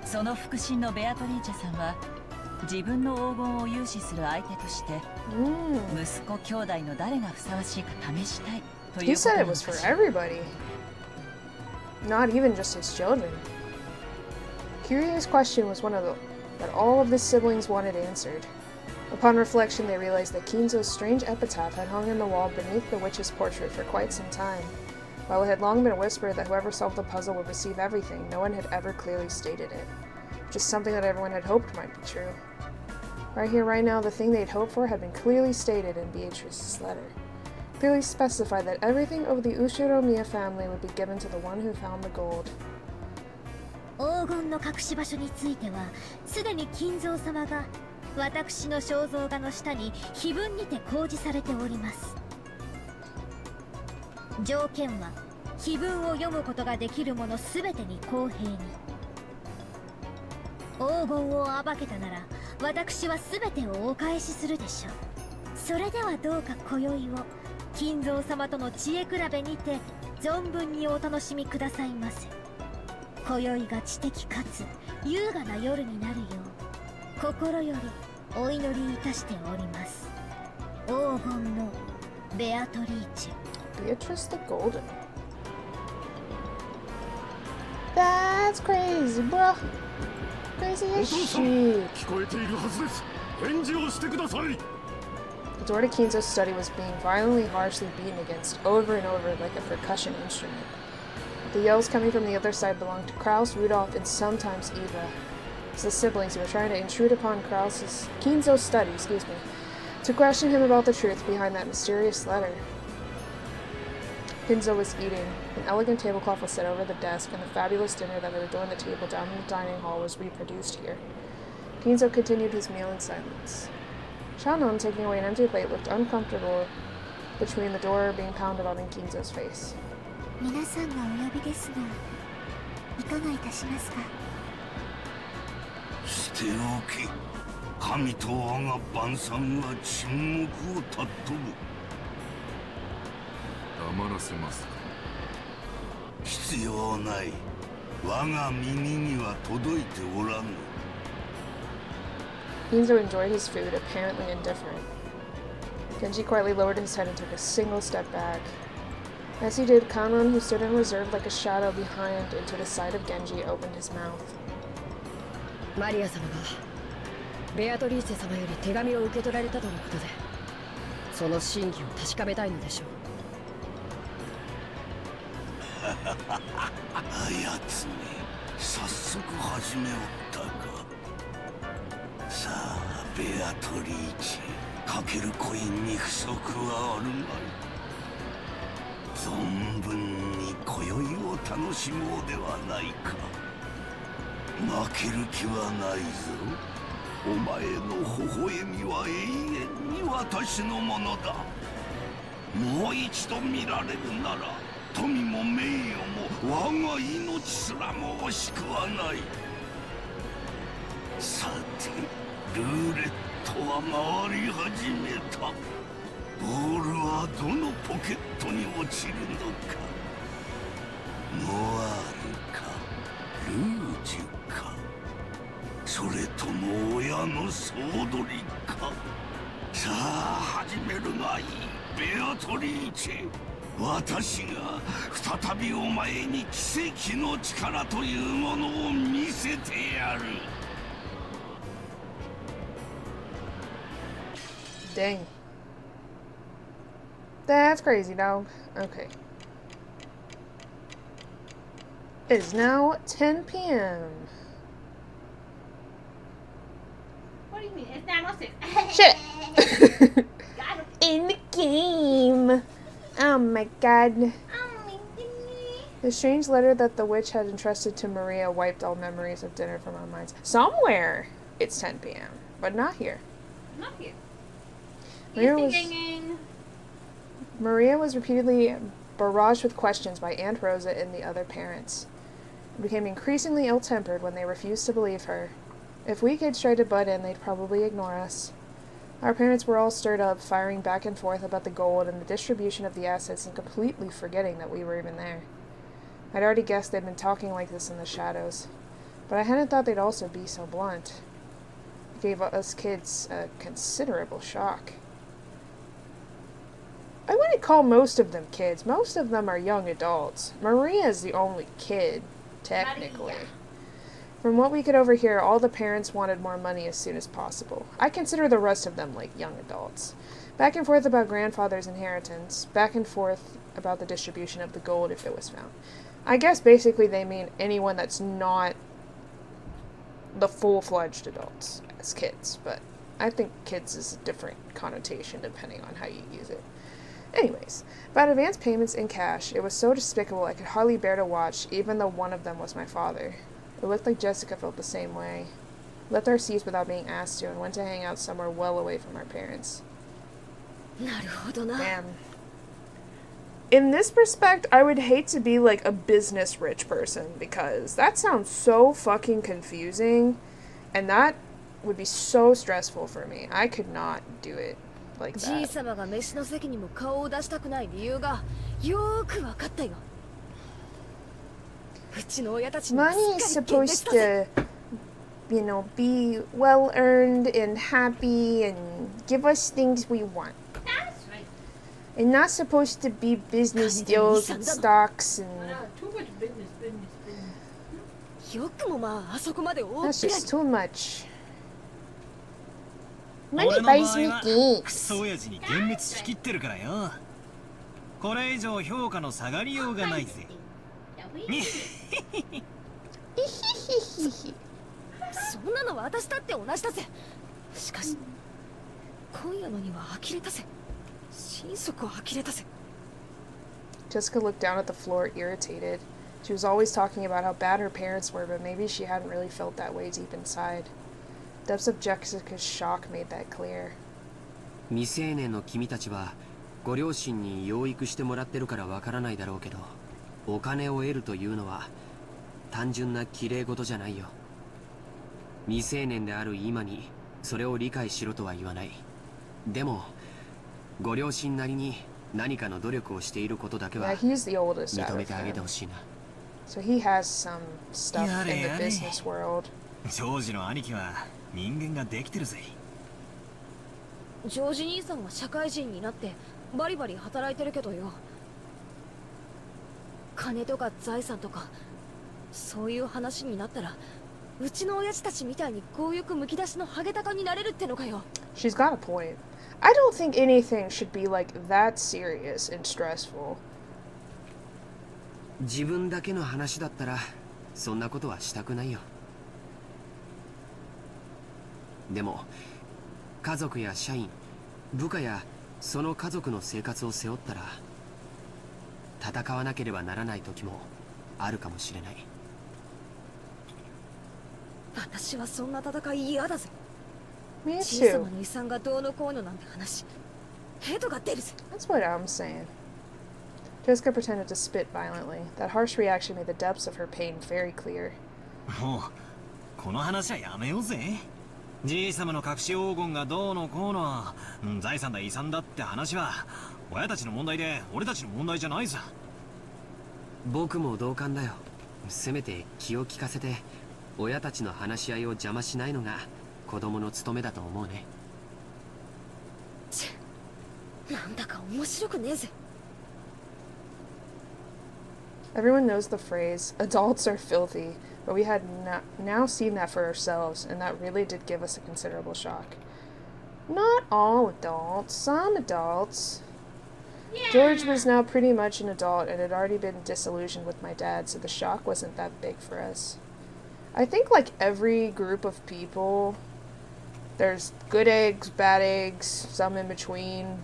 その腹心のベアトリーチェさんは自分の黄金を融資する相手として息子兄弟の誰がふさわしいか試したい He said it was for everybody. Not even just his children. Kiryu's question was one of the that all of the siblings wanted answered. Upon reflection, they realized that Kinzo's strange epitaph had hung in the wall beneath the witch's portrait for quite some time. While it had long been whispered that whoever solved the puzzle would receive everything, no one had ever clearly stated it. Just something that everyone had hoped might be true. Right here, right now, the thing they'd hoped for had been clearly stated in Beatrice's letter. Clearly specified that everything of the Ushiromiya family would be given to the one who found the gold. 黄金の隠し場所については、すでに金蔵様が私の肖像画の下に碑文にて公示されております。条件は、碑文を読むことができる者すべてに公平に。黄金を暴けたなら、私はすべてをお返しするでしょう。それではどうか今宵を、金蔵様との知恵比べにて、存分にお楽しみくださいませ。今宵が知的かつ優雅な夜になるよう心よりお祈りいたしております。黄金のベアトリーチェ。 Beatrice the Golden. That's crazy, bro. Crazy as shit. 聞こえているはずです。返事をしてください。 The door to Kinzo's study was being violently, harshly beaten against over and over like a percussion instrument. The yells coming from the other side belonged to Kraus, Rudolph, and sometimes Eva. It's the siblings who were trying to intrude upon Kinzo's study, to question him about the truth behind that mysterious letter. Kinzo was eating. An elegant tablecloth was set over the desk, and the fabulous dinner that had adorned the table down in the dining hall was reproduced here. Kinzo continued his meal in silence. Shannon, taking away an empty plate, looked uncomfortable between the door being pounded on in Kinzo's face. 皆さんがお呼びですが、いかがいたしますか。捨ておけ。神と我が晩餐は沈黙を尊ぶ。黙らせますか。必要ない。我が耳には届いておらぬ。Kinzo enjoyed his food, apparently indifferent. Genji quietly lowered his head and took a single step back. As he did, Kanron, who stood in reserve like a shadow behind and to the side of Genji, opened his mouth. マリア様がベアトリーチェ様より手紙を受け取られたとのことで、その真偽を確かめたいのでしょう。あやつめ、早速始めおったか。さあ、ベアトリーチェ、かけるコインに不足はあるまい。存分に今宵を楽しもうではないか。負ける気はないぞ。お前の微笑みは永遠に私のものだ。もう一度見られるなら、富も名誉も我が命すらも惜しくはない。さて、ルーレットは回り始めた。ボールはどのポケットに落ちるのか。ノワールかルージュか、それとも親の総取りか。さあ始めるがいい、ベアトリーチェ。私が再びお前に奇跡の力というものを見せてやる。Dang. That's crazy, dog. Okay. It is now 10 p.m. What do you mean? It's 9:06. Shit! In the game! Oh my god. The strange letter that the witch had entrusted to Maria wiped all memories of dinner from our minds. Somewhere it's 10 p.m., but not here. Not here. Maria was repeatedly barraged with questions by Aunt Rosa and the other parents. It became increasingly ill-tempered when they refused to believe her. If we kids tried to butt in, they'd probably ignore us. Our parents were all stirred up, firing back and forth about the gold and the distribution of the assets and completely forgetting that we were even there. I'd already guessed they'd been talking like this in the shadows, but I hadn't thought they'd also be so blunt. It gave us kids a considerable shock. I wouldn't call most of them kids. Most of them are young adults. Maria's the only kid, technically. From what we could overhear, all the parents wanted more money as soon as possible. I consider the rest of them like young adults. Back and forth about grandfather's inheritance. Back and forth about the distribution of the gold if it was found. I guess basically they mean anyone that's not the full-fledged adults as kids, but I think kids is a different connotation depending on how you use it. Anyways, about advance payments in cash, it was so despicable I could hardly bear to watch, even though one of them was my father. It looked like Jessica felt the same way. Left our seats without being asked to and went to hang out somewhere well away from our parents. Damn. In this respect, I would hate to be like a business rich person because that sounds so fucking confusing and that would be so stressful for me. I could not do it like that. Money is supposed to, you know, be well earned and happy and give us things we want. And not supposed to be business deals and stocks and... That's just too much. Money buys me things. クソ親父に幻滅しきってるからよ。これ以上評価の下がりようがないぜ。そんなの私だって同じだぜ。しかし今夜のには呆れたぜ。心底呆れたぜ。 Jessica looked down at the floor, irritated. She was always talking about how bad her parents were, but maybe she hadn't really felt that way deep inside. Depths of Jessica's shock made that clear. 未成年の君たちはご両親に養育してもらってるからわからないだろうけど、お金を得るというのは単純な綺麗事じゃないよ。未成年である今にそれを理解しろとは言わない。でもご両親なりに何かの努力をしていることだけは認めてあげてほしいな。So he has some stuff in the business world. ジョージの兄貴は人間ができてるぜ。ジョージ兄さんは社会人になってバリバリ働いてるけどよ。金とか財産とかそういう話になったらうちの親父たちみたいに強欲むき出しのハゲタカになれるってのかよ。 She's got a point. I don't think anything should be like that serious and stressful. 自分だけの話だったらそんなことはしたくないよ。でも家族や社員、部下やその家族の生活を背負ったら戦わなければならない時もあるかもしれない。私はそんな戦い嫌だぜ。 Me 小 too. さなの遺産がどうのこうのなんて話ヘドが出るぜ。 That's what I'm saying. Jessica pretended to spit violently. That harsh reaction made the depths of her pain very clear. もうこの話はやめようぜ。じい様の隠し黄金がどうのこうの、財産だ遺産だって話は親たちの問題で俺たちの問題じゃないさ。僕も同感だよ。せめて気を利かせて親たちの話し合いを邪魔しないのが子供の務めだと思うね。なんだか面白くねえぜ。 Everyone knows the phrase, adults are filthy, but we had now seen that for ourselves, and that really did give us a considerable shock. Not all adults, some adults. Yeah. George was now pretty much an adult and had already been disillusioned with my dad, so the shock wasn't that big for us. I think like every group of people, there's good eggs, bad eggs, some in between.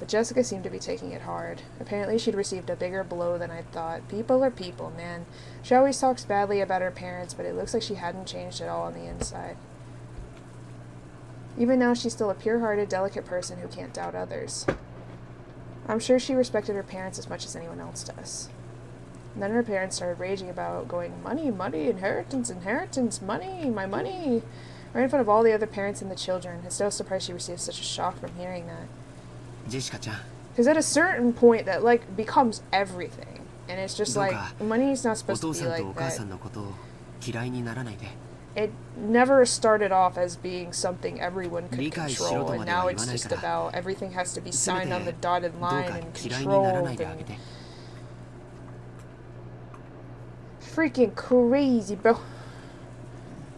But Jessica seemed to be taking it hard. Apparently she'd received a bigger blow than I'd thought. People are people, man. She always talks badly about her parents, but it looks like she hadn't changed at all on the inside. Even now, she's still a pure-hearted, delicate person who can't doubt others. I'm sure she respected her parents as much as anyone else does. And then her parents started raging about going, money, money, inheritance, inheritance, money, my money, right in front of all the other parents and the children. It's no surprise she received such a shock from hearing that. Because at a certain point that like becomes everything, and it's just like money's not supposed to be like that. it never started off as being something everyone could control, and now it's just about everything has to be signed on the dotted line and controlled and freaking crazy, bro.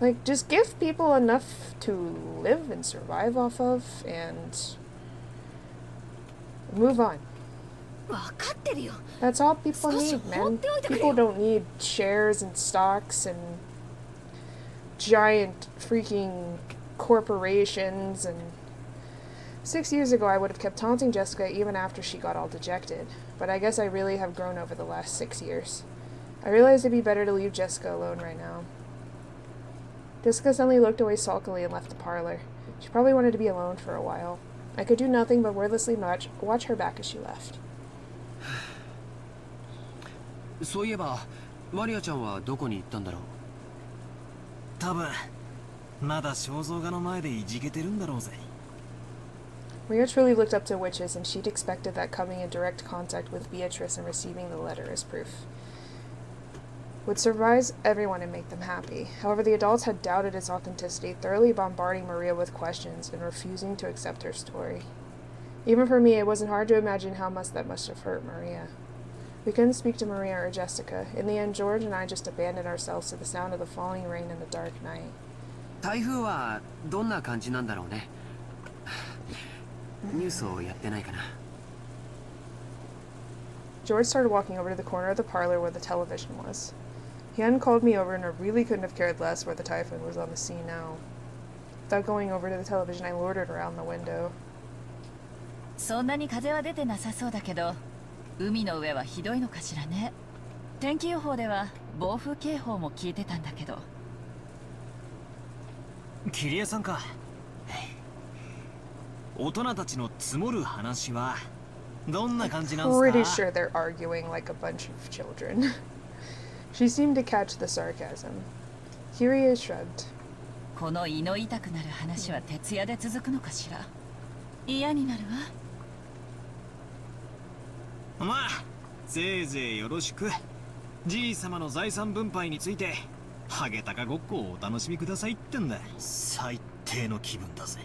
Like, just give people enough to live and survive off of and move on. That's all people need, man. People don't need shares and stocks and giant freaking corporations. And 6 years ago I would have kept taunting Jessica even after she got all dejected, but I guess I really have grown over the last 6 years. I realized it'd be better to leave Jessica alone right now. Jessica suddenly looked away sulkily and left the parlor. She probably wanted to be alone for a while. I could do nothing but wordlessly watch her back as she left. そういえばマリアちゃんはどこに行ったんだろう。多分まだ肖像画の前でいじけてるんだろうぜ。Maria truly looked up to witches, and she'd expected that coming in direct contact with Beatrice and receiving the letter as proof would surprise everyone and make them happy. However, the adults had doubted its authenticity, thoroughly bombarding Maria with questions and refusing to accept her story. Even for me, it wasn't hard to imagine how much that must have hurt Maria. We couldn't speak to Maria or Jessica. In the end, George and I just abandoned ourselves to the sound of the falling rain in the dark night. 台風はどんな感じなんだろうね。ニュースをやってないかな。George started walking over to the corner of the parlor where the television was. He hadn't called me over, and I really couldn't have cared less where the typhoon was on the sea now. Without going over to the television, I loitered around the window. そんなに風は出てなさそうだけど、海の上はひどいのかしらね。天気予報では暴風警報も聞いてたんだけど。キリエさんか。大人たちの積もる話はどんな感じなんすか？ Pretty sure they're arguing like a bunch of children. She seemed to catch the sarcasm. Kyrie shrugged. この胃の痛くなる話は徹夜で続くのかしら。嫌になるわ。まあ、せいぜいよろしく。じい様の財産分配についてハゲタカごっこをお楽しみくださいってんだ。最低の気分だぜ。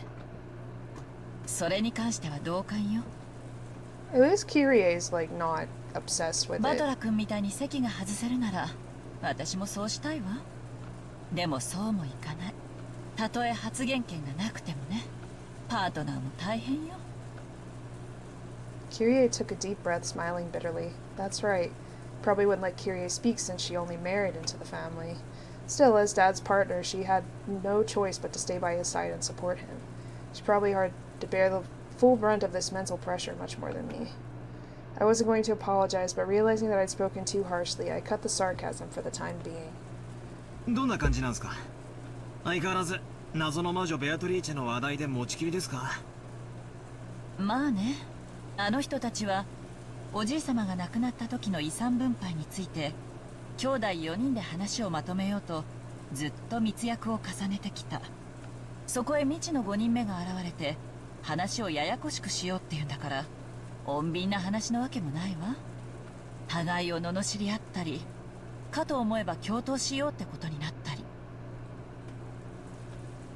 それに関しては同感よ。At least Kyrie's like not obsessed with it. バトラ君みたいに席が外せるなら私もそうしたいわ。でもそうもいかない。たとえ発言権がなくてもね。パートナーも大変よ。Kyrie took a deep breath, smiling bitterly. That's right. Probably wouldn't let Kyrie speak since she only married into the family. Still, as Dad's partner, she had no choice but to stay by his side and support him. It's probably hard to bear the full brunt of this mental pressure much more than me. I wasn't going to apologize, but realizing that I'd spoken too harshly, I cut the sarcasm for the time being. どんな感じなんすか？相変わらず謎の魔女ベアトリーチェの話題で持ちきりですか？まあね。あの人たちはおじい様が亡くなった時の遺産分配について兄弟4人で話をまとめようとずっと密約を重ねてきた。そこへ未知の5人目が現れて話をややこしくしようっていうんだから穏便な話のわけもないわ。互いを罵り合ったりかと思えば共闘しようってことになったり。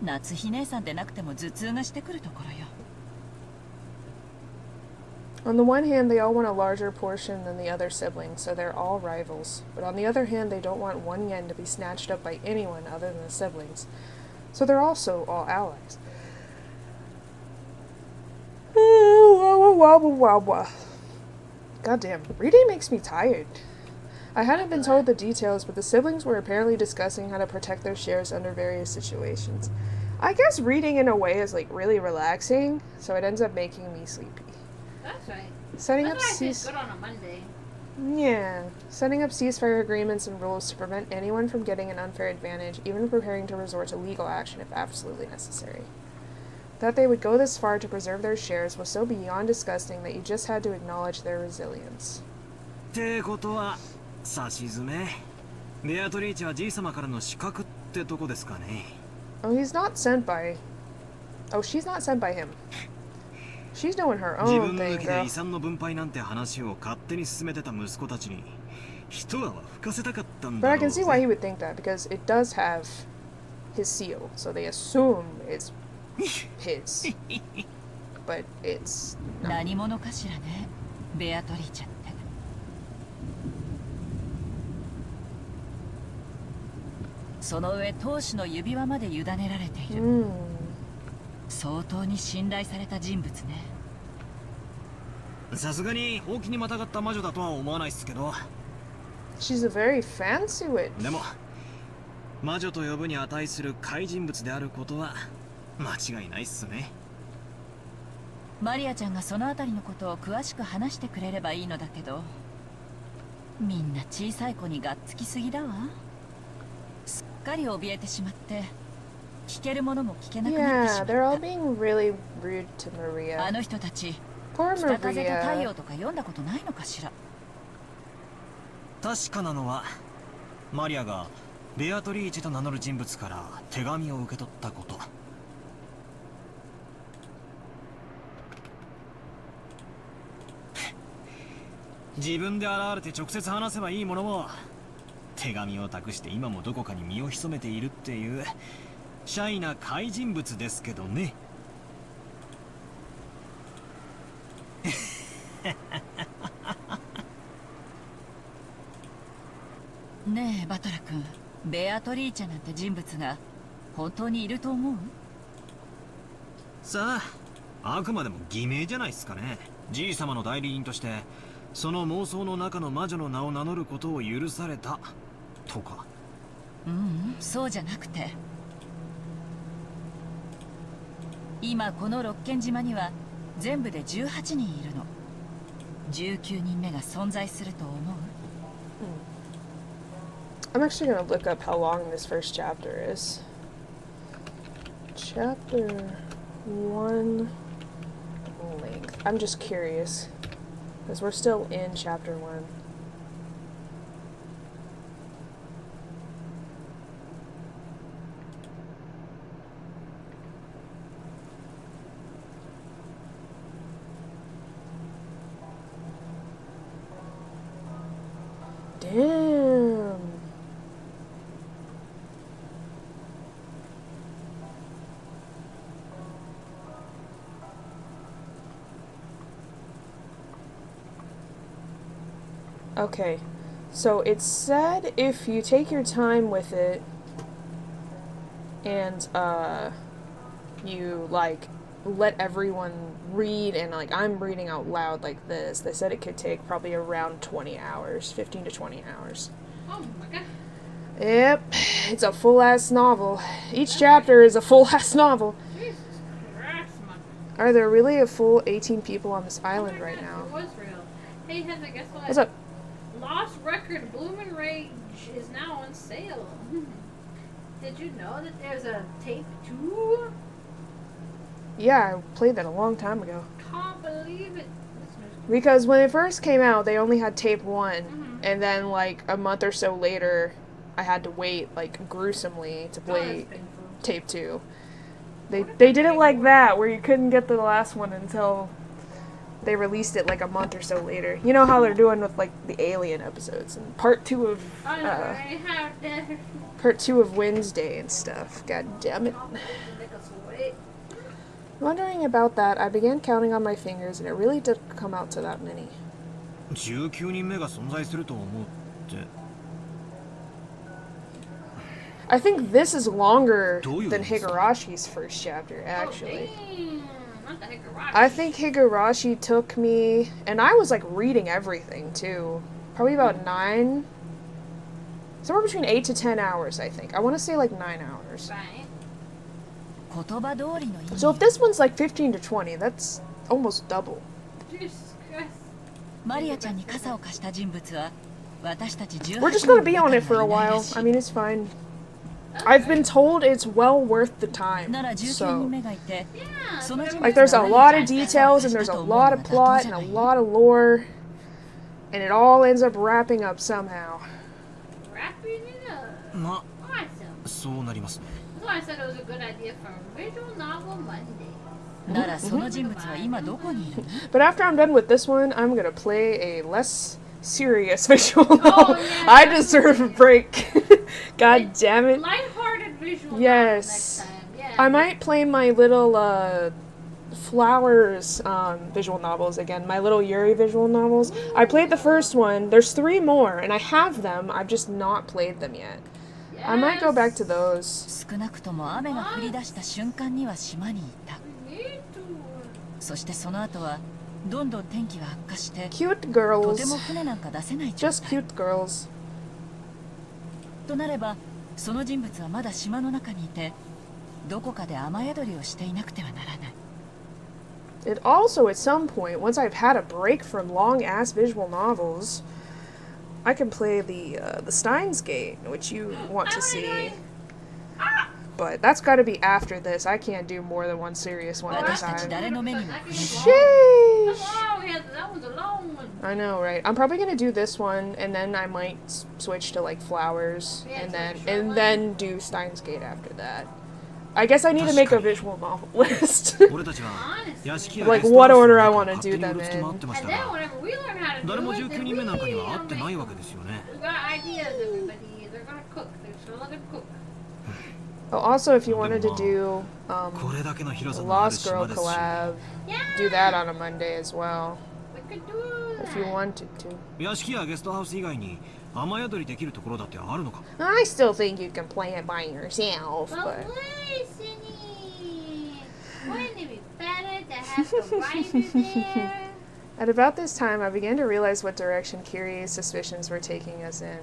夏日姉さんでなくても頭痛がしてくるところよ。On the one hand, they all want a larger portion than the other siblings, so they're all rivals. But on the other hand, they don't want one yen to be snatched up by anyone other than the siblings. So they're also all allies. Goddamn, reading makes me tired. I hadn't been told the details, but the siblings were apparently discussing how to protect their shares under various situations. I guess reading in a way is like really relaxing, so it ends up making me sleepy. That's right. Setting up That's why it's good on a Monday. Yeah, setting up ceasefire agreements and rules to prevent anyone from getting an unfair advantage, even preparing to resort to legal action if absolutely necessary. That they would go this far to preserve their shares was so beyond disgusting that you just had to acknowledge their resilience. ってことは、さしずめ。ベアトリーチェはじい様からの資格ってとこですかね。Oh, he's not sent by... Oh, she's not sent by him. She's doing her own thing, girl. 遺産の分配なんて話を勝手に進めてた息子たちに一泡吹かせたかったんだ But ろ I う can ぜ。 see why he would think that, because it does have his seal, so they assume it's his. But it's not. 何者かしらね、ベアトリーチェって。その上当主の指輪まで委ねられている。相当に信頼された人物ね。さすがにほうきにまたがった魔女だとは思わないっすけど。She's a very fancy witch. でも魔女と呼ぶに値する怪人物であることは間違いないっすね。マリアちゃんがそのあたりのことを詳しく話してくれればいいのだけど、みんな小さい子にがっつきすぎだわ。すっかり怯えてしまって聞けるものも聞けなくなってしまった。 Yeah, they're all being really rude to Maria. あの人たち Poor 北風と Maria. 太陽とか読んだことないのかしら。確かなのはマリアがベアトリーチェと名乗る人物から手紙を受け取ったこと。自分で現れて直接話せばいいものも、手紙を託して今もどこかに身を潜めているっていうシャイな怪人物ですけどね。ねえバトラ君、ベアトリーチェなんて人物が本当にいると思う？さあ、あくまでも偽名じゃないっすかね。じい様の代理人としてその妄想の中の魔女の名を名乗ることを許されたとか。そうじゃなくて、今この六軒島には全部で18人いるの。19人目が存在すると思う？ I'm actually gonna look up how long this first chapter is. Chapter 1 length. I'm just curious, because we're still in chapter 1. Damn. Okay, so it said if you take your time with it and you like let everyone read, and like I'm reading out loud like this, they said it could take probably around 20 hours, 15 to 20 hours. Oh my god. Yep, it's a full-ass novel. Each chapter is a full-ass novel. Jesus Christ, man. Are there really a full 18 people on this island right now? It was real. Hey, Heather, guess what? What's up? Lost Record Bloomin' Rage is now on sale. Did you know that there's a tape 2? Yeah, I played that a long time ago. Can't believe it. Because when it first came out, they only had tape 1, and then like a month or so later, I had to wait like gruesomely to play tape 2. They did it like that, where you couldn't get the last one until they released it like a month or so later. You know how they're doing with like the Alien episodes and part 2 of part 2 of Wednesday and stuff. God damn it. Wondering about that, I began counting on my fingers, and it really did come out to that many. 19人目が存在すると思うって。 I think this is longer than Higurashi's first chapter, actually. I think Higurashi took me, and I was like reading everything too. Probably about 9, somewhere between 8 to 10 hours, I think. I want to say like 9 hours. So if this one's like 15 to 20, that's almost double. We're just gonna be on it for a while. I mean, it's fine. I've been told it's well worth the time, so... Like, there's a lot of details, and there's a lot of plot, and a lot of lore, and it all ends up wrapping up somehow. Wrapping it up. Awesome. そうなりますね。 That's why I said it was a good idea for Visual Novel Monday. But after I'm done with this one, I'm gonna play a less serious visual novel. Yeah, I deserve a break. God damn it. Lighthearted visual Yes. novel next time. Yeah. I might play my little Flowers visual novels again. My little Yuri visual novels. I played the first one. There's 3 more, and I have them. I've just not played them yet. I might go back to those. 少なくとも雨が降り出した瞬間には島にいた。そしてその後はどんどん天気が悪化して、 Cute girls. とても船なんか出せない状態。 Just cute girls. となれば、その人物はまだ島の中にいて、どこかで雨宿りをしていなくてはならない。It also, at some point, once I've had a break from long-ass visual novels, I can play the Steins Gate, which you want to see. But that's got to be after this. I can't do more than one serious one at a time. Sheesh! That was a long one. I know, right? I'm probably gonna do this one, and then I might switch to like Flowers, and then do Steins Gate after that. I guess I need to make a visual novel list. Like what order I want to do them in. And then whenever we learn how to do it, then we got ideas, everybody. They're gonna cook. They're still gonna cook. Oh, also, if you wanted to do the Lost Girl collab, do that on a Monday as well. We could do that. If you wanted to. 屋敷やゲストハウス以外に雨宿りできるところだってあるのか？ I still think you can play it by yourself, but... Wouldn't it be better to have the writer there? At about this time, I began to realize what direction Kyrie's suspicions were taking us in.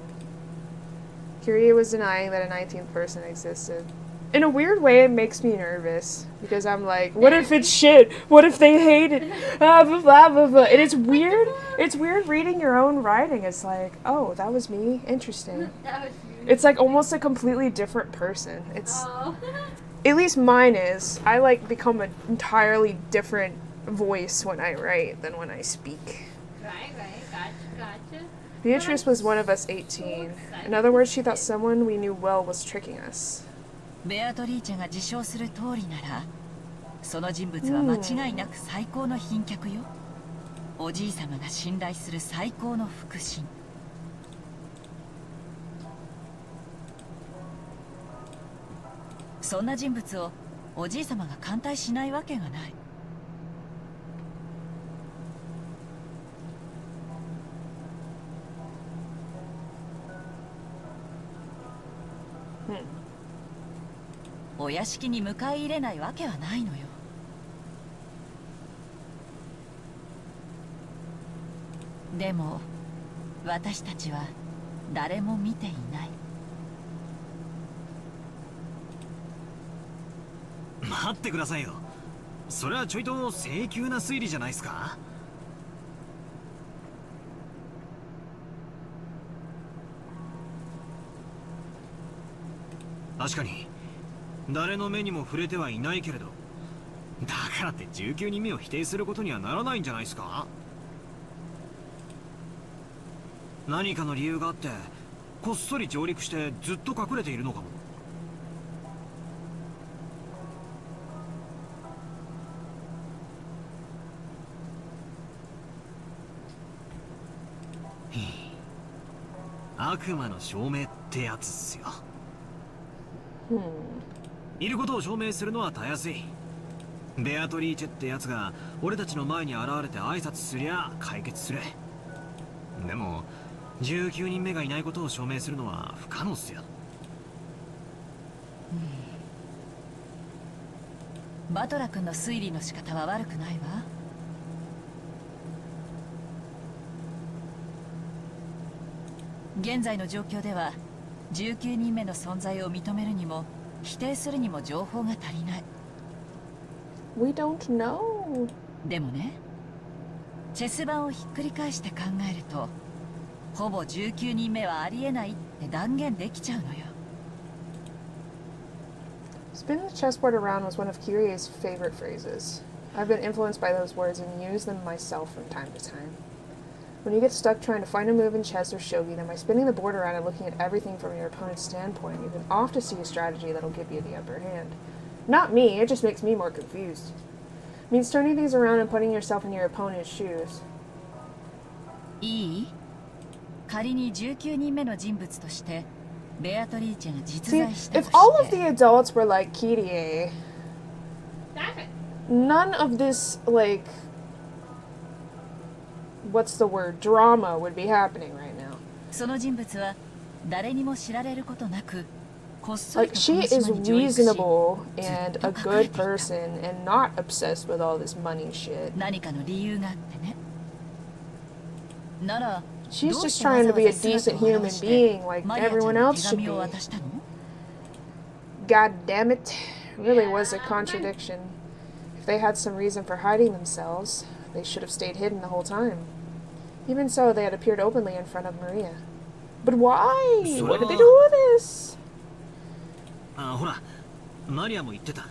Kyrie was denying that a 19th person existed. In a weird way, it makes me nervous, because I'm like, what if it's shit? What if they hate it? Blah, blah, blah, blah, blah. And it's weird reading your own writing. It's like, oh, that was me? Interesting. That was you. It's like almost a completely different person. It's... At least mine is. I like become an entirely different voice when I write than when I speak. Right. Gotcha. Beatrice was one of us 18. In other words, she thought someone we knew well was tricking us. ベアトリーチェが自称する通りなら、その人物は間違いなく最高の賓客よ。おじい様が信頼する最高の腹心。そんな人物をおじい様が歓待しないわけがない。お屋敷に迎え入れないわけはないのよ。でも私たちは誰も見ていない。待ってくださいよ。それはちょいと性急な推理じゃないですか？確かに誰の目にも触れてはいないけれど、だからって19人目を否定することにはならないんじゃないですか？何かの理由があってこっそり上陸してずっと隠れているのかも。悪魔の証明ってやつっすよ。いることを証明するのはたやすい。ベアトリーチェってやつが俺たちの前に現れて挨拶すりゃ解決する。でも19人目がいないことを証明するのは不可能っすよ。バトラ君の推理の仕方は悪くないわ。現在の状況では19人目の存在を認めるにも否定するにも情報が足りない。 We don't know. でもね、チェス盤をひっくり返して考えるとほぼ19人目はありえないって断言できちゃうのよ。 Spin the chessboard around was one of Kyrie's favorite phrases. I've been influenced by those words and used them myself from time to time. When you get stuck trying to find a move in chess or shogi, then by spinning the board around and looking at everything from your opponent's standpoint, you can often see a strategy that'll give you the upper hand. Not me, it just makes me more confused. It means turning things around and putting yourself in your opponent's shoes. いい？仮に19人目の人物としてベアトリーチェが実 See, 在した if と all し of て the adults were like Kirie, none of this, like, what's the word, drama would be happening right now. その人物は誰にも知られることなくこっそり Like, とこ she の is 島に上陸し reasonable ずっ and と a 隠れ good ていた person and not obsessed with all this money shit. 何かの理由があってねなら She's どう just してわ trying ざ to わ be a ざ姿 decent を human 現して being like マリアちゃん everyone に else 手 should 紙を be. 渡したの God damn it. Really was a contradiction. If they had some reason for hiding themselves, they should have stayed hidden the whole time. Even so, they had appeared openly in front of Maria. But why? What did they do with this? あ、ほら、マリアも言ってた。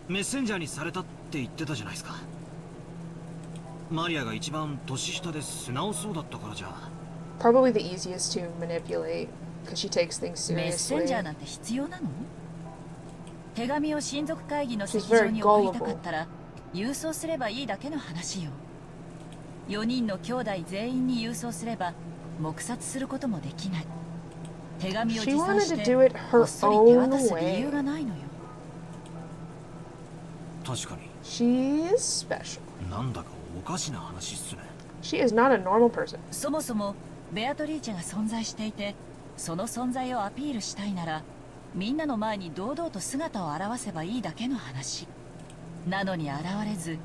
メッセンジャーにされたって言ってたじゃないですか。マリアが一番年下で素直そうだったからじゃ。Probably the easiest to manipulate, because she takes things メッセンジャー seriously. なんて必要なの手紙を親族会議の She's 席上 very に送りたか gullible. ったら郵送すればいいだけの話よ4人の兄弟全員に郵送すれば黙殺することもできない手紙を She 持参 wanted し to て do it こ her っそり手 own 渡す理由 way. がないのよ確かに。 She is special. なんだかおかしな話っすね。She is not a normal person. そもそもベアトリーチェが存在していてその存在をアピールしたいならみんなの前に堂々と姿を現せばいいだけの話なのに現れず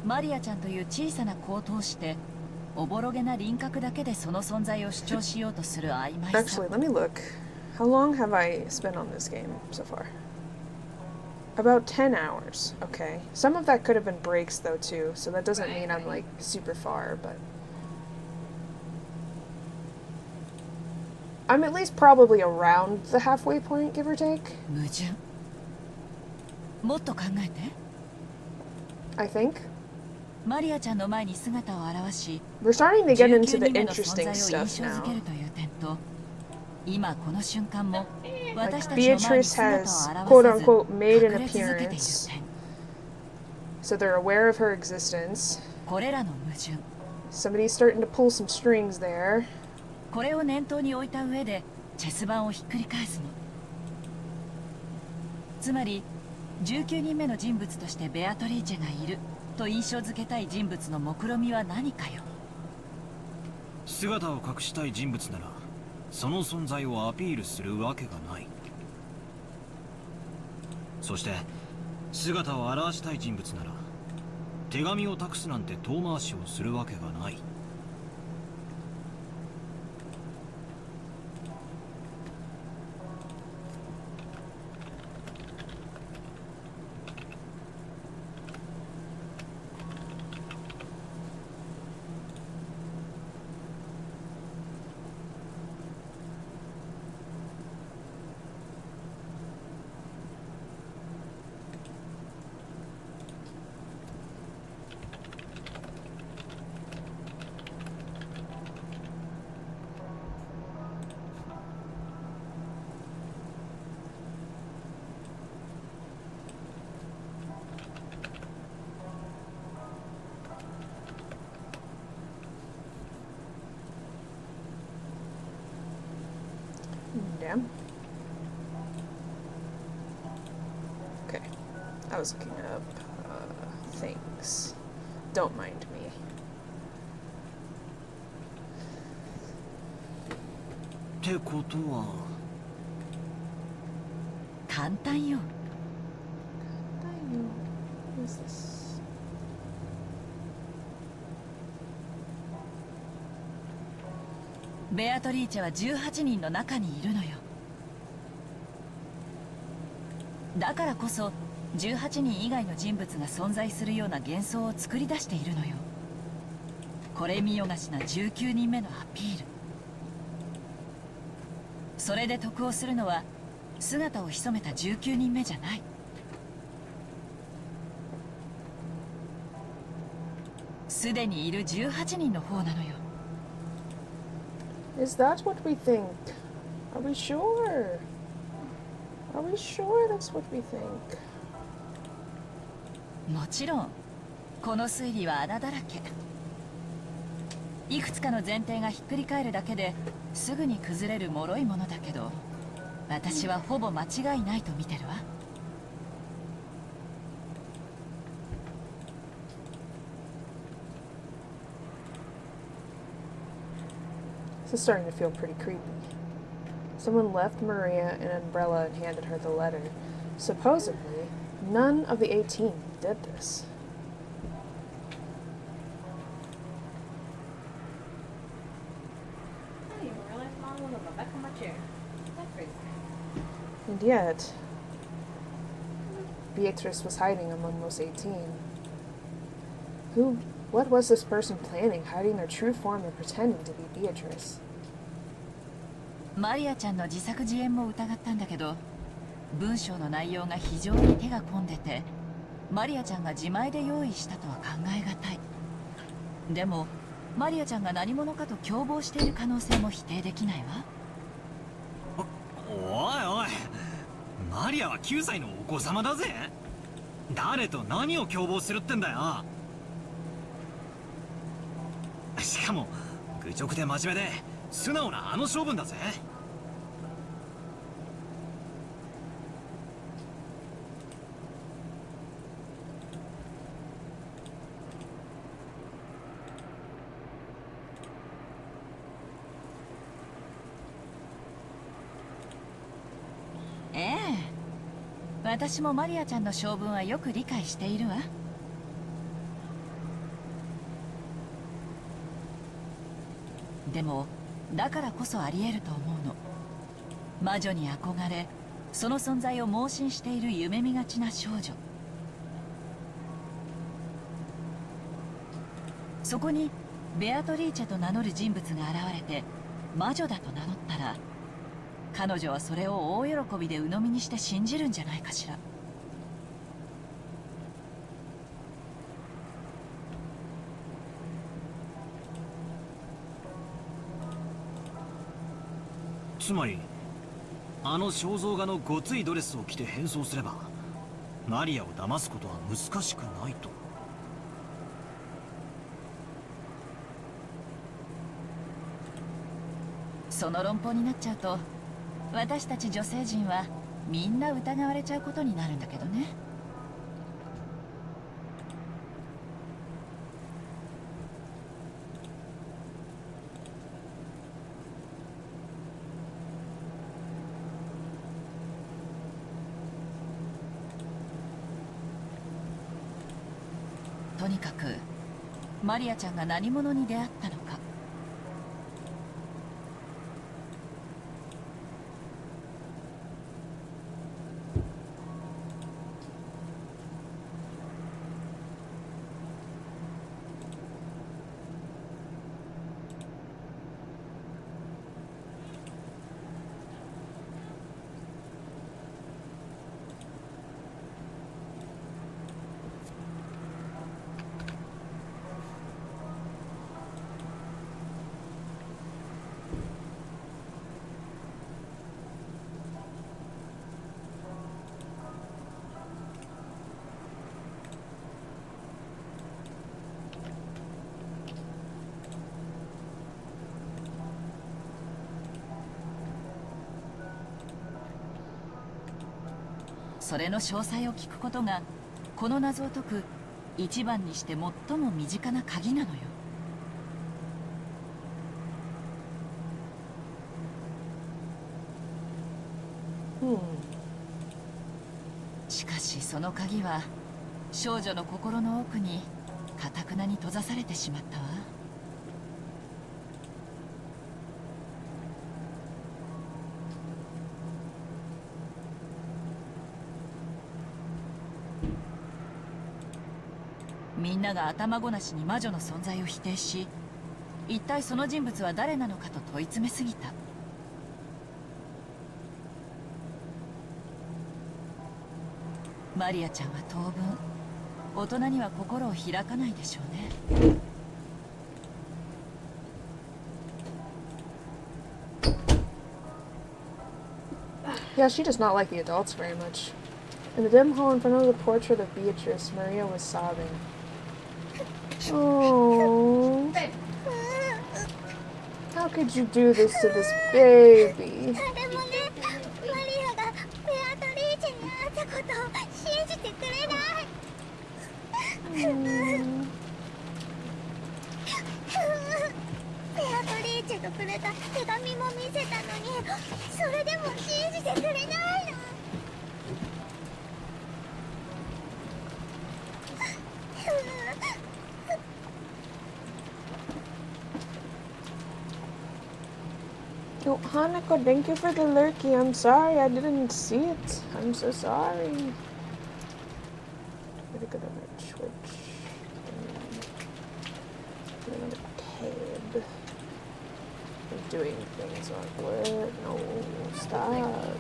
マリアちゃんという小さな子を通しておぼろげな輪郭だけでその存在を主張しようとする曖昧さ Actually, let me look. How long have I spent on this game so far? About 10 hours. Okay. Some of that could have been breaks, though, too, so that doesn't mean I'm, like, super far, but... I'm at least probably around the halfway point, give or take. 矛盾もっと考えて I think. マリアちゃんの前に姿を現し We're starting to get into 19 the 人目の存 interesting 在を stuff 印象づけ now. るという点と今この瞬間も Like, 私たちの前に Beatrice 姿 has, を quote 現さず unquote, made an 隠れ続けている appearance. 点 So they're aware of her existence. これらの矛盾 Somebody's starting to pull some strings there. これを念頭に置いた上でチェス盤をひっくり返すのつまり19人目の人物としてベアトリーチェがいると印象づけたい人物の目論みは何かよ姿を隠したい人物ならその存在をアピールするわけがないそして姿を現したい人物なら手紙を託すなんて遠回しをするわけがない Damn. Okay. I was looking up things. Don't mind me. ってことは簡単よ What is this? ベアトリーチェは18人の中にいるのよだからこそ18人以外の人物が存在するような幻想を作り出しているのよこれ見よがしな19人目のアピールそれで得をするのは姿を潜めた19人目じゃないすでにいる18人の方なのよ Is that what we think? Are we sure? Are we sure that's what we think? もちろんこの推理は穴だらけいくつかの前提がひっくり返るだけですぐに崩れる脆いものだけど、私はほぼ間違いないと見てるわ。This is starting to feel pretty creepy. Someone left Maria an umbrella and handed her the letter. Supposedly, none of the 18 did this. I didn't even realize mom was on the back of my chair. That's crazy. And yet, Beatrice was hiding among those 18. What was this person planning, hiding their true form and pretending to be Beatrice? マリアちゃんの自作自演も疑ったんだけど、文章の内容が非常に手が込んでて、マリアちゃんが自前で用意したとは考えがたい。でもマリアちゃんが何者かと共謀している可能性も否定できないわ。おいおい、マリアは9歳のお子様だぜ。誰と何を共謀するってんだよ。しかも愚直で真面目で素直なあの性分だぜ。ええ、私もマリアちゃんの性分はよく理解しているわ。でもだからこそあり得ると思うの。魔女に憧れ、その存在を盲信している夢見がちな少女。そこにベアトリーチェと名乗る人物が現れて魔女だと名乗ったら、彼女はそれを大喜びで鵜呑みにして信じるんじゃないかしら。つまりあの肖像画のごついドレスを着て変装すればマリアを騙すことは難しくないと。その論法になっちゃうと、私たち女性陣はみんな疑われちゃうことになるんだけどね。とにかくマリアちゃんが何者に出会ったのか。それの詳細を聞くことがこの謎を解く一番にして最も身近な鍵なのよ。しかしその鍵は少女の心の奥に堅くなに閉ざされてしまったわ。みんなが頭ごなしに魔女の存在を否定し、一体その人物は誰なのかと問い詰めすぎた。マリアちゃんは当分大人には心を開かないでしょうね。Yeah, she does not like the adults very much. In the dim hall in front of the portrait of Beatrice, Maria was sobbing. Oh. How could you do this to this baby? 誰もね、マリアがベアトリーチェに会ったことを信じてくれない。ベアトリーチェとくれた手紙も見せたのに、それでも信じてくれないの。Oh, Hanako, thank you for the lurky. I'm sorry, I didn't see it. I'm so sorry. Gotta go to my Twitch. Another tab. I'm doing things on what? No, stop.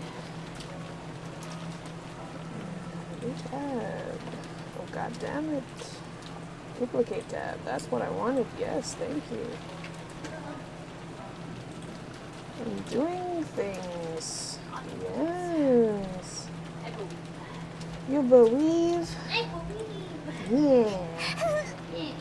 New tab. Oh, god damn it. Duplicate tab. That's what I wanted. Yes, thank you. I'm doing things. Yes. You believe? I believe. Yeah.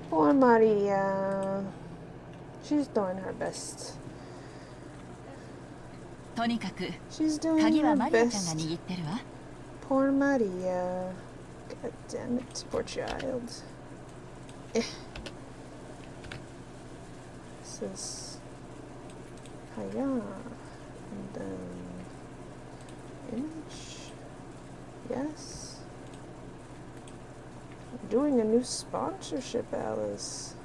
Poor Maria. She's doing her best. とにかく She's doing 鍵は her マリアちゃんが best. 握ってるわ。 Poor Maria. God damn it, poor child. Eh. This is Haya. And then image. Yes. I'm doing a new sponsorship, Alice.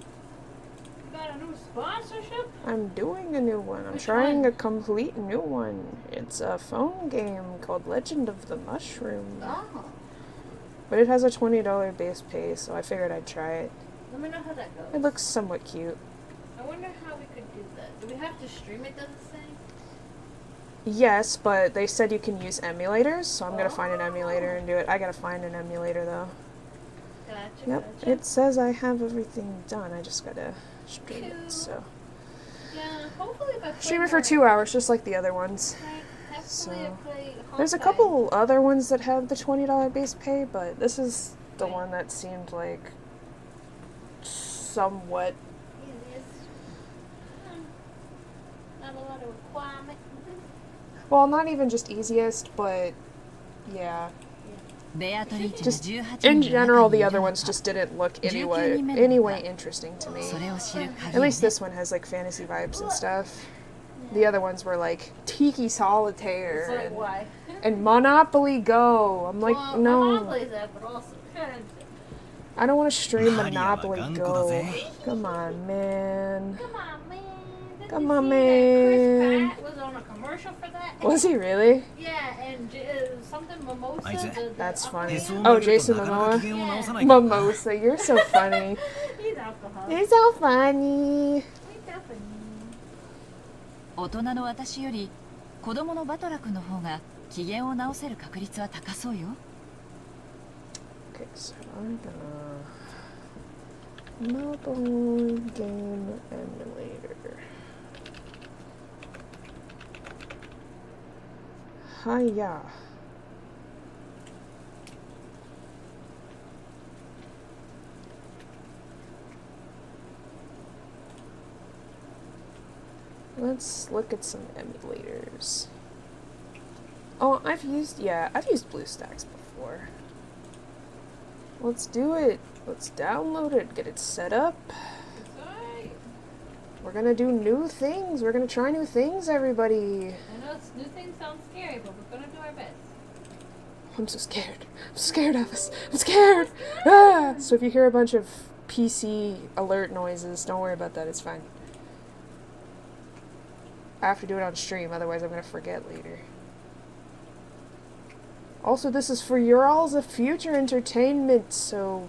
You got a new sponsorship? I'm doing a new one. I'm Which trying one? a complete new one. It's a phone game called Legend of the Mushroom. Oh. But it has a $20 base pay, so I figured I'd try it. Let me know how that goes. It looks somewhat cute. I wonder how we could do that. Do we have to stream it, does it say? Yes, but they said you can use emulators, so I'm gonna find an emulator and do it. I gotta find an emulator though. Gotcha, Yep, gotcha. it says I have everything done. I just gotta stream it, so. Yeah, hopefully if I play Stream it for more- 2 hours, just like the other ones. Hopefully So. I play There's a Honkai. couple other ones that have the $20 base pay, but this is the one that seemed like somewhat. It is. Not a lot of requirement. Well, not even just easiest, but yeah. ベアトリーチェ Just の18 in 人の general, 中 the にい other るの ones か just didn't look 19人目 anyway interesting to me. それを知る鍵 At を least ね this one has like fantasy vibes and stuff. The other ones were like Tiki Solitaire It's like, why? and Monopoly Go. I'm like, Well, no, Monopoly's that, but also. I don't want to stream Maria Monopoly wa Go. ganko da ze. Come on, man. Come on, man. Didn't Come you on, see man. that Chris Pratt was on a commercial for that? Was he really? Yeah, and something Mimosa. That's funny. He's Oh, Jason Momoa. Mimosa, you're so funny. He's alcoholic. You're so funny. He's so funny. 大人の私より子供のバトラ君の方が機嫌を直せる確率は高そうよ。 Okay, so I'm gonna mobile game emulator. Hiya. Let's look at some emulators. Oh, I've used BlueStacks before. Let's do it. Let's download it, get it set up. We're gonna do new things. We're gonna try new things, everybody. I know new things sound scary, but we're gonna do our best. I'm so scared. I'm scared of us. I'm scared. Ah! So if you hear a bunch of PC alert noises, don't worry about that. It's fine. I have to do it on stream, otherwise I'm gonna forget later. Also, this is for your all's future entertainment, so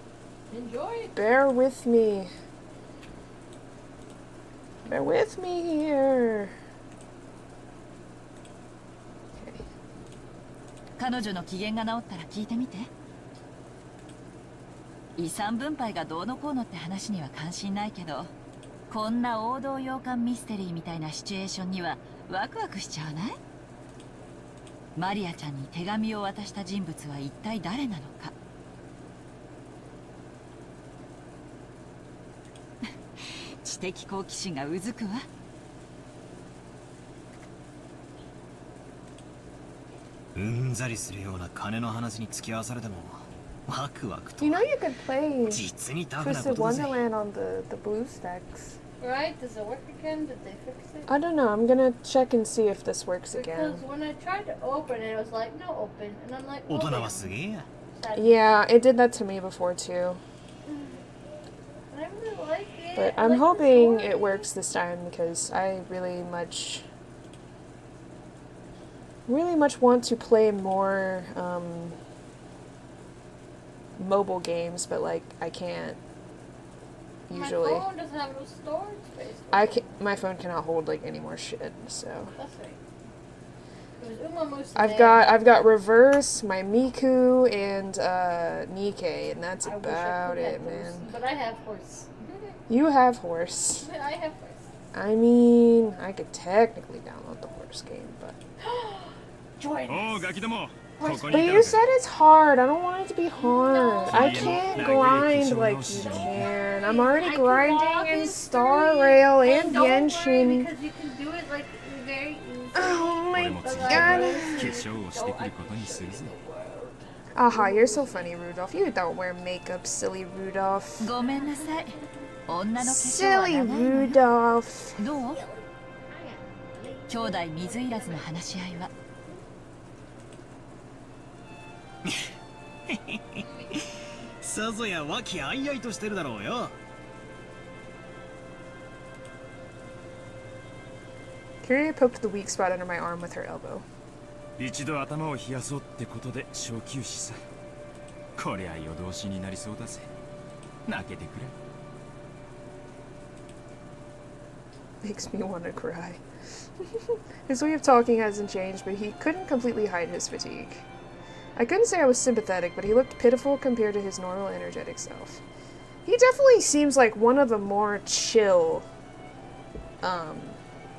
Enjoy it. bear with me. Bear with me here. 彼女の機嫌が治ったら聞いてみて。遺産分配がどうのこうのって話には関心ないけど、こんな王道洋館ミステリーみたいなシチュエーションにはワクワクしちゃわない？マリアちゃんに手紙を渡した人物は一体誰なのか。知的好奇心がうずくわ。うんざりするような金の話に付き合わされてもワクワクと。 You know you could play 実にタフなこ Twisted とだぜ。 Wonderland on the blue stacks. Right? Does it work again? Did they fix it? I don't know. I'm gonna check and see if this works again. Because when I tried to open it, it was like, no open. And I'm like, 大 oh, 人 wait. はすげえや。 Yeah, it did that to me before too. I really like it. But I I'm like the hoping story. it works this time because I really much want to play more mobile games, but like I can't usually. My phone doesn't have no storage space. My phone cannot hold like any more shit, so. That's right. It was Umamu's I've got Reverse, my Miku, and Nikkei, and that's about it, man. But I have horse. You have Horse. I have horse. I mean, I could technically download the Horse game, but. Join Oh, ガキども。ここ But にいた you のか。 said it's hard. I don't want it to be hard. I No. can't No. grind No. like No. you No. can. I'm already I can log grinding in in Star free. Rail And and don't worry, Genshin. because you can do it like very easy. Oh my 俺も次 god. は化粧をしてくることにするぜ。 Aha, you're so funny, Rudolph. You don't wear makeup, silly Rudolph. ごめんなさい。女の化粧は Silly 長いのよ。 Rudolph. どう？兄弟水入らずの話し合いは。さぞや和気あいあいとしてるだろうよ。 Kyrie poked the weak spot under my arm with her elbow. 一度頭を冷やそうってことで小休止さ。こりゃ夜通しになりそうだぜ。泣けてくれ。 Makes me want to cry. His way of talking hasn't changed, but he couldn't completely hide his fatigue. I couldn't say I was sympathetic, but he looked pitiful compared to his normal, energetic self. He definitely seems like one of the more chill.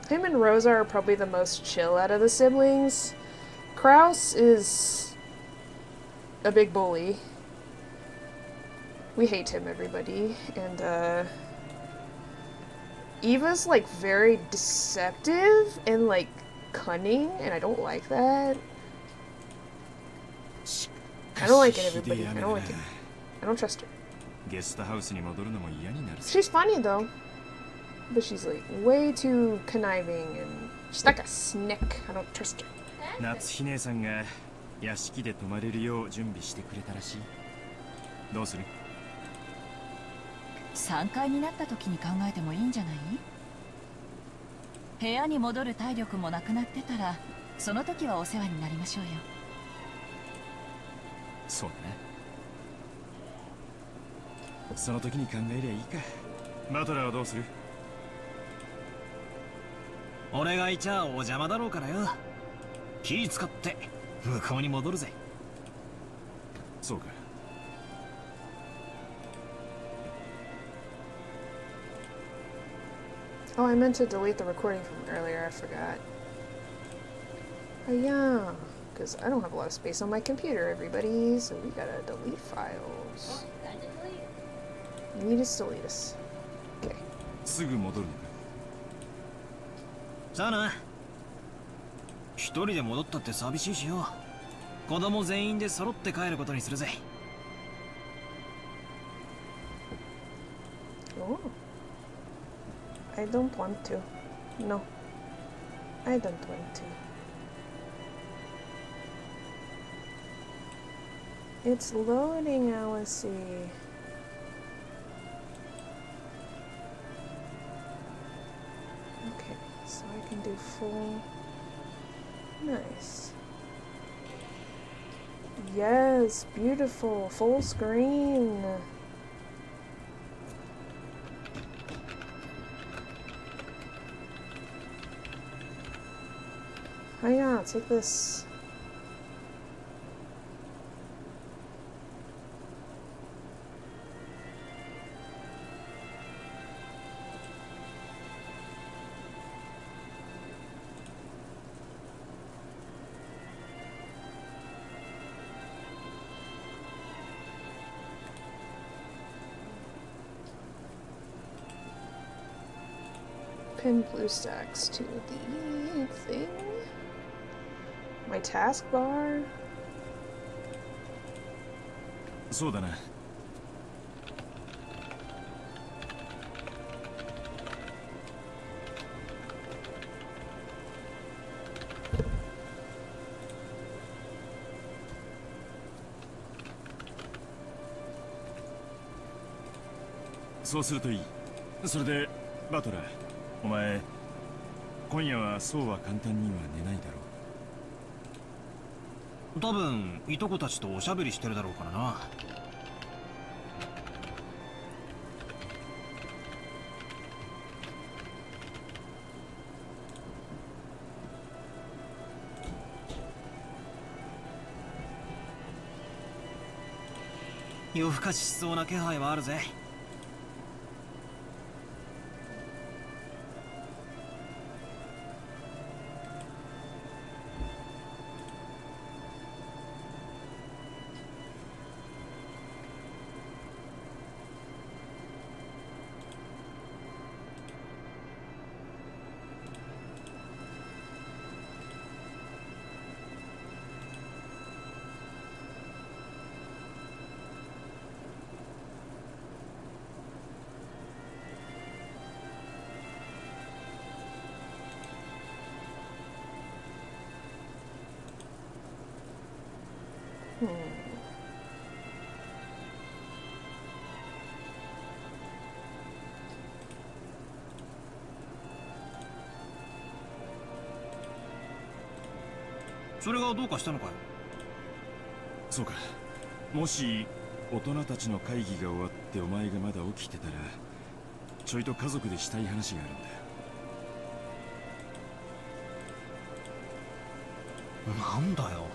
Him and Rosa are probably the most chill out of the siblings. Kraus is a big bully. We hate him, everybody. And, Eva's, like, very deceptive and, like, cunning, and I don't like that. I don't like it, everybody. I don't like it. I don't trust her. ゲストハウスに戻るのも嫌になるぜ。 She's funny, though. But she's, like, way too conniving, and she's like a snake. I don't trust her. 夏日姉さんが屋敷で泊まれるよう準備してくれたらしい。どうする？ 3階になった時に考えてもいいんじゃない？部屋に戻る体力もなくなってたら、その時はお世話になりましょうよ。そうだな。その時に考えりゃいいか。バトラーはどうする？俺がいちゃお邪魔だろうからよ。気使って向こうに戻るぜ。そうか。 Oh, I meant to delete the recording from earlier. I forgot. Oh, yeah. Because I don't have a lot of space on my computer, everybody. So we gotta delete files. Delete us, delete us. Okay. すぐ戻るのか。さあな。一人で戻ったって寂しいしよ。子供全員で揃って帰ることにするぜ。 Oh. I don't want to. No. I don't want to. It's loading, Alice. Okay, so I can do full. Nice. Yes, beautiful. Full screen. Hang on, take this. Pin blue stacks to the thing. My taskbar. そうだな。そうするといい。それでバトラー、お前今夜はそうは簡単には寝ないだろう。多分いとこたちとおしゃべりしてるだろうからな。夜更かししそうな気配はあるぜ。それがどうかしたのかよ。そうか。もし大人たちの会議が終わってお前がまだ起きてたら、ちょいと家族でしたい話があるんだ。なんだよ。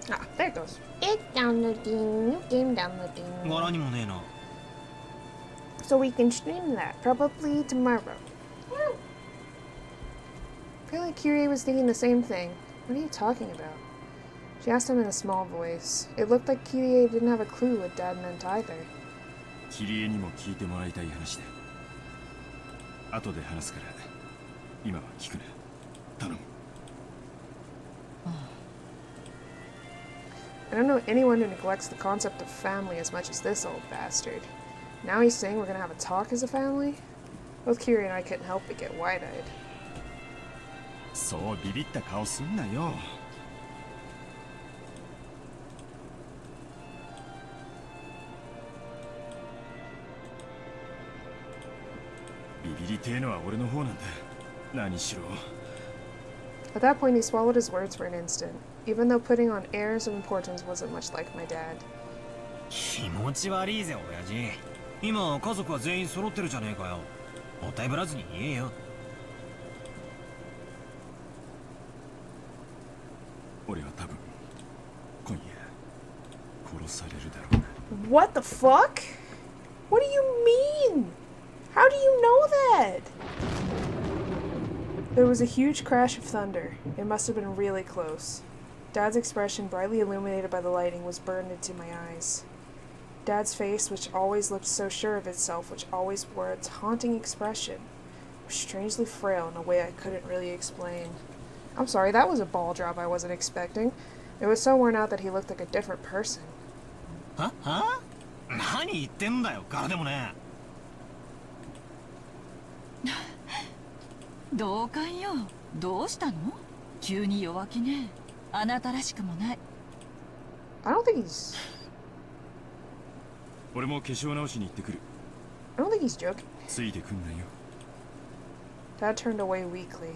Ah, there it goes. It's downloading. New game downloading. 柄にもねえな。So we can stream that probably tomorrow. Apparently Kyrie was thinking the same thing. What are you talking about? She asked him in a small voice. It looked like Kyrie didn't have a clue what Dad meant either. キリエにも聞いてもらいたい話だ。後で話すから、今は聞くな。頼む。I don't know anyone who neglects the concept of family as much as this old bastard. Now he's saying we're gonna have a talk as a family? Both Kyrie and I couldn't help but get wide-eyed. そうビビった顔すんなよ。ビビりてえのは俺の方なんだ。何しろ。At that point, he swallowed his words for an instant, even though putting on airs of importance wasn't much like my dad. 気持ち悪いぜ親父。今家族は全員揃ってるじゃねえかよ。もったいぶらずに言えよ。俺は多分今夜殺されるだろうな。 What the fuck? What do you mean? How do you know that? There was a huge crash of thunder. It must have been really close. Dad's expression, brightly illuminated by the lighting, was burned into my eyes. Dad's face, which always looked so sure of itself, which always wore its haunting expression, was strangely frail in a way I couldn't really explain. I'm sorry, that was a ball drop I wasn't expecting. It was so worn out that he looked like a different person. は？何言ってんだよ、柄でもね。同感よ。どうしたの？急に弱気ね。あなたらしくもない。I don't think he's... 俺も化粧直しに行ってくる。 I don't think he's joking. ついてくんなよ。 Dad turned away weakly.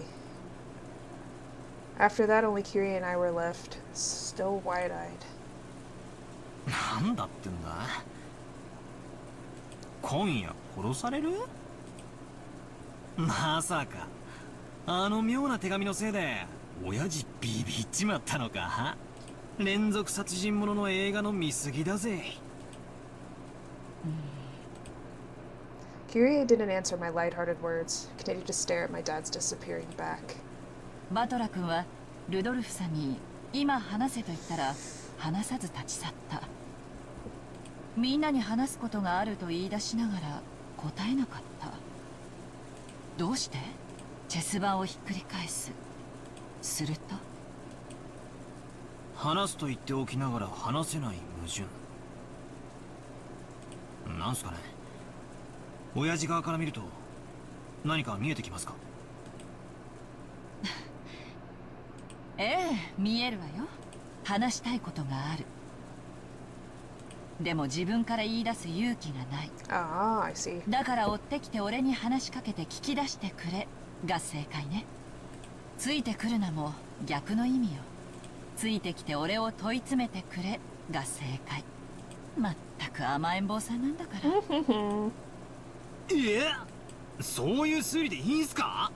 After that, only Kyrie and I were left, still wide-eyed. なんだってんだ。今夜殺される？まさかあの妙な手紙のせいで親父ビビっちまったのか？連続殺人者の映画の見過ぎだぜ。Kyrie didn't answer my light-hearted words, continued to stare at my dad's disappearing back. バトラ君はルドルフさんに今話せと言ったら話さず立ち去った。みんなに話すことがあると言い出しながら答えなかった。どうして？チェス盤をひっくり返す。すると話すと言っておきながら話せない矛盾。なんすかね。親父側から見ると何か見えてきますか？ええ、見えるわよ。話したいことがある。でも自分から言い出す勇気がない。Ah, I see. だから追ってきて俺に話しかけて聞き出してくれが正解ね。ついてくるなも逆の意味よ。ついてきて俺を問い詰めてくれが正解。まったく甘えん坊さんなんだから。そういう推理でいいんすか？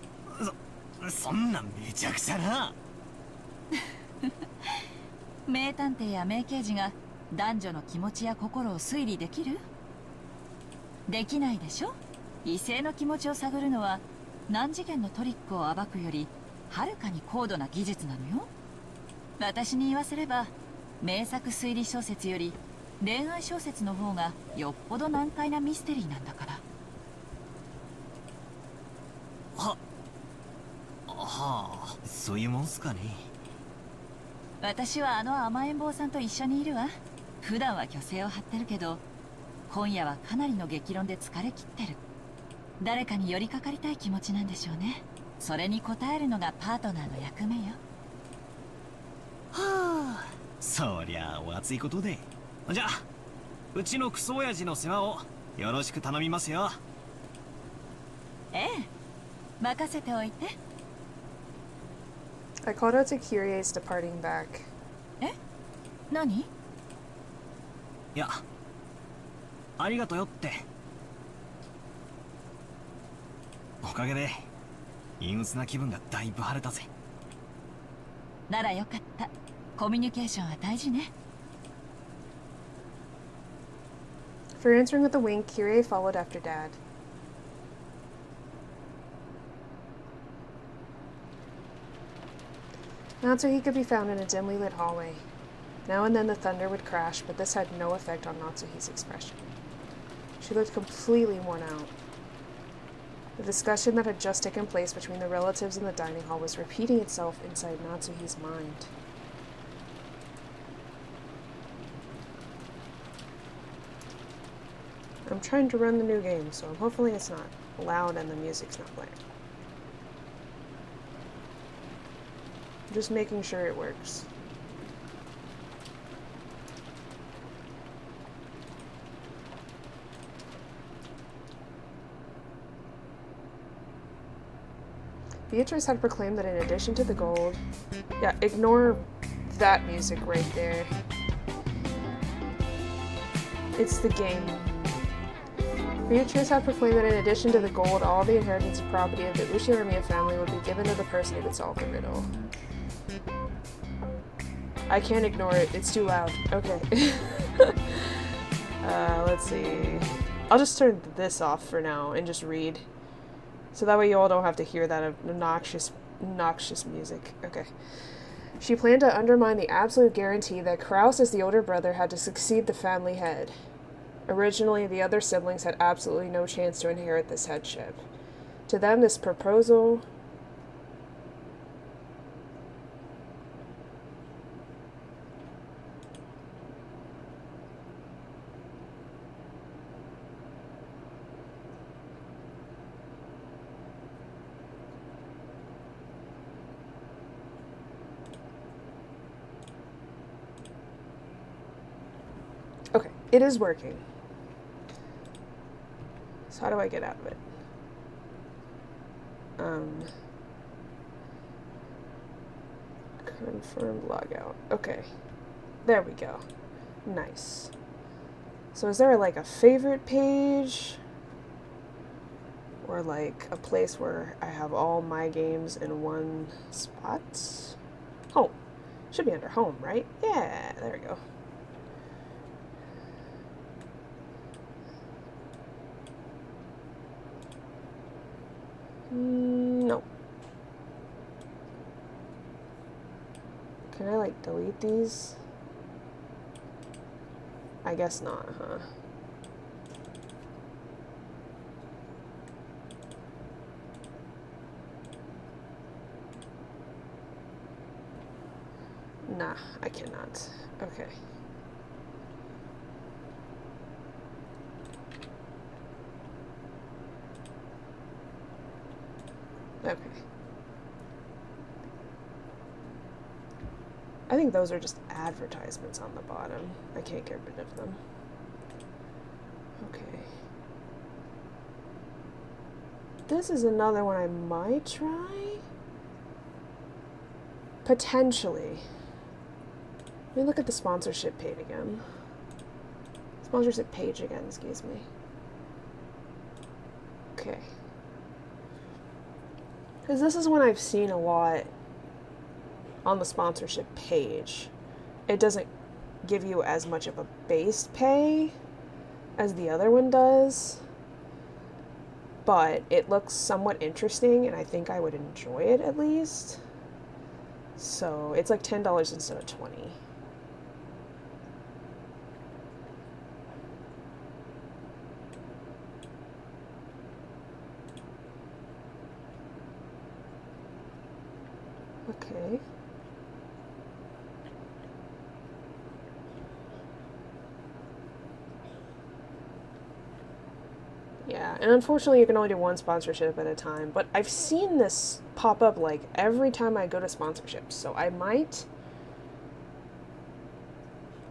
そんなんめちゃくちゃな。名探偵や名刑事が男女の気持ちや心を推理できる？できないでしょ？異性の気持ちを探るのは何次元のトリックを暴くよりはるかに高度な技術なのよ。私に言わせれば名作推理小説より恋愛小説の方がよっぽど難解なミステリーなんだから。はあ、そういうもんすかね。私はあの甘えん坊さんと一緒にいるわ。普段は虚勢を張ってるけど今夜はかなりの激論で疲れ切ってる。誰かに寄りかかりたい気持ちなんでしょうね。それに応えるのがパートナーの役目よ。はあ、そりゃあお熱いことで。じゃあうちのクソ親父の世話をよろしく頼みますよ。ええ、任せておいて。I called out to Kyrie's departing back. え？何？いや、ありがとよって。おかげで陰鬱な気分がだいぶ晴れたぜ。ならよかった。コミュニケーションは大事ね。For answering with a wink, Kyrie followed after Dad. Natsuhi could be found in a dimly lit hallway. Now and then the thunder would crash, but this had no effect on Natsuhi's expression. She looked completely worn out. The discussion that had just taken place between the relatives in the dining hall was repeating itself inside Natsuhi's mind. I'm trying to run the new game, so hopefully it's not loud and the music's not playing. I'm just making sure it works. Beatrice had proclaimed that in addition to the gold... Yeah, ignore that music right there. It's the game. Beatrice had proclaimed that in addition to the gold, all the inheritance property of the Ushiramiya family would be given to the person who could solve the riddle. I can't ignore it, it's too loud. Okay. Let's see. I'll just turn this off for now and just read. So that way you all don't have to hear that obnoxious music. Okay. She planned to undermine the absolute guarantee that Kraus, as the older brother, had to succeed the family head. Originally, the other siblings had absolutely no chance to inherit this headship. To them, this proposal... Okay, it is working. So how do I get out of it? Confirmed logout. Okay. There we go. Nice. So is there like a favorite page? Or like a place where I have all my games in one spot? Home. Should be under home, right? Yeah, there we go. No. Can I like delete these? I guess not, huh? Nah, I cannot. Okay. Okay. I think those are just advertisements on the bottom. I can't get rid of them. Okay. This is another one I might try. Potentially. Let me look at the sponsorship page again. Sponsorship page again, excuse me. Okay. Because this is one I've seen a lot on the sponsorship page. It doesn't give you as much of a base pay as the other one does, but it looks somewhat interesting and I think I would enjoy it at least. So it's like $10 instead of $20. Okay. Yeah, and unfortunately you can only do one sponsorship at a time, but I've seen this pop up like every time I go to sponsorships, so I might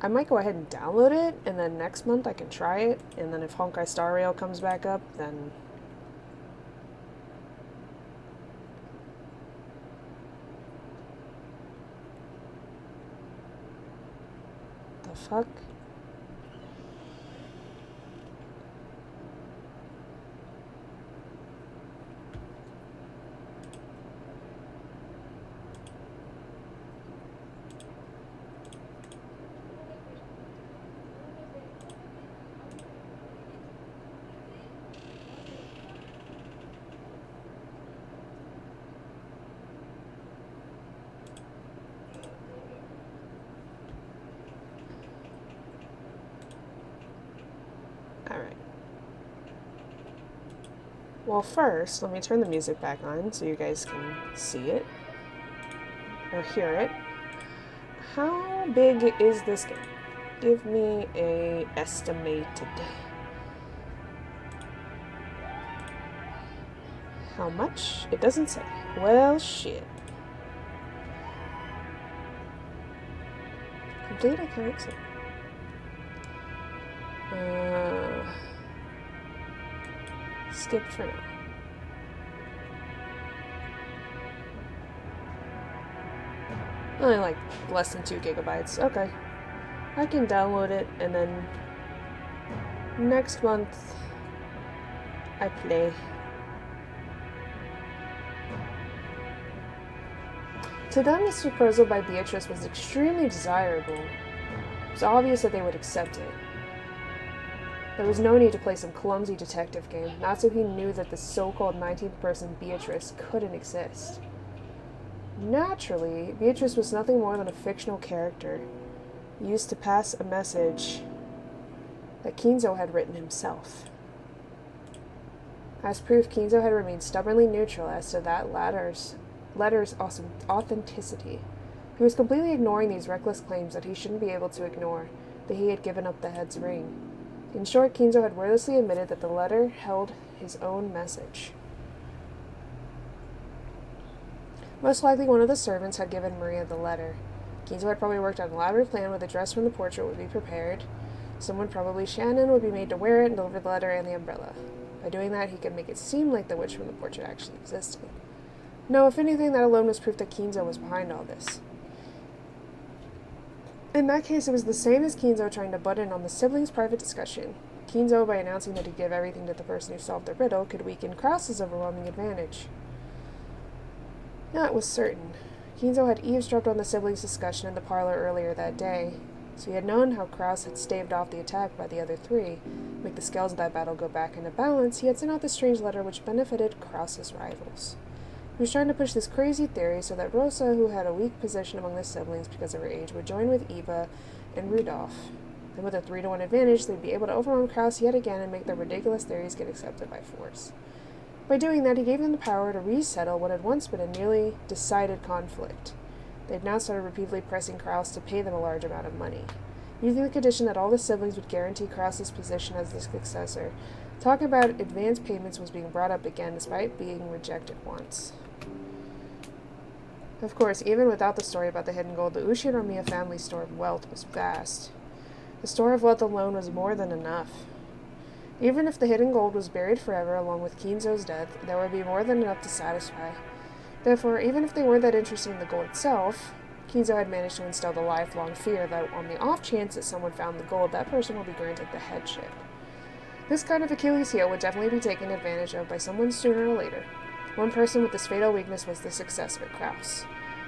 go ahead and download it, and then next month I can try it, and then if Honkai Star Rail comes back up, then the fuck? Alright. Well, first, let me turn the music back on so you guys can see it. Or hear it. How big is this game? Give me a estimated. How much? It doesn't say. Well, shit. Complete account. Skip for now. Only like less than 2 gigabytes. Okay. I can download it and then next month I play. To them, this proposal by Beatrice was extremely desirable. It was obvious that they would accept it. There was no need to play some clumsy detective game, Natsuki knew that the so-called 19th person Beatrice couldn't exist. Naturally, Beatrice was nothing more than a fictional character, used to pass a message that Kinzo had written himself. As proof, Kinzo had remained stubbornly neutral as to that letter's authenticity. He was completely ignoring these reckless claims that he shouldn't be able to ignore, that he had given up the head's ring. In short, Kinzo had wordlessly admitted that the letter held his own message. Most likely one of the servants had given Maria the letter. Kinzo had probably worked on an elaborate plan where the dress from the portrait would be prepared. Someone, probably Shannon, would be made to wear it and deliver the letter and the umbrella. By doing that, he could make it seem like the witch from the portrait actually existed. No, if anything, that alone was proof that Kinzo was behind all this. In that case, it was the same as Kinzo trying to butt in on the siblings' private discussion. Kinzo, by announcing that he'd give everything to the person who solved the riddle, could weaken Krause's overwhelming advantage. That was certain. Kinzo had eavesdropped on the siblings' discussion in the parlor earlier that day, so he had known how Krause had staved off the attack by the other three. To make the scales of that battle go back into balance, he had sent out the strange letter which benefited Krause's rivals. He was trying to push this crazy theory so that Rosa, who had a weak position among the siblings because of her age, would join with Eva and Rudolph. Then with a 3-to-1 advantage, they'd be able to overwhelm Krause yet again and make their ridiculous theories get accepted by force. By doing that, he gave them the power to resettle what had once been a nearly decided conflict. They'd now started repeatedly pressing Krause to pay them a large amount of money. Using the condition that all the siblings would guarantee Krause's position as the successor, talk about advance payments was being brought up again despite being rejected once. Of course, even without the story about the hidden gold, the Ushinomiya family store of wealth was vast. The store of wealth alone was more than enough. Even if the hidden gold was buried forever along with Kinzo's death, there would be more than enough to satisfy. Therefore, even if they weren't that interested in the gold itself, Kinzo had managed to instill the lifelong fear that on the off chance that someone found the gold, that person would be granted the headship. This kind of Achilles heel would definitely be taken advantage of by someone sooner or later. One person with this fatal weakness was the successor, Krause.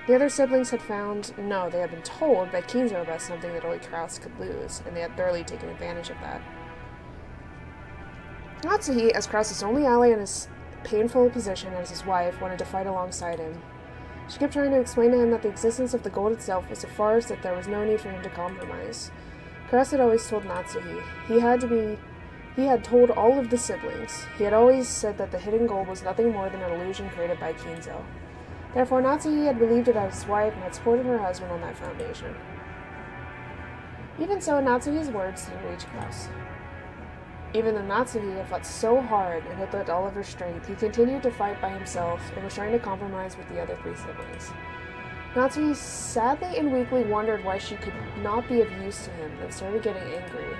The other siblings had they had been told by Kinzo about something that only Krause could lose, and they had thoroughly taken advantage of that. Natsuhi, as Krause's only ally in his painful position as his wife, wanted to fight alongside him. She kept trying to explain to him that the existence of the gold itself was a farce, that there was no need for him to compromise. Krause had always told Natsuhi he had told all of the siblings. He had always said that the hidden gold was nothing more than an illusion created by Kinzo. Therefore, Natsuhi had believed it as his wife and had supported her husband on that foundation. Even so, Natsuhi's words didn't reach Krause. Even though Natsuhi had fought so hard and had let all of her strength, he continued to fight by himself and was trying to compromise with the other 3 siblings. Natsuhi sadly and weakly wondered why she could not be of use to him and started getting angry.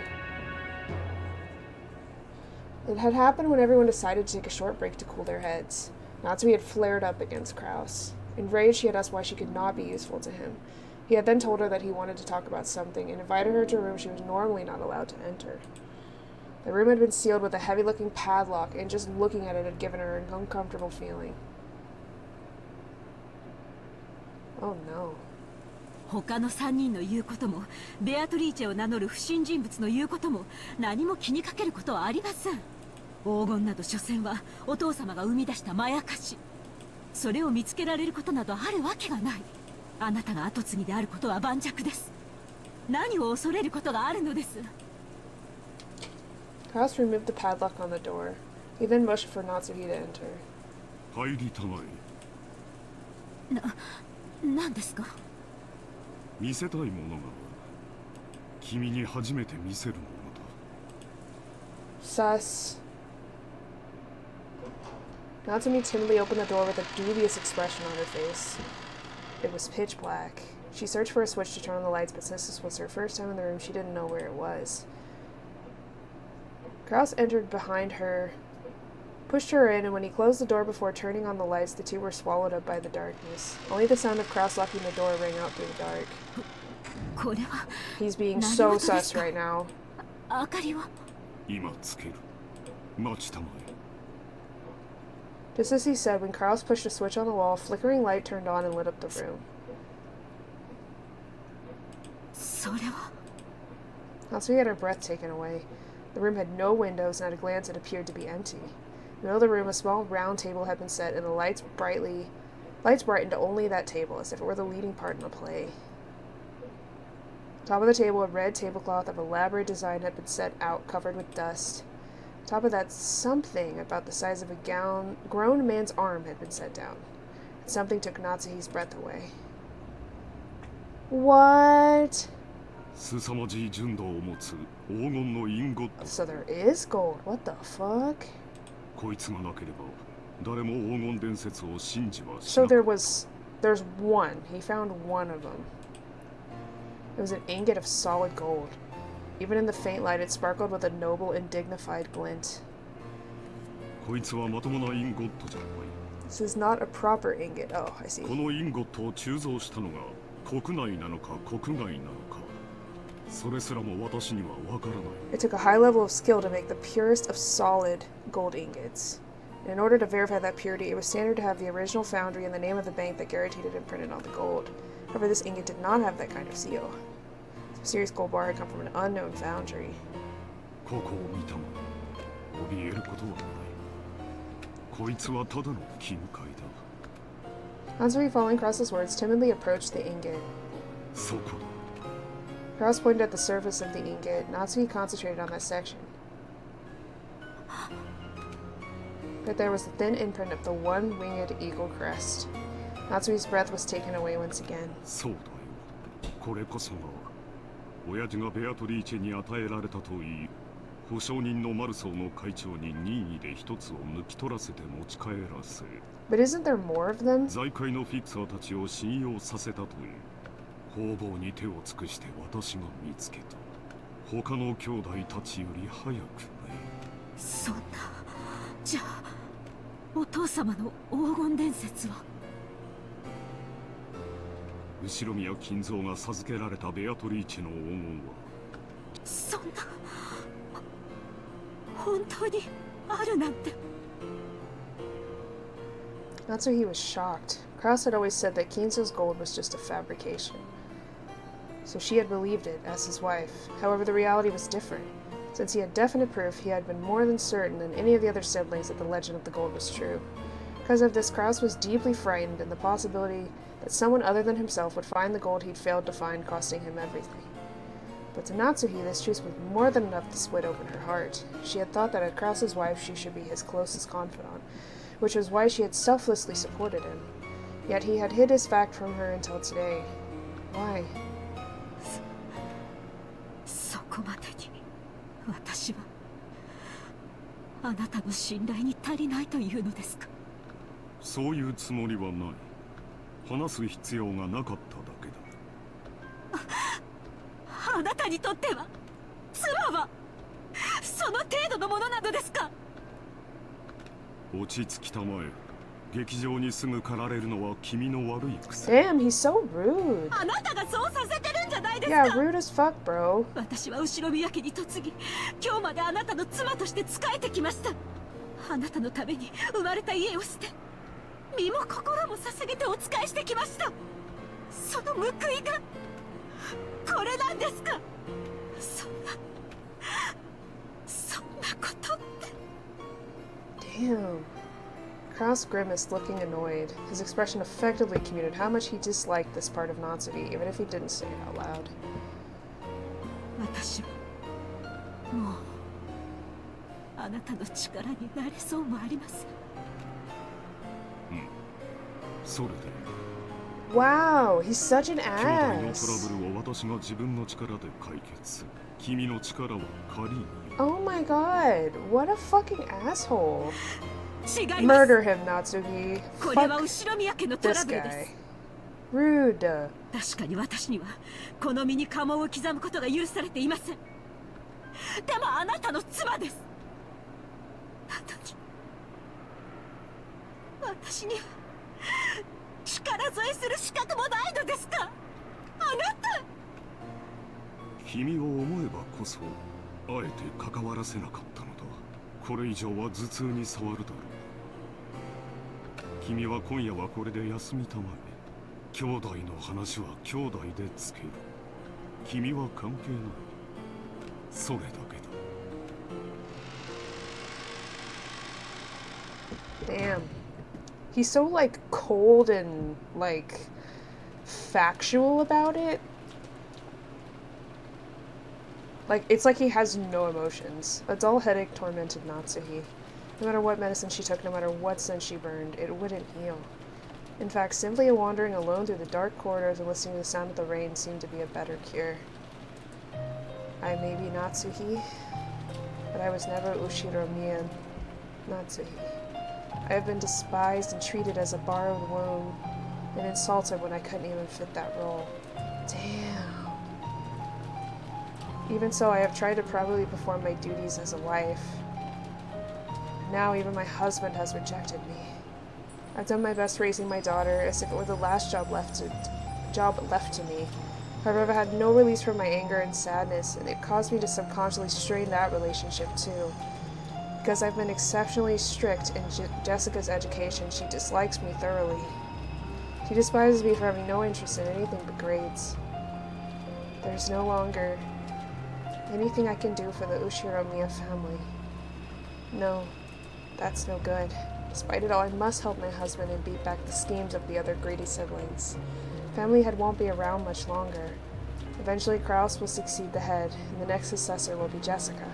It had happened when everyone decided to take a short break to cool their heads. Natsuhi had flared up against Krause. Enraged, she had asked why she could not be useful to him. He had then told her that he wanted to talk about something and invited her to a room she was normally not allowed to enter. The room had been sealed with a heavy-looking padlock, and just looking at it had given her an uncomfortable feeling. Oh no. 他の3人の言うこともベアトリーチェを名乗る不審人物の言うことも何も気にかけることはありません。黄金など所詮はお父様が生み出したまやかし。それを見つけられることなどあるわけがない。あなたが跡継ぎであることは盤石です。何を恐れることがあるのです。Krause removed the padlock on the door. He then motioned for Natsuhi to enter. 入りたまえ。何ですか？見せたいものがある。君に初めて見せるものだ。Sus. Natsumi timidly opened the door with a dubious expression on her face. It was pitch black. She searched for a switch to turn on the lights, but since this was her first time in the room, she didn't know where it was. Krause entered behind her, pushed her in, and when he closed the door before turning on the lights, the two were swallowed up by the darkness. Only the sound of Krause locking the door rang out through the dark. He's being so sus right now. 明かりは？今つける。待ちたまえ。 Just as he said, when Krause pushed a switch on the wall, a flickering light turned on and lit up the room. それは？ Natsumi had her breath taken away. The room had no windows, and at a glance it appeared to be empty. In the middle of the room, a small round table had been set, and the lights brightened only that table, as if it were the leading part in a play. Top of the table, a red tablecloth of elaborate design had been set out, covered with dust. Top of that, something about the size of a grown man's arm had been set down. And something took Natsuhi's breath away. What? So there is gold. What the fuck? So there's one. He found one of them. It was an ingot of solid gold. Even in the faint light, it sparkled with a noble and dignified glint. This is not a proper ingot. Oh, I see. It took a high level of skill to make the purest of solid gold ingots. And in order to verify that purity, it was standard to have the original foundry and the name of the bank that guaranteed it imprinted on the gold. However, this ingot did not have that kind of seal. The mysterious gold bar had come from an unknown foundry. Natsui, following Cross's words, timidly approached the ingot. Cross pointed at the surface of the ingot. Natsui concentrated on that section. Right there was the thin imprint of the one-winged eagle crest. Natsui's breath was taken away once again. これこそが親父がベアトリーチェに与えられたといい、保証人のマルソーの会長に任意で一つを抜き取らせて持ち帰らせ、 But isn't there more of them? 財界のフィクサーたちを信用させたという方々に手を尽くして私が見つけた。他の兄弟たちより早くね。そんな、じゃあお父様の黄金伝説は。後ろ宮金蔵が授けられたベアトリーチェの黄金は、そんな本当にあるなんて。Natsuhi was shocked. Kraus had always said that Kinzo's gold was just a fabrication. So she had believed it as his wife. However, the reality was different. Since he had definite proof, he had been more than certain than any of the other siblings that the legend of the gold was true. Because of this, Kraus was deeply frightened in the possibility that someone other than himself would find the gold he'd failed to find, costing him everything. But to Natsuhi, this truth was more than enough to split open her heart. She had thought that as Kraus's wife, she should be his closest confidant, which was why she had selflessly supported him. Yet he had hid his fact from her until today. Why? そこまでに私はあなたの信頼に足りないというのですか。そういうつもりはない。話す必要がなかっただけだ。あなたにとっては妻はその程度のものなのですか。落ち着きたまえ。劇場にすぐ駆られるのは君の悪い癖。 Damn, he's so rude. あなたがそうさせてるんじゃないですか。 Yeah, rude as fuck, bro. 私は後ろ宮家に嫁ぎ、今日まであなたの妻として仕えてきました。あなたのために生まれた家を捨て、身も心も捧げてお仕えしてきました。その報いがこれなんですか。そんなことって。 Damn. Kraus grimaced, looking annoyed. His expression effectively communicated how much he disliked this part of Natsuhi, even if he didn't say it out loud. 私はもうあなたの力になれそうもありません。それで Wow, he's such an 兄弟のトラ ass. ブルを私が自分の力で解決。君の力は借りに。 Oh my god, what a fucking asshole. 違います。 Murder him, Natsuhi. これは Fuck 後ろ宮家のトラ this ブルで guy. す。 Rude. 確かに私にはこの身に家紋を刻むことが許されていません。でもあなたの妻です。なのに私には力添えする資格もないのですか。あなた。君を思えばこそあえて関わらせなかったのだ。これ以上は頭痛に障るだろう。君は今夜はこれで休みたまえ。兄弟の話は兄弟でつける。君は関係ない。それだけだ。 Damn. He's so, like, cold and, like, factual about it. Like, it's like he has no emotions. A dull headache tormented Natsuhi. No matter what medicine she took, no matter what scent she burned, it wouldn't heal. In fact, simply wandering alone through the dark corridors and listening to the sound of the rain seemed to be a better cure. I may be Natsuhi, but I was never Ushiro Mia Natsuhi. I have been despised and treated as a borrowed womb, and insulted when I couldn't even fit that role. Damn. Even so, I have tried to properly perform my duties as a wife. Now even my husband has rejected me. I've done my best raising my daughter as if it were the last job left to me, However, I've had no release from my anger and sadness, and it caused me to subconsciously strain that relationship too. Because I've been exceptionally strict in Jessica's education, she dislikes me thoroughly. She despises me for having no interest in anything but grades. There's no longer anything I can do for the Ushiromiya family. No, that's no good. Despite it all, I must help my husband and beat back the schemes of the other greedy siblings. Family head won't be around much longer. Eventually, Kraus will succeed the head, and the next successor will be Jessica.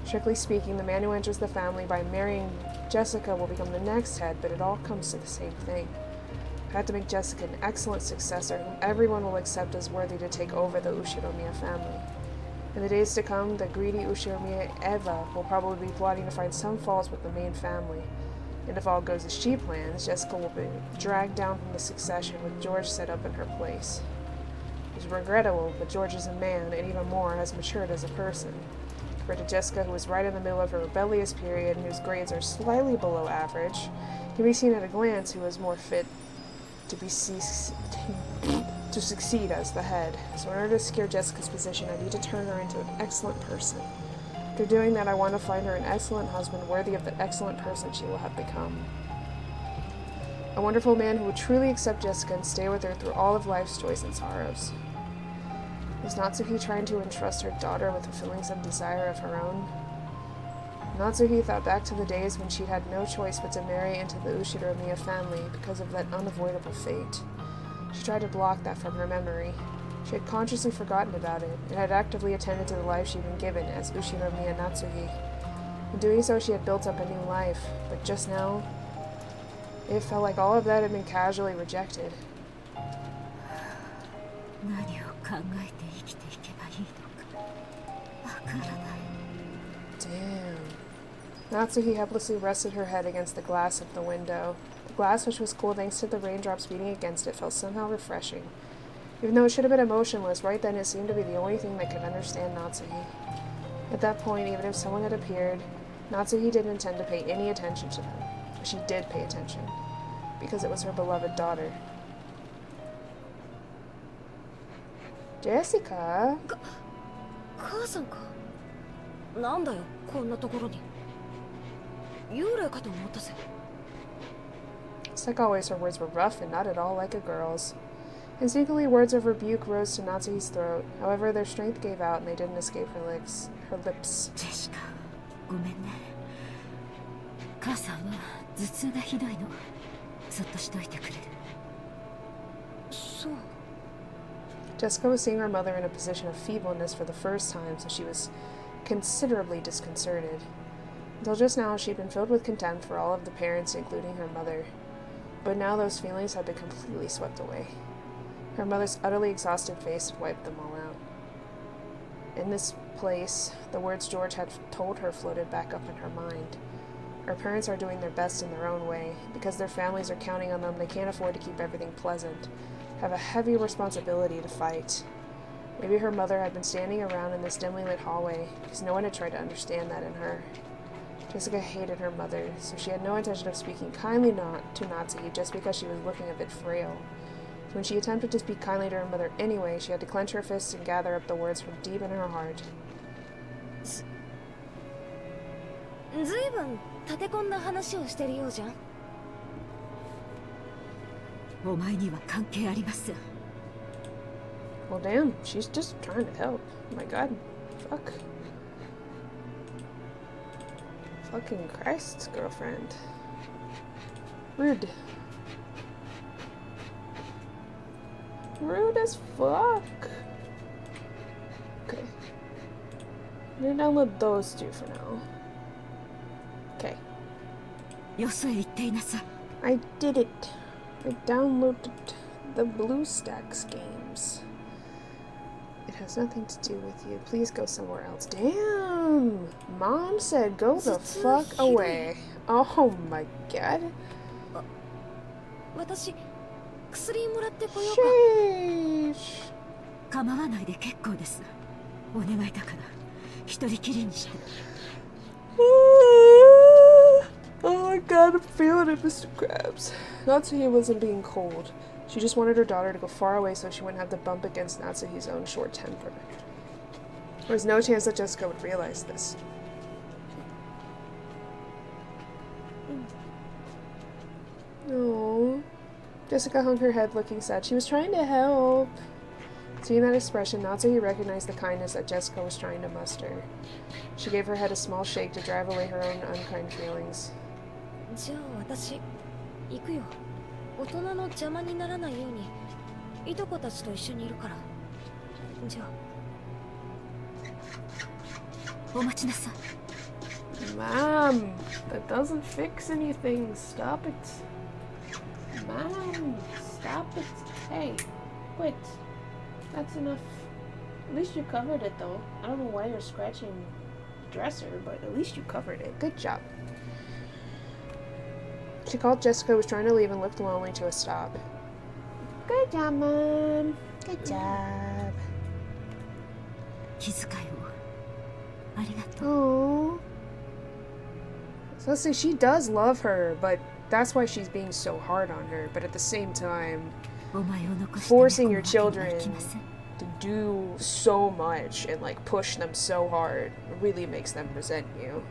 Strictly speaking, the man who enters the family by marrying Jessica will become the next head, but it all comes to the same thing. I have to make Jessica an excellent successor whom everyone will accept as worthy to take over the Ushiromiya family. In the days to come, the greedy Ushiromiya Eva will probably be plotting to find some faults with the main family. And if all goes as she plans, Jessica will be dragged down from the succession with George set up in her place. It's regrettable, but George is a man, and even more, has matured as a person. Compared to Jessica, who is right in the middle of her rebellious period and whose grades are slightly below average, can be seen at a glance who is more fit to succeed as the head. So in order to secure Jessica's position, I need to turn her into an excellent person. After doing that, I want to find her an excellent husband worthy of the excellent person she will have become. A wonderful man who would truly accept Jessica and stay with her through all of life's joys and sorrows. Is Natsuhi trying to entrust her daughter with the feelings of desire of her own? Natsuhi thought back to the days when she had no choice but to marry into the Ushiromiya family because of that unavoidable fate. She tried to block that from her memory. She had consciously forgotten about it, and had actively attended to the life she'd been given as Ushiromiya Natsuhi. In doing so, she had built up a new life, but just now, it felt like all of that had been casually rejected. Damn. Natsuhi helplessly rested her head against the glass of the window. The glass, which was cool thanks to the raindrops beating against it, felt somehow refreshing. Even though it should have been emotionless, right then it seemed to be the only thing that could understand Natsuhi. At that point, even if someone had appeared, Natsuhi didn't intend to pay any attention to them. But she did pay attention, because it was her beloved daughter. Jessica? 母さんか。なんだよ、こんなところに。幽霊かと思ったぜ。 It's like always, her words were rough and not at all like a girl's. Instinctively, words of rebuke rose to Natsuhi's throat. However, their strength gave out and they didn't escape her lips. Jessica, ごめんね。母さんは頭痛がひどいの。そっとしといてくれる。そう。 Jessica was seeing her mother in a position of feebleness for the first time, so she was considerably disconcerted. Until just now, she'd been filled with contempt for all of the parents, including her mother. But now those feelings had been completely swept away. Her mother's utterly exhausted face had wiped them all out. In this place, the words George had told her floated back up in her mind. Her parents are doing their best in their own way. Because their families are counting on them, they can't afford to keep everything pleasant. Have a heavy responsibility to fight. Maybe her mother had been standing around in this dimly lit hallway, because no one had tried to understand that in her. Jessica hated her mother, so she had no intention of speaking kindly to Natsuhi just because she was looking a bit frail. So when she attempted to speak kindly to her mother anyway, she had to clench her fists and gather up the words from deep in her heart. ずいぶん立て込んだ話をしてるようじゃん。お前には関係あります。 Well, damn, she's just trying to help. Oh my god. Fuck. Fucking Christ, girlfriend. Rude. Rude as fuck. Okay. I'm gonna download those two for now. Okay. よそへ行っていなさい。I did it. I downloaded the BlueStacks games. It has nothing to do with you. Please go somewhere else. Damn! Mom said go the fuck away. Oh my god. 私、薬もらってこようか。Sheesh. 構わないで結構です。お願いだから一人きりにして。Oh my god, I'm feeling it, Mr. Krabs. Natsuhi wasn't being cold. She just wanted her daughter to go far away so she wouldn't have to bump against Natsuhi's own short temper. There was no chance that Jessica would realize this. No. Jessica hung her head looking sad. She was trying to help. Seeing that expression, Natsuhi recognized the kindness that Jessica was trying to muster. She gave her head a small shake to drive away her own unkind feelings. じゃあ私行くよ。大人の邪魔にならないようにいとこたちと一緒にいるから。じゃあ。お待ちなさい。Mom, that doesn't fix anything. Stop it. Mom, stop it. Hey, quit. That's enough. At least you covered it, though. I don't know why you're scratching the dresser, but at least you covered it. Good job. She called Jessica, who was trying to leave, and looked lonely to a stop. Good job, Mom. Good job. 気遣いをありがとう。 Oh. So let's say she does love her, but that's why she's being so hard on her. But at the same time, forcing your children to do so much and like push them so hard really makes them resent you.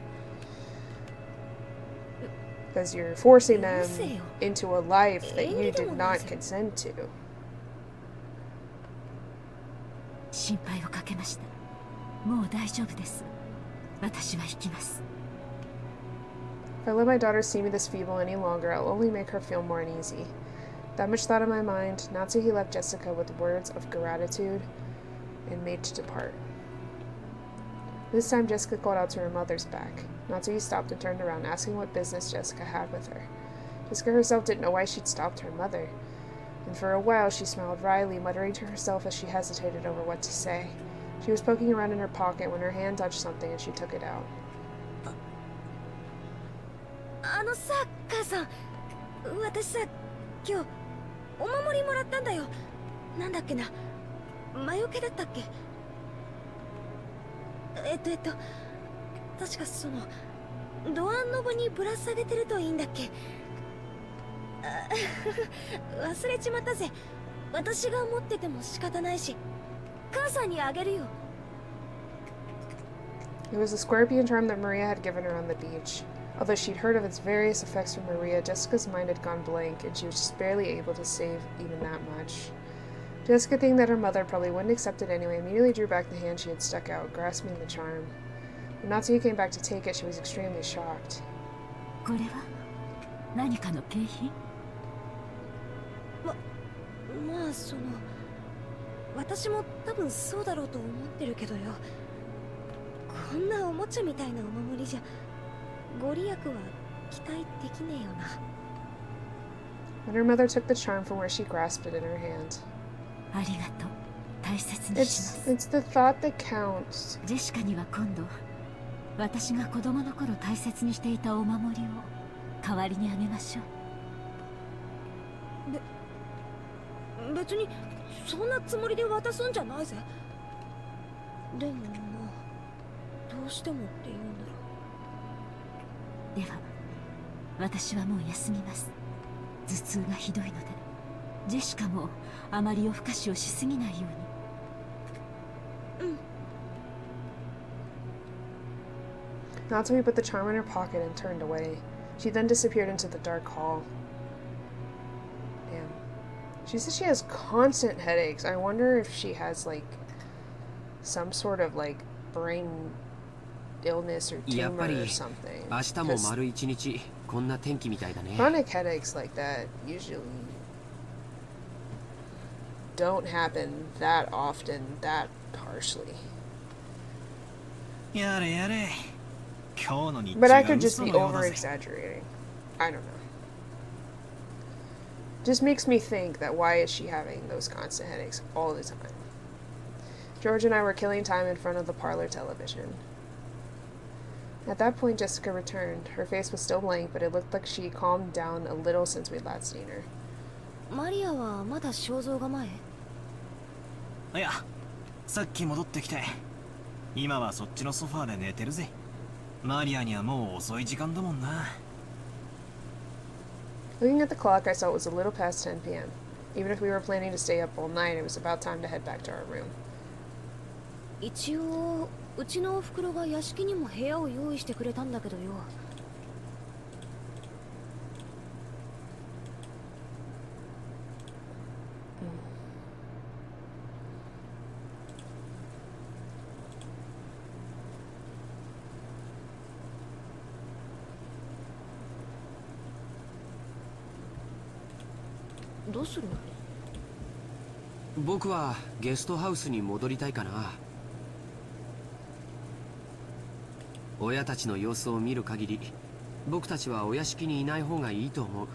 Because you're forcing them into a life that you did not consent to. 心配をかけました。もう大丈夫です。私は行きます。 If I let my daughter see me this feeble any longer, I'll only make her feel more uneasy. That much thought in my mind, Natsuhi left Jessica with words of gratitude and made to depart. This time, Jessica called out to her mother's back. Natsuhi stopped and turned around, asking what business Jessica had with her. Jessica herself didn't know why she'd stopped her mother, and for a while she smiled wryly, muttering to herself as she hesitated over what to say. She was poking around in her pocket when her hand touched something and she took it out. あのさ、母さん、私さ、今日お守りもらったんだよ。なんだっけな、魔除けだったっけ。確かそのドアノブにぶら下げてるといいんだっけ。忘れちまったぜ。私が持ってても仕方ないし、母さんにあげるよ。 It was a scorpion charm that Maria had given her on the beach. Although she'd heard of its various effects from Maria, Jessica's mind had gone blank, and she was just barely able to save even that much. Jessica, thinking that her mother probably wouldn't accept it anyway, immediately drew back the hand she had stuck out, grasping the charm. When Natsuhi came back to take it, she was extremely shocked. これは何かの景品？まあその私も多分そうだろうと思ってるけどよ。こんなおもちゃみたいなお守りじゃご利益は期待できねえよな。 When her mother took the charm from where she grasped it in her hand. ありがとう。大切にします。It's the thought that counts. ジェシカには今度私が子供の頃大切にしていたお守りを代わりにあげましょう。別にそんなつもりで渡すんじゃないぜ。でもまあどうしてもって言うんだろ。では私はもう休みます。頭痛がひどいのでジェシカもあまり夜更かしをしすぎないように。Natsumi put the charm in her pocket and turned away. She then disappeared into the dark hall. Damn. She says she has constant headaches. I wonder if she has, like, some sort of, like, brain illness or tumor or something. Chronic headaches like that usually don't happen that often, that harshly. But I could just be over-exaggerating. I don't know. Just makes me think that why is she having those constant headaches all the time? George and I were killing time in front of the parlor television. At that point, Jessica returned. Her face was still blank, but it looked like she calmed down a little since we'd last seen her. Maria はまだ肖像画前？いや、さっき戻ってきて、今はそっちのソファーで寝てるぜ。マリアにはもう遅い時間だもんな。 Looking at the clock, I saw it was a little past 10 p.m. Even if we were planning to stay up all night, it was about time to head back to our room. 一応うちのおふくろが屋敷にも部屋を用意してくれたんだけどよ。どうするの？僕はゲストハウスに戻りたいかな。親たちの様子を見る限り、僕たちはお屋敷にいない方がいいと思う。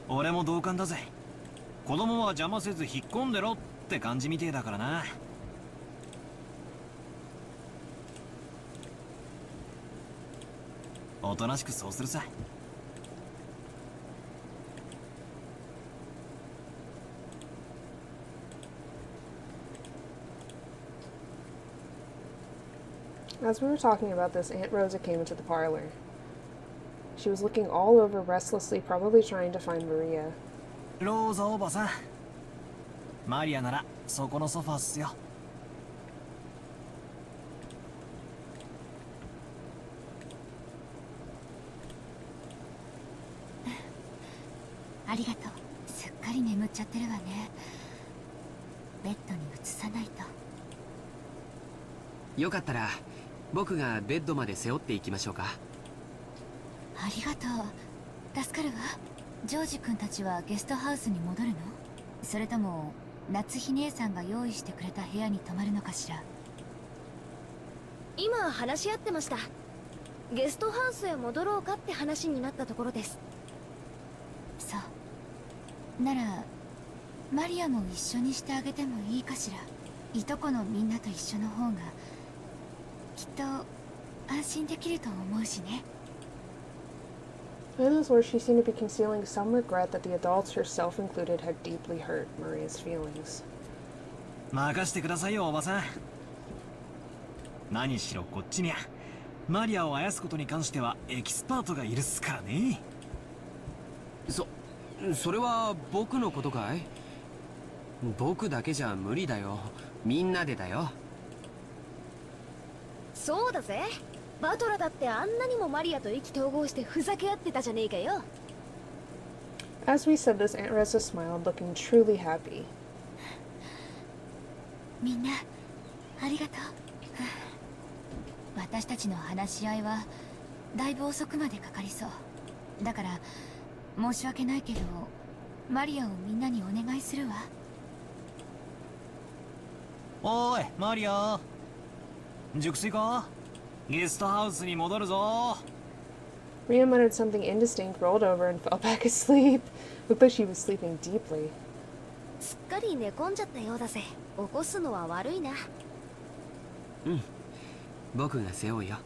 俺も同感だぜ。子供は邪魔せず引っ込んでろって感じみてえだからな。おとなしくそうするさ。As we were talking about this, Aunt Rosa came into the parlor. She was looking all over restlessly, probably trying to find Maria. ローザおばさん、マリアならそこのソファーっすよ。ありがとう。すっかり眠っちゃってるわね。ベッドに移さないと。よかったら僕がベッドまで背負っていきましょうか。ありがとう。助かるわ。ジョージ君たちはゲストハウスに戻るの？それとも夏日姉さんが用意してくれた部屋に泊まるのかしら。今話し合ってました。ゲストハウスへ戻ろうかって話になったところです。そうならマリアも一緒にしてあげてもいいかしら。いとこのみんなと一緒の方がきっと安心できると思うしね。In those words, she seemed to be concealing some regret that the adults, herself included, had deeply hurt Maria's feelings. 任してくださいよおばさん。何しろこっちにゃマリアをあやすことに関してはエキスパートがいるっすからね。それは僕のことかい？僕だけじゃ無理だよ。みんなでだよ。そうだぜ。バトラだってあんなにもマリアと意気投合してふざけ合ってたじゃねえかよ。As we said this, Aunt Rosa smiled, looking truly happy. みんなありがとう。私たちの話し合いはだいぶ遅くまでかかりそう。だから申し訳ないけどマリアをみんなにお願いするわ。おいマリア、熟睡か？ゲストハウスに戻るぞ。 Maria muttered something indistinct, rolled over, and fell back asleep. Looked like she was sleeping deeply. すっかり寝込んじゃったようだぜ。起こすのは悪いな。うん、僕が背負うよ。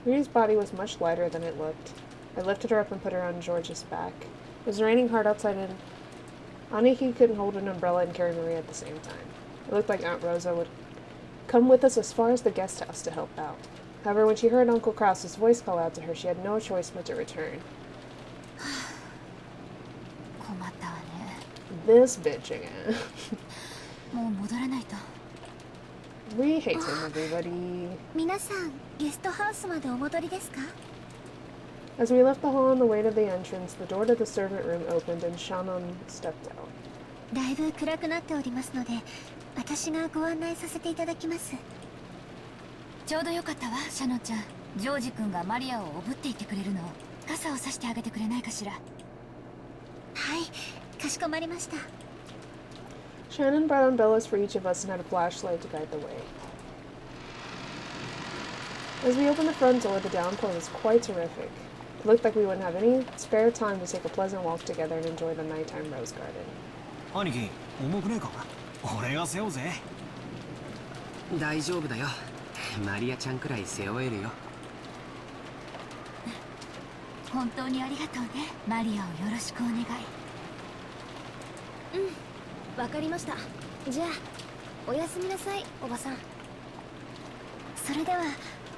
Maria's body was much lighter than it looked. I lifted her up and put her on George's back. It was raining hard outside, and Aniki couldn't hold an umbrella and carry Maria at the same time. It looked like Aunt Rosa would come with us as far as the guest house to help out. However, when she heard Uncle Krause's voice call out to her, she had no choice but to return. 困ったわね。 This bitch again. もう戻らないと。We hate him, everybody. 皆さん、ゲストハウスまでお戻りですか？ As we left the hall on the way to the entrance, the door to the servant room opened and Shannon stepped out. だいぶ暗くなっておりますので、私がご案内させていただきます。ちょうどよかったわ、シャノンちゃん。ジョージ君がマリアをおぶっていてくれるの。傘をさしてあげてくれないかしら。はい、かしこまりました。Shannon brought umbrellas for each of us and had a flashlight to guide the way. As we opened the front door, the downpour was quite terrific. It looked like we wouldn't have any spare time to take a pleasant walk together and enjoy the nighttime rose garden. 兄貴、重くねえか？俺が背負うぜ。大丈夫だよ。マリアちゃんくらい背負えるよ。本当にありがとうね。マリアをよろしくお願い。わかりました。じゃあおやすみなさい、おばさん。それでは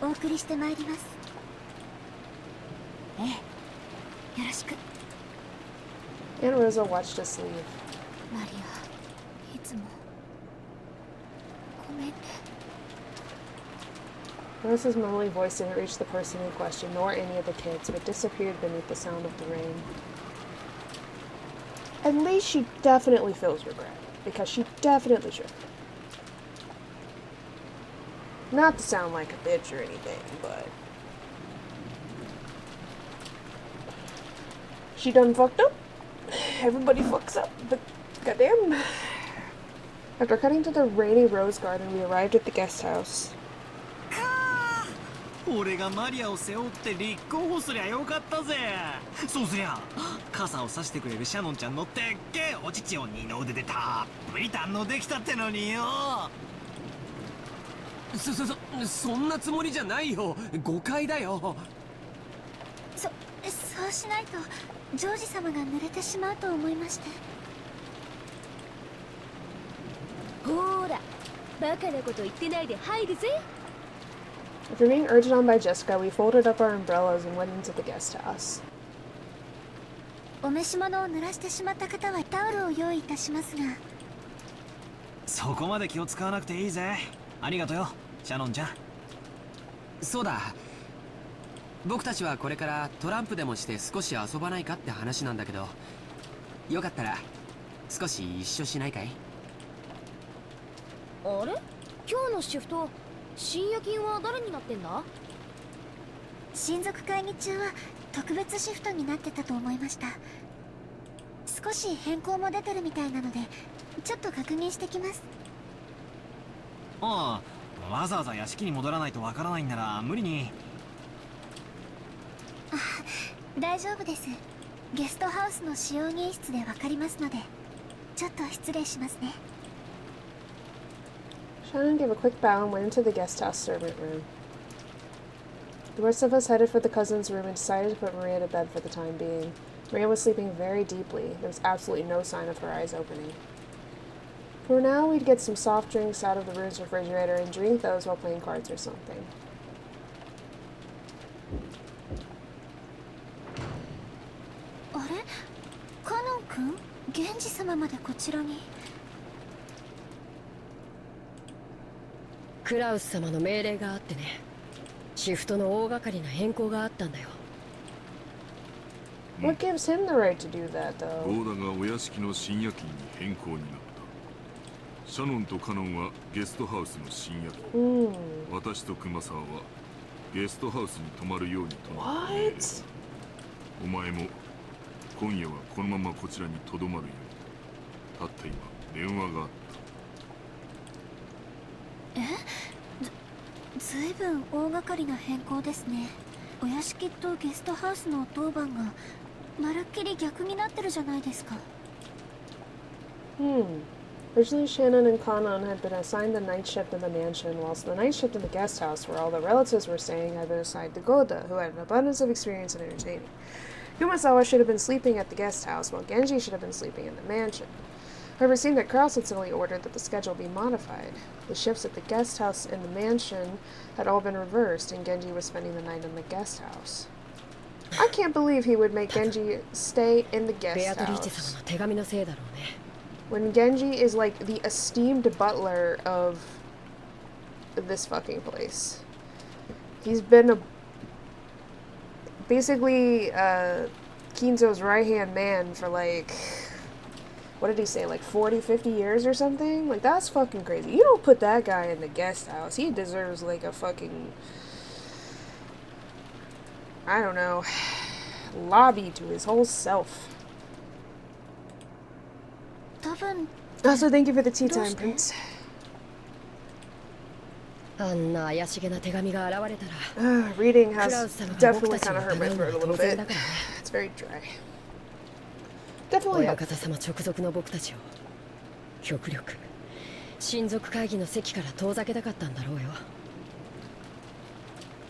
お送りしてまいります。ええ、よろしく。 Aunt Rosa watched us leave. マリア、いつもごめんね。 Rosa's mumbly voice didn't reach the person in question, nor any of the kids, but disappeared beneath the sound of the rain. At least she definitely feels regret, because she definitely should. Not to sound like a bitch or anything, but she done fucked up. Everybody fucks up, but goddamn. After cutting to the rainy rose garden, we arrived at the guest house. 俺がマリアを背負って立候補すりゃよかったぜ。そうすりゃ傘を差してくれるシャノンちゃんのでっけえお乳を二の腕でたっぷり堪能できたってのによ。そんなつもりじゃないよ。誤解だよ。そうしないとジョージ様が濡れてしまうと思いまして。ほーら、バカなこと言ってないで入るぜ。After being urged on by Jessica, we folded up our umbrellas and went into the guest house. お召し物を濡らしてしまった方はタオルを用意いたしますが。そこまで気を使わなくていいぜ。ありがとうよ、シャノンちゃん。そうだ。僕たちはこれからトランプでもして少し遊ばないかって話なんだけど、よかったら少し一緒しないかい？あれ？今日のシフト、深夜勤は誰になってんだ？親族会議中は特別シフトになってたと思いました。少し変更も出てるみたいなので、ちょっと確認してきます。ああ、わざわざ屋敷に戻らないとわからないんなら無理に。あ、大丈夫です。ゲストハウスの使用人室でわかりますので、ちょっと失礼しますね。Shannon gave a quick bow and went into the guest house servant room. The rest of us headed for the cousin's room and decided to put Maria to bed for the time being. Maria was sleeping very deeply. There was absolutely no sign of her eyes opening. For now, we'd get some soft drinks out of the room's refrigerator and drink those while playing cards or something. あれ？カノン君？源氏様までこちらに。クラウス様の命令があってね。シフトの大掛かりな変更があったんだよ。What gives him the right to do that, though? ゴーダがお屋敷の深夜勤に変更になった。シャノンとカノンはゲストハウスの深夜勤。私と熊沢はゲストハウスに泊まるようにとなった。What? お前も今夜はこのままこちらに留まるように。たった今電話があった。ずいぶん大掛かりな変更ですね。お屋敷とゲストハウスの当番がまるっきり逆になってるじゃないですか。Originally, Shannon and Kanon had been assigned the night shift in the mansion, whilst the night shift in the guest house, where all the relatives were staying, had been assigned to Goda, who had an abundance of experience in entertaining. Kumasawa should have been sleeping at the guest house, while Genji should have been sleeping in the mansion. However, it seemed that Kraus had suddenly ordered that the schedule be modified. The shifts at the guest house and the mansion had all been reversed, and Genji was spending the night in the guest house. I can't believe he would make Genji stay in the guest house. When Genji is like the esteemed butler of this fucking place. He's been basically Kinzo's right-hand man for like, what did he say, like 40, 50 years or something? Like, that's fucking crazy. You don't put that guy in the guest house. He deserves like a fucking, I don't know, lobby to his whole self. Also, thank you for the tea time, Prince. Reading has definitely kind of hurt my throat a little bit. It's very dry. Definitely helps.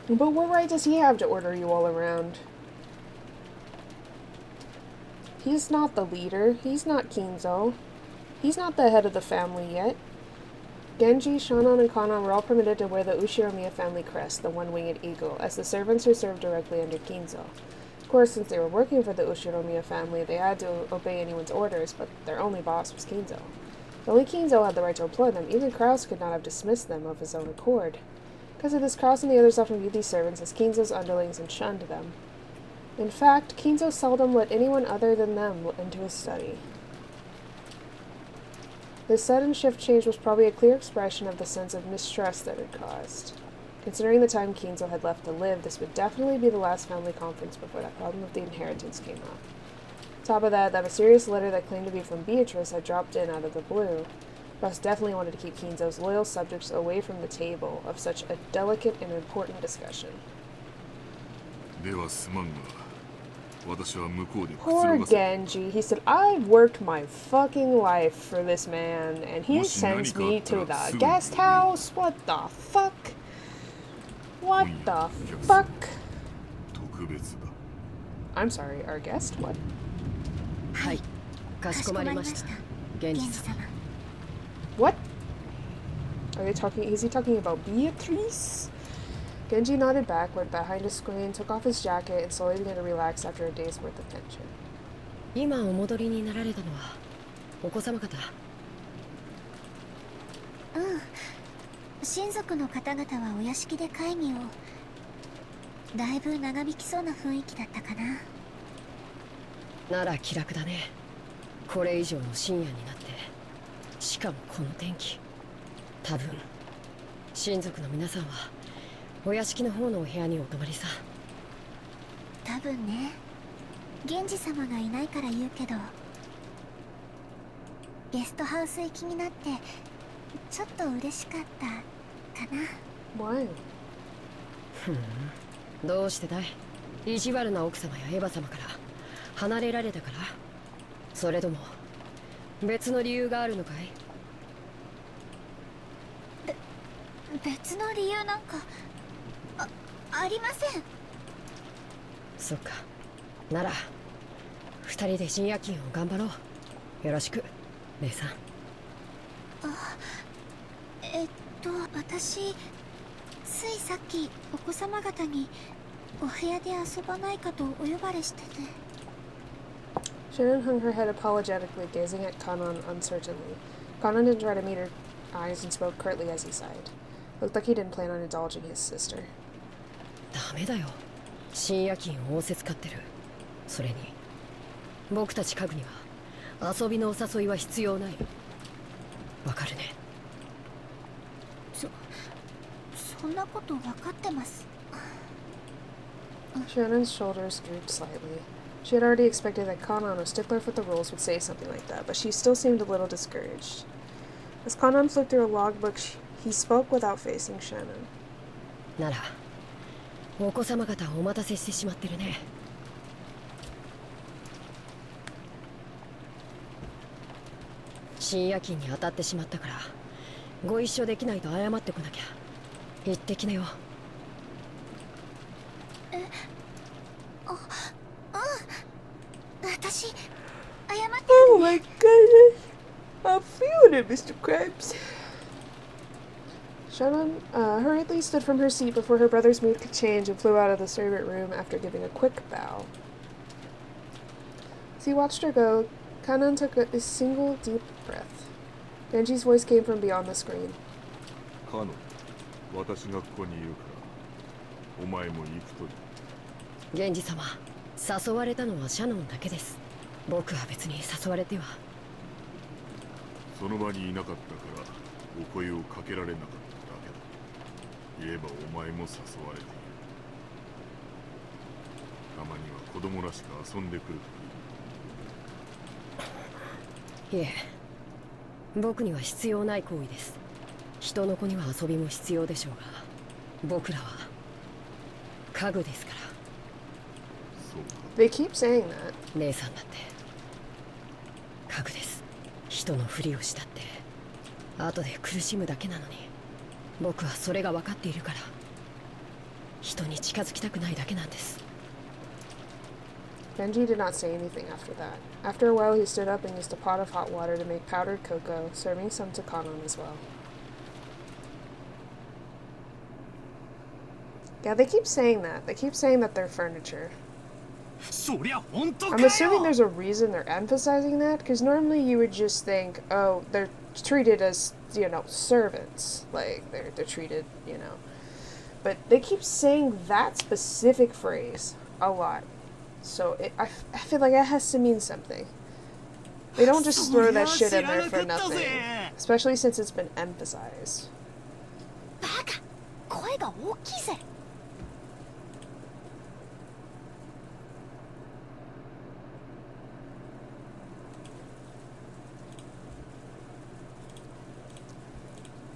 But what right does he have to order you all around? He's not the leader. He's not Kinzo. He's not the head of the family yet. Genji, Shannon, and Kanon were all permitted to wear the Ushiromiya family crest, the one-winged eagle, as the servants who served directly under Kinzo. Of course, since they were working for the Ushiromiya family, they had to obey anyone's orders, but their only boss was Kinzo. Only Kinzo had the right to employ them. Even Kraus could not have dismissed them of his own accord. Because of this, Kraus and the others often viewed these servants as Kinzo's underlings and shunned them. In fact, Kinzo seldom let anyone other than them into his study. This sudden shift change was probably a clear expression of the sense of mistrust that it caused. Considering the time Kinzo had left to live, this would definitely be the last family conference before that problem of the inheritance came up. On top of that, that mysterious letter that claimed to be from Beatrice had dropped in out of the blue. Ross definitely wanted to keep Kinzo's loyal subjects away from the table of such a delicate and important discussion. Poor Genji. He said, I worked my fucking life for this man, and he sends me to the guest house? What the fuck? What the fuck? I'm sorry, our guest? What? What? Are they talking? Is he talking about Beatrice? Genji nodded back, went behind a screen, took off his jacket, and slowly began to relax after a day's worth of tension. 今お戻りになられたのはお子様方。親族の方々はお屋敷で会議を。だいぶ長引きそうな雰囲気だったかな。なら気楽だね。これ以上の深夜になって、しかもこの天気。多分親族の皆さんはお屋敷の方のお部屋にお泊まりさ。多分ね。源氏様がいないから言うけど、ゲストハウス行きになってちょっと嬉しかったかな。Why? どうしてだい？意地悪な奥様やエヴァ様から離れられたから？それとも別の理由があるのかい？別の理由なんかありません。そっか。なら二人で深夜勤を頑張ろう。よろしく姉さん。私ついさっきお子様方にお部屋で遊ばないかとお呼ばれしてて。Shannon hung her head apologetically, gazing at Kanon uncertainly. Kanon didn't try to meet her eyes and spoke curtly as he sighed. Looked like he didn't plan on indulging his sister. ダメだよ。深夜勤を仰せつかってる。それに僕たち家具には遊びのお誘いは必要ない。わかるね。そんなこと分かってます。Shannon's shoulders drooped slightly. She had already expected that Kanon, a stickler for the rules, would say something like that, but she still seemed a little discouraged. As Kanon flipped through a logbook, he spoke without facing Shannon. ならお子様方お待たせしてしまってるね。深夜勤に当たってしまったからご一緒できないと謝ってこなきゃ。行ってきなよ。私謝って。 Oh my goodness! I'm feeling it, Mr. Krabs. Shannon hurriedly stood from her seat before her brother's mood could change and flew out of the servant room after giving a quick bow. As he watched her go, Kanon took a single deep breath. Genji's voice came from beyond the screen. Kanon, 私がここにいるからお前も行くといい。源氏様、誘われたのはシャノンだけです。僕は別に誘われては。その場にいなかったからお声をかけられなかっただけだ。言えばお前も誘われている。たまには子供らしく遊んでくるといい。いえ、僕には必要ない行為です。人の子には遊びも必要でしょうが、僕らは家具ですから。They keep saying that. 姉さんだって家具です。人のふりをしたって後で苦しむだけなのに、僕はそれが分かっているから人に近づきたくないだけなんです。Genji did not say anything after that. After a while, he stood up and used a pot of hot water to make powdered cocoa, serving some to Kanon as well. Yeah, they keep saying that. They keep saying that they're furniture. I'm assuming there's a reason they're emphasizing that, because normally you would just think, oh, they're treated as, you know, servants. Like, they're treated, you know. But they keep saying that specific phrase a lot. So I feel like that has to mean something. They don't just throw that shit in there for nothing. Especially since it's been emphasized. バカ、声が大きいぜ。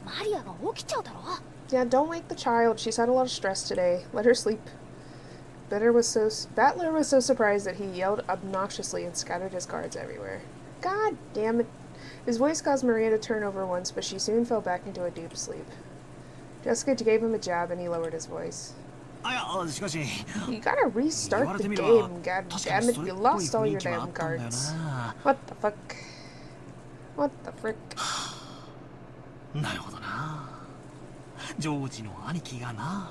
マリアが起きちゃうだろ。 Yeah, don't wake the child. She's had a lot of stress today. Let her sleep. Battler was so surprised that he yelled obnoxiously and scattered his cards everywhere. God damn it. His voice caused Maria to turn over once, but she soon fell back into a deep sleep. Jessica gave him a jab and he lowered his voice. You gotta restart the game, god damn it. You lost all your damn cards. What the fuck? What the frick? なるほどな。ジョージの兄貴がな。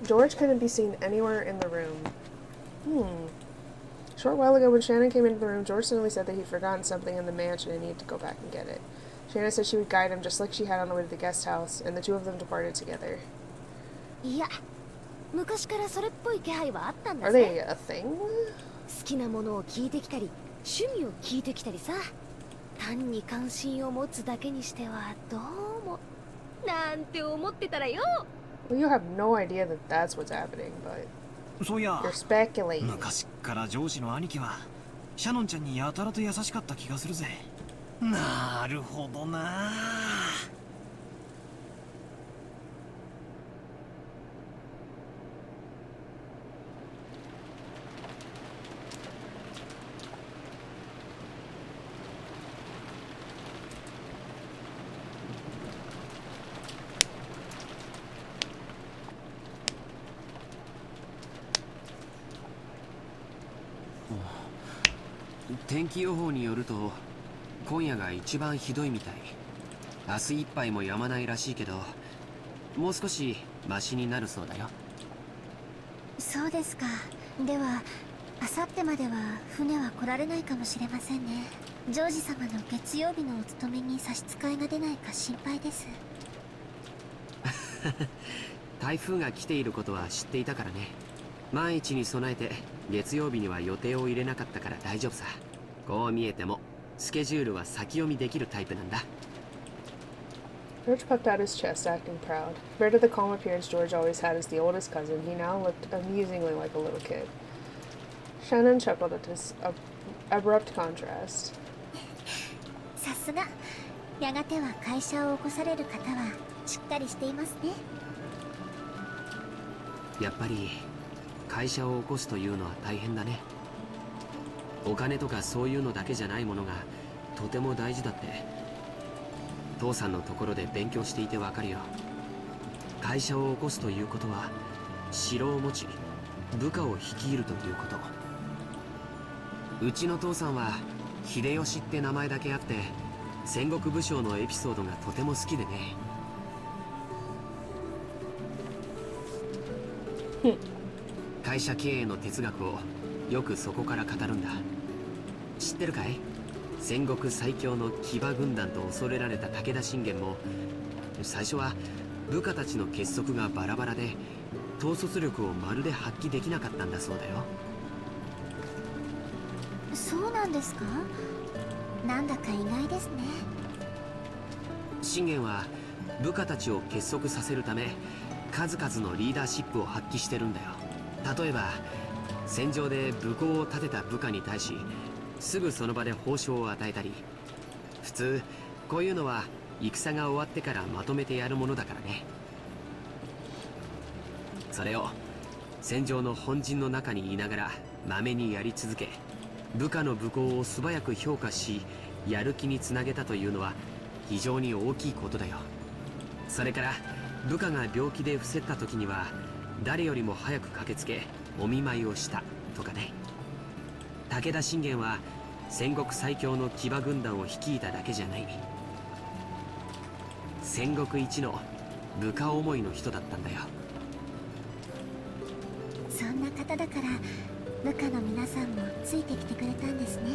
George couldn't be seen anywhere in the room. A short while ago, when Shannon came into the room, George suddenly said that he'd forgotten something in the mansion and needed to go back and get it. Shannon said she would guide him just like she had on the way to the guest house, and the two of them departed together. いや、昔からそれっぽい気配はあったんだ Are ぜ。 they a thing? 好きなものを聞いてきたり、趣味を聞いてきたりさ。単に関心を持つだけにしてはどうもなんて思ってたらよ。Well, you have no idea that that's what's happening, but そういや、 you're speculating. 昔から上司の兄貴はシャノンちゃんにやたらと優しかった気がするぜ。なるほどな。天気予報によると今夜が一番ひどいみたい。明日いっぱいも止まないらしいけど、もう少しマシになるそうだよ。そうですか。では明後日までは船は来られないかもしれませんね。ジョージ様の月曜日のお勤めに差し支えが出ないか心配です。台風が来ていることは知っていたからね。万一に備えて月曜日には予定を入れなかったから大丈夫さ。こう見えてもスケジュールは先読みできるタイプなんだ。George puffed out his chest, acting proud. Compared to the calm appearance George always had as the oldest cousin, he now looked amusingly like a little kid. Shannon chuckled at his abrupt contrast. さすが。やがては会社を起こされる方はしっかりしていますね。やっぱり会社を起こすというのは大変だね。お金とかそういうのだけじゃないものがとても大事だって父さんのところで勉強していてわかるよ。会社を起こすということは城を持ち部下を率いるということ。うちの父さんは秀吉って名前だけあって戦国武将のエピソードがとても好きでね。会社経営の哲学をよくそこから語るんだ。知ってるかい？戦国最強の騎馬軍団と恐れられた武田信玄も最初は部下たちの結束がバラバラで統率力をまるで発揮できなかったんだそうだよ。そうなんですか？なんだか意外ですね。信玄は部下たちを結束させるため数々のリーダーシップを発揮してるんだよ。例えば戦場で武功を立てた部下に対しすぐその場で褒章を与えたり、普通こういうのは戦が終わってからまとめてやるものだからね。それを戦場の本陣の中にいながらまめにやり続け、部下の武功を素早く評価しやる気につなげたというのは非常に大きいことだよ。それから部下が病気で伏せった時には誰よりも早く駆けつけお見舞いをしたとかね。武田信玄は戦国最強の騎馬軍団を率いただけじゃない、戦国一の部下思いの人だったんだよ。そんな方だから部下の皆さんもついてきてくれたんですね。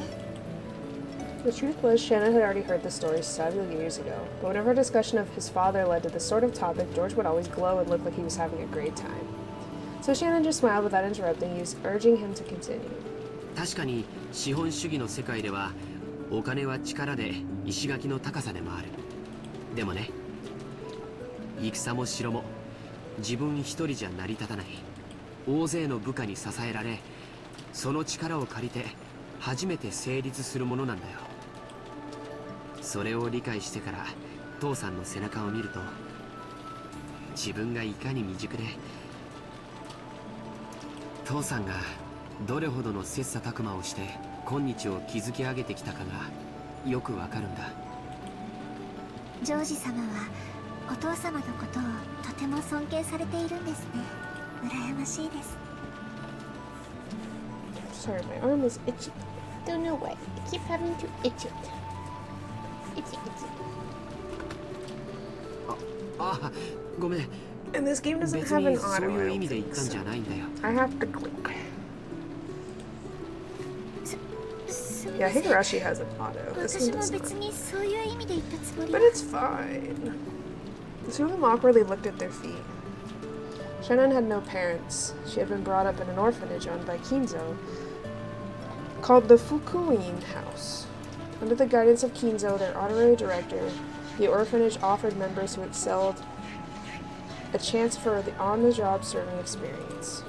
The truth was, Shannon had already heard the story several years ago, but whenever a discussion of his father led to this sort of topic, George would always glow and look like he was having a great time. So Shannon just smiled without interrupting, urging him to continue. 確かに資本主義の世界ではお金は力で石垣の高さでもある。でもね、戦も城も自分一人じゃ成り立たない。大勢の部下に支えられ、その力を借りて初めて成立するものなんだよ。それを理解してから父さんの背中を見ると、自分がいかに未熟で父さんがどれほどの切磋琢磨をして今日を築き上げてきたかがよくわかるんだ。ジョージ様はお父様のことをとても尊敬されているんですね。羨ましいです。 Sorry, my arm is itchy. Don't know why. I keep having to itch it. Itchy, itchy. あ、ごめん。And this game doesn't 別 have an にそう auto. いう I 意 don't 味で言っ think たん so. じゃないんだよ。 I have to click. Yeah, Higurashi has an auto. This one 私も does 別 not. にそういう意味で言ったつもり But は it's fine. The two of them awkwardly looked at their feet. Shannon had no parents. She had been brought up in an orphanage owned by Kinzo, called the Fukuin House. Under the guidance of Kinzo, their honorary director, the orphanage offered members who excelled a chance for the on-the-job serving experience.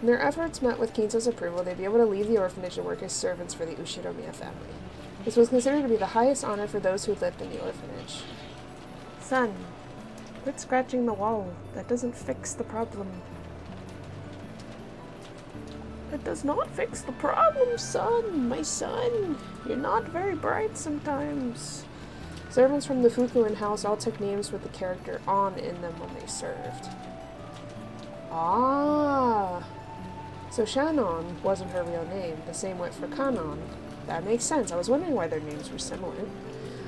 In their efforts met with Kinzo's approval, they'd be able to leave the orphanage and work as servants for the Ushiromiya family. This was considered to be the highest honor for those who lived in the orphanage. Son, quit scratching the wall. That doesn't fix the problem. That does not fix the problem, son. My son. You're not very bright sometimes. Servants from the Fukuin house all took names with the character on in them when they served. Ah. So Shannon wasn't her real name. The same went for Kanon. That makes sense. I was wondering why their names were similar.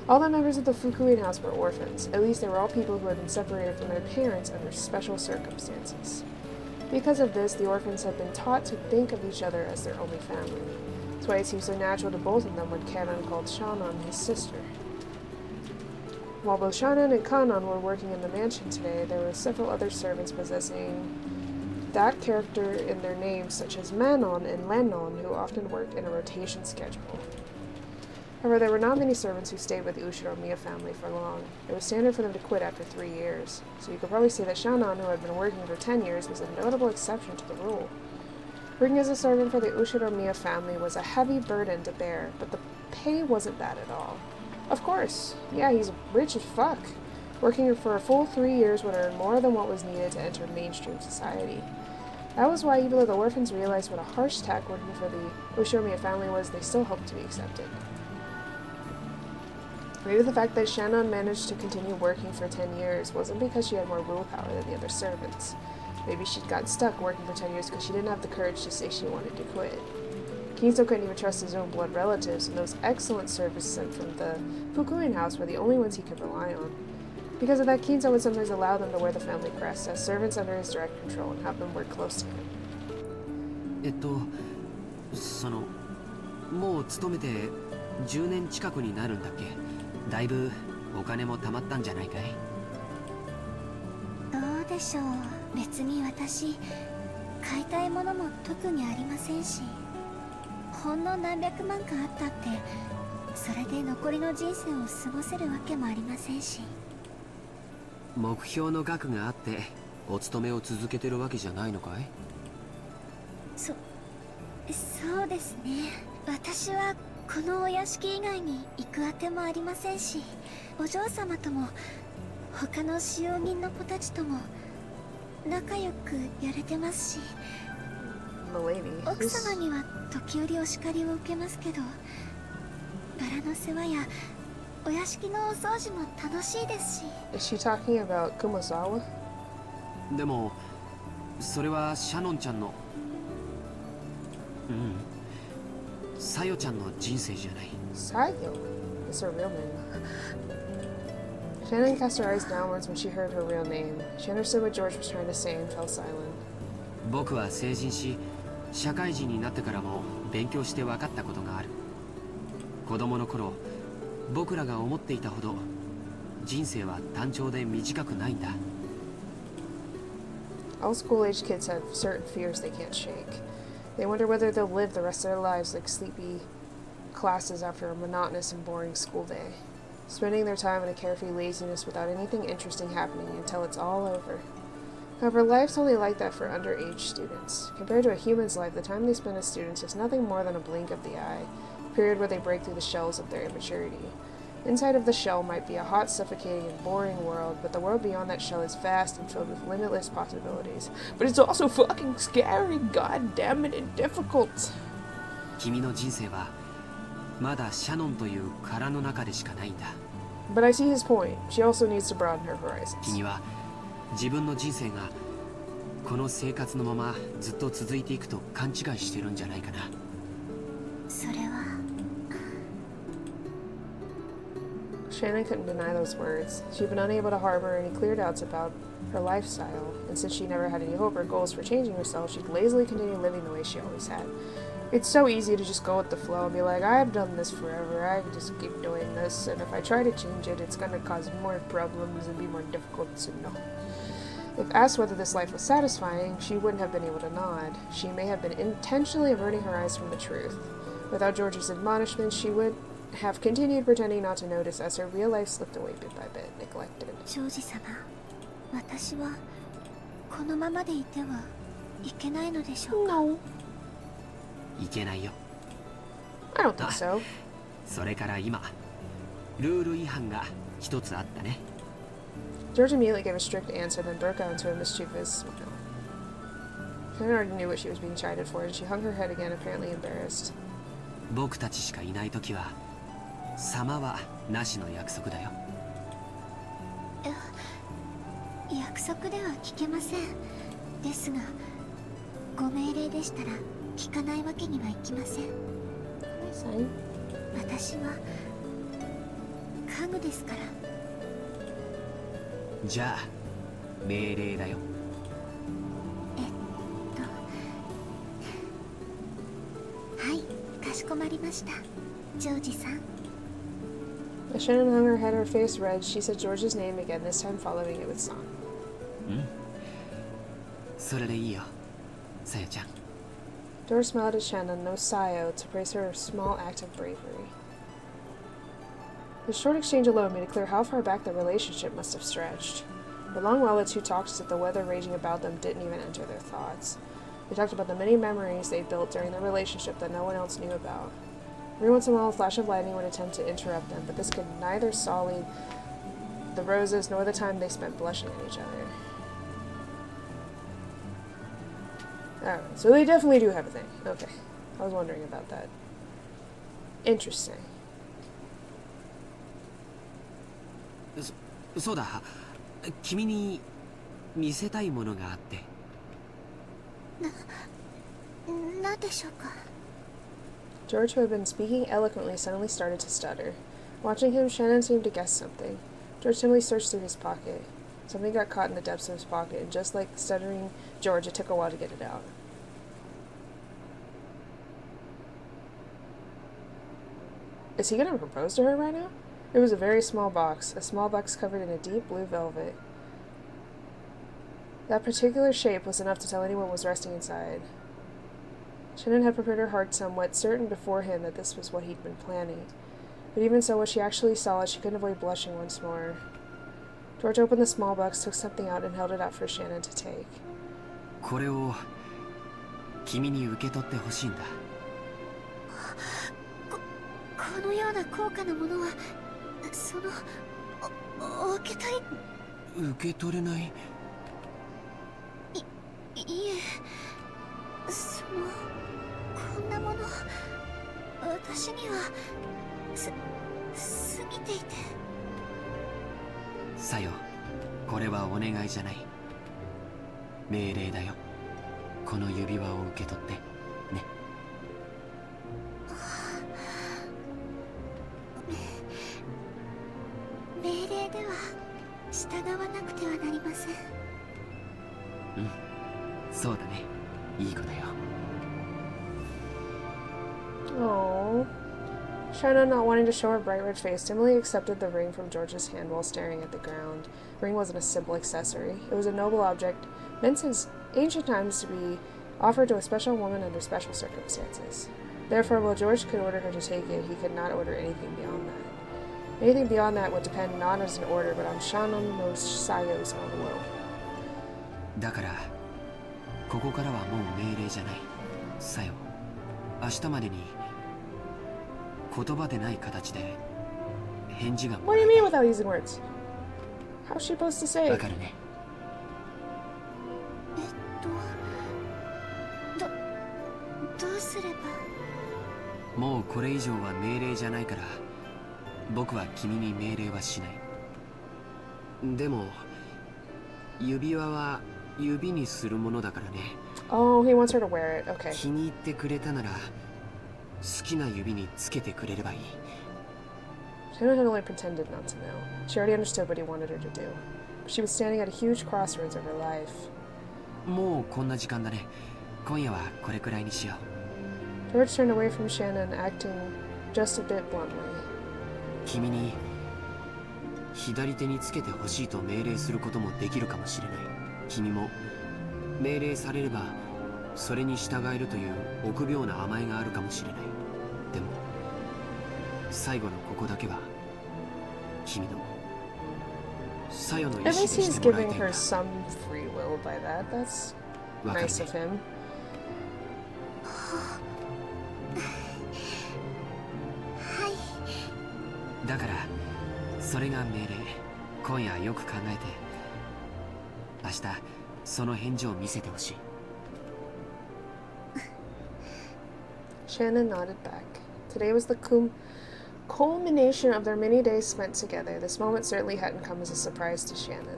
All the members of the Fukuin house were orphans. At least they were all people who had been separated from their parents under special circumstances. Because of this, the orphans had been taught to think of each other as their only family. That's why it seemed so natural to both of them when Kanon called Shannon his sister. While both Shannon and Kanon were working in the mansion today, there were several other servants possessing that character in their names, such as Manon and Lennon, who often worked in a rotation schedule. However, there were not many servants who stayed with the Ushiromiya family for long. It was standard for them to quit after 3 years, so you could probably say that Shannon, who had been working for 10 years, was a notable exception to the rule. Working as a servant for the Ushiromiya family was a heavy burden to bear, but the pay wasn't bad at all. Of course, yeah, he's rich as fuck. Working for a full 3 years would earn more than what was needed to enter mainstream society. That was why, even though the orphans realized what a harsh task working for the Ushiromiya family was, they still hoped to be accepted. Maybe the fact that Shannon managed to continue working for 10 years wasn't because she had more willpower than the other servants. Maybe she'd gotten stuck working for 10 years because she didn't have the courage to say she wanted to quit. Kinzo couldn't even trust his own blood relatives, and those excellent servants sent from the Fukuin house were the only ones he could rely on. Because of that, Kinzo would sometimes allow them to wear the family crest as servants under his direct control and have them work close to him. もう勤めて10年近くになるんだっけ。だいぶお金も貯まったんじゃないかい。どうでしょう。別に私買いたいものも特にありませんし、ほんの何百万かあったってそれで残りの人生を過ごせるわけもありませんし。目標の額があってお勤めを続けてるわけじゃないのかい。そうですね。私はこのお屋敷以外に行くあてもありませんし、お嬢様とも他の使用人の子たちとも仲良くやれてますし、奥様には時折お叱りを受けますけど、バラの世話やお屋敷のお掃除も楽しいですし。Is she talking about Kumazawa? でもそれはシャノンちゃんのサヨちゃんの人生じゃない。Sayo? It's her real name. Shannon cast her eyes downwards when she heard her real name. She understood what George was trying to say and fell silent. 僕は成人し、社会人になってからも勉強して分かったことがある。子供の頃、僕らが思っていたほど人生は単調で短くないんだ。All school-age kids have certain fears they can't shake. They wonder whether they'll live the rest of their lives like sleepy classes after a monotonous and boring school day, spending their time in a carefree laziness without anything interesting happening until it's all over. However, life's only like that for underage students. Compared to a human's life, the time they spend as students is nothing more than a blink of the eye, a period where they break through the shells of their immaturity. Inside of the shell might be a hot, suffocating, and boring world, but the world beyond that shell is vast and filled with limitless possibilities. But it's also fucking scary, god damn it, and difficult. 君の人生はまだシャノンという殻の中でしかないんだ。But I see his point. She also needs to broaden her horizons. 君は自分の人生がこの生活のままずっと続いていくと勘違いしてるんじゃないかな。それは Shannon couldn't deny those words. She'd been unable to harbor any clear doubts about her lifestyle, and since she never had any hope or goals for changing herself, she'd lazily continue living the way she always had. It's so easy to just go with the flow and be like, I've done this forever, I just keep doing this, and if I try to change it, it's gonna cause more problems and be more difficult to know. If asked whether this life was satisfying, she wouldn't have been able to nod. She may have been intentionally averting her eyes from the truth. Without George's admonishment, she would have continued pretending not to notice as her real life slipped away bit by bit, neglected. ジョージ様、私はこのままでいてはいけないのでしょうか？ No. いけないよ。 I don't think so. それから今、ルール違反が一つあったね。George immediately gave a strict answer, then broke out into a mischievous smile. Shannon already knew what she was being chided for, and she hung her head again, apparently embarrassed. 僕たちしかいないときは、様はなしの約束だよ。約束では聞けません。ですが、ご命令でしたら聞かないわけにはいきません。私は家具ですから。じゃあ命令だよ。はい、かしこまりました、ジョージさん。As Shannon hung her head, her face red, she said George's name again, this time following it with song. それでいいよ、さやちゃん。George smiled at Shannon, no Sayo, to praise her small act of bravery. The short exchange alone made it clear how far back their relationship must have stretched. For long while the two talked as if the weather raging about them didn't even enter their thoughts. They talked about the many memories they built during their relationship that no one else knew about. Every once in a while, a flash of lightning would attempt to interrupt them, but this could neither sully the roses nor the time they spent blushing at each other. Alright, so they definitely do have a thing. Okay. I was wondering about that. Interesting. そうだ、君に見せたいものがあって。なんでしょうか？ George, who had been speaking eloquently, suddenly started to stutter. Watching him, Shannon seemed to guess something. George timidly searched through his pocket. Something got caught in the depths of his pocket, and just like stuttering George, it took a while to get it out. Is he gonna propose to her right now? It was a very small box covered in a deep blue velvet. That particular shape was enough to tell anyone what was resting inside. Shannon had prepared her heart somewhat, certain beforehand that this was what he'd been planning. But even so, when she actually saw it, she couldn't avoid blushing once more. George opened the small box, took something out, and held it out for Shannon to take. これを君に受け取ってほしいんだ。このような高価なものは、そのお受け取り。受け取れない。いえ、こんなもの私には過ぎていて。さよ、これはお願いじゃない。命令だよ。この指輪を受け取ってね。命令では従わなくてはなりません。そうだね。いい子だよ。Oh. Shannon, not wanting to show her bright red face, timidly accepted the ring from George's hand while staring at the ground. The ring wasn't a simple accessory. It was a noble object, meant since ancient times to be offered to a special woman under special circumstances. Therefore, while George could order her to take it, he could not order anything beyond that. Anything beyond that would depend not as an order, but on Shannon no Sayo's own will. だから、ここからはもう命令じゃない。さよ、明日までに言葉でない形で返事がも What ら do え you た mean without using words? How's she supposed to say? わかるね。どうすれば。もうこれ以上は命令じゃないから、僕は君に命令はしない。でも、指輪は指にするものだからね。Oh, he wants her to wear it. Okay. 気に入ってくれたなら、好きな指につけてくれればいい。Shannon had only pretended not to know. She already understood what he wanted her to do. But she was standing at a huge crossroads of her life. もうこんな時間だね。今夜はこれくらいにしよう。 George turned away from Shannon, acting just a bit bluntly. 君に左手につけてほしいと命令することもできるかもしれない。君も命令されればそれに従えるという臆病な甘えがあるかもしれない。でも最後のここだけは君のさよの意 At 志 least でし he's てもらい giving たいんだ。 her some free will by that. That's わかる nice ね。 of him. だからそれが命令。今夜よく考えて明日その返事を見せてほしい。 Shannon nodded back. Today was the culmination of their many days spent together. This moment certainly hadn't come as a surprise to Shannon.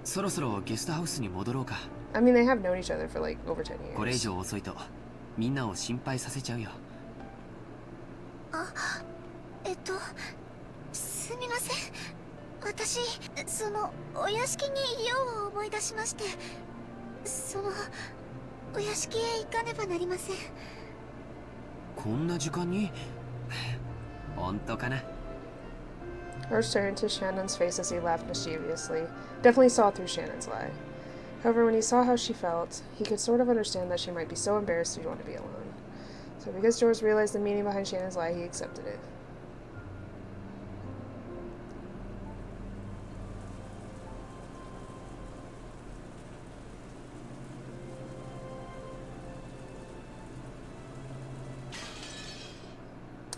そろそろゲストハウスに戻ろうか。 I mean, they have known each other for like over 10 years. これ以上遅いとみんなを心配させちゃうよ。すみません。私、そのお屋敷に用を思い出しまして、そのお屋敷へ行かねばなりません。こんな時間に本当かな。 George turned to Shannon's face as he laughed mischievously. Definitely saw through Shannon's lie. However, when he saw how she felt, he could sort of understand that she might be so embarrassed to want to be alone. So because George realized the meaning behind Shannon's lie, he accepted it.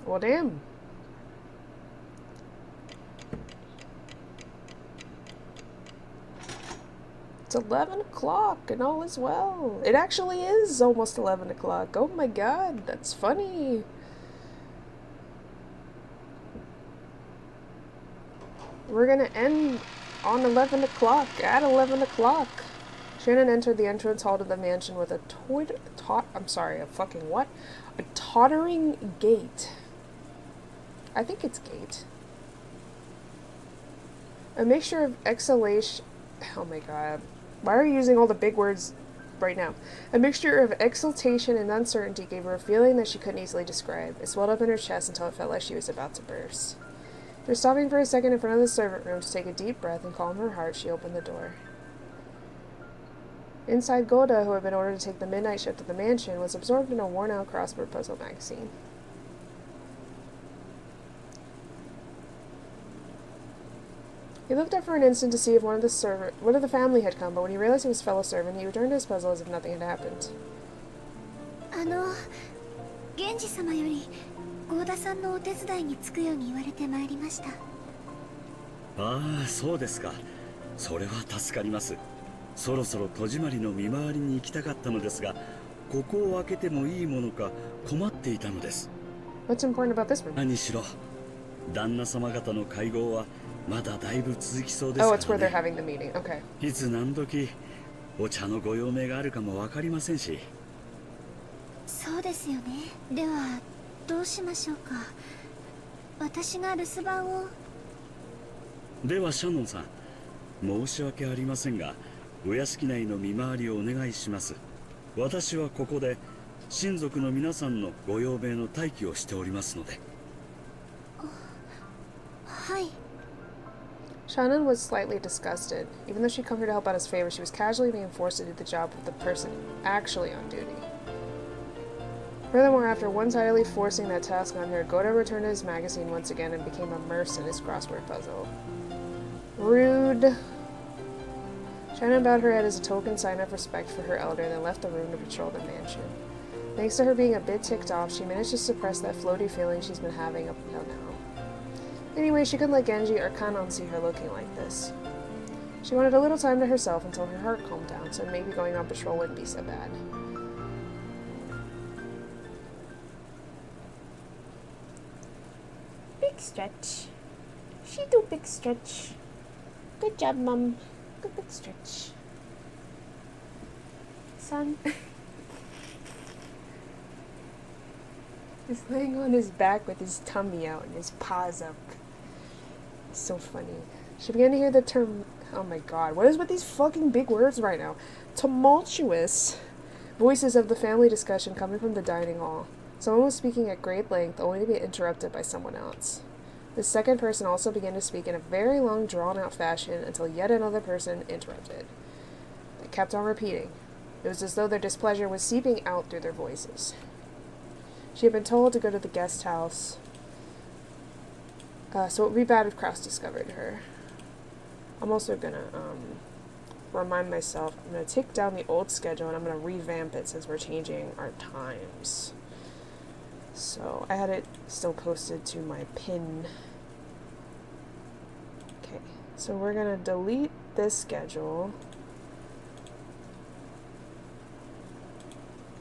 Well, damn. It's 11 o'clock and all is well. It actually is almost 11 o'clock. Oh my god, that's funny. We're gonna end on 11 o'clock, at 11 o'clock. Shannon entered the entrance hall to the mansion with a tottering gate. I think it's gate. A mixture of exhalation. Oh my god. Why are you using all the big words right now? A mixture of exultation and uncertainty gave her a feeling that she couldn't easily describe. It swelled up in her chest until it felt like she was about to burst. After stopping for a second in front of the servant room to take a deep breath and calm her heart, she opened the door. Inside, Goda, who had been ordered to take the midnight shift at the mansion, was absorbed in a worn-out crossword puzzle magazine. He looked up for an instant to see if one of the family had come, but when he realized it was fellow servant, he returned to his puzzle as if nothing had happened. 源氏様より郷田さんのお手伝いにつくように言われてまいりました。ああ、そうですか。それは助かります。そろそろ戸締まりの見回りに行きたかったのですが、ここを開けてもいいものか困っていたのです。What's important about this room? 何しろ、旦那様方の会合はまだだいぶ続きそうですからね。Oh, it's where they're having the meeting. Okay. いつ何時お茶のご用命があるかもわかりませんし。そうですよね。ではどうしましょうか。私が留守番を。ではシャノンさん、申し訳ありませんが、お屋敷内の見回りをお願いします。私はここで親族の皆さんのご用命の待機をしておりますので。はい。Shannon was slightly disgusted. Even though she'd come here to help out his favor, she was casually being forced to do the job of the person actually on duty. Furthermore, after one-sidedly forcing that task on her, Goda returned to his magazine once again and became immersed in his crossword puzzle. Rude. Shannon bowed her head as a token sign of respect for her elder, then left the room to patrol the mansion. Thanks to her being a bit ticked off, she managed to suppress that floaty feeling she's been having up until now. Anyway, she couldn't let Genji or Kanon see her looking like this. She wanted a little time to herself until her heart calmed down, so maybe going on patrol wouldn't be so bad. Big stretch. She do big stretch. Good job, Mom. Good big stretch. Son. He's laying on his back with his tummy out and his paws up. So funny. She began to hear the term. Oh my god, what is with these fucking big words right now? Tumultuous voices of the family discussion coming from the dining hall. Someone was speaking at great length, only to be interrupted by someone else. The second person also began to speak in a very long, drawn-out fashion until yet another person interrupted. They kept on repeating. It was as though their displeasure was seeping out through their voices. She had been told to go to the guest house, so it would be bad if Kraus discovered her. I'm also gonna remind myself, I'm gonna take down the old schedule and I'm gonna revamp it since we're changing our times. So I had it still posted to my pin. Okay, so we're gonna delete this schedule.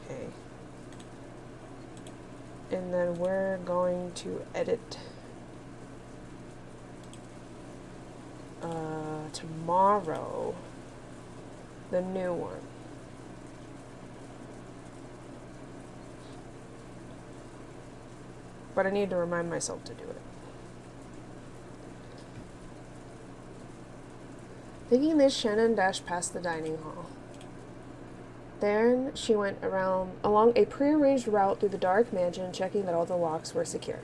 Okay. And then we're going to edit tomorrow, the new one. But I need to remind myself to do it. Thinking this, Shannon dashed past the dining hall. Then she went along a prearranged route through the dark mansion, checking that all the locks were secure.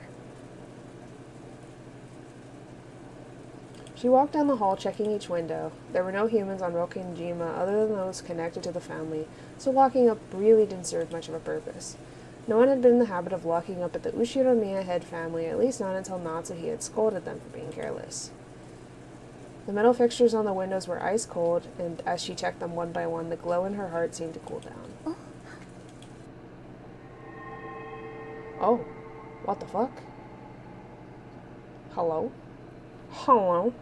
She walked down the hall, checking each window. There were no humans on Rokkenjima other than those connected to the family, so locking up really didn't serve much of a purpose. No one had been in the habit of locking up at the Ushiromiya head family, at least not until Natsuhi had scolded them for being careless. The metal fixtures on the windows were ice cold, and as she checked them one by one, the glow in her heart seemed to cool down. Oh, what the fuck? Hello? Hello?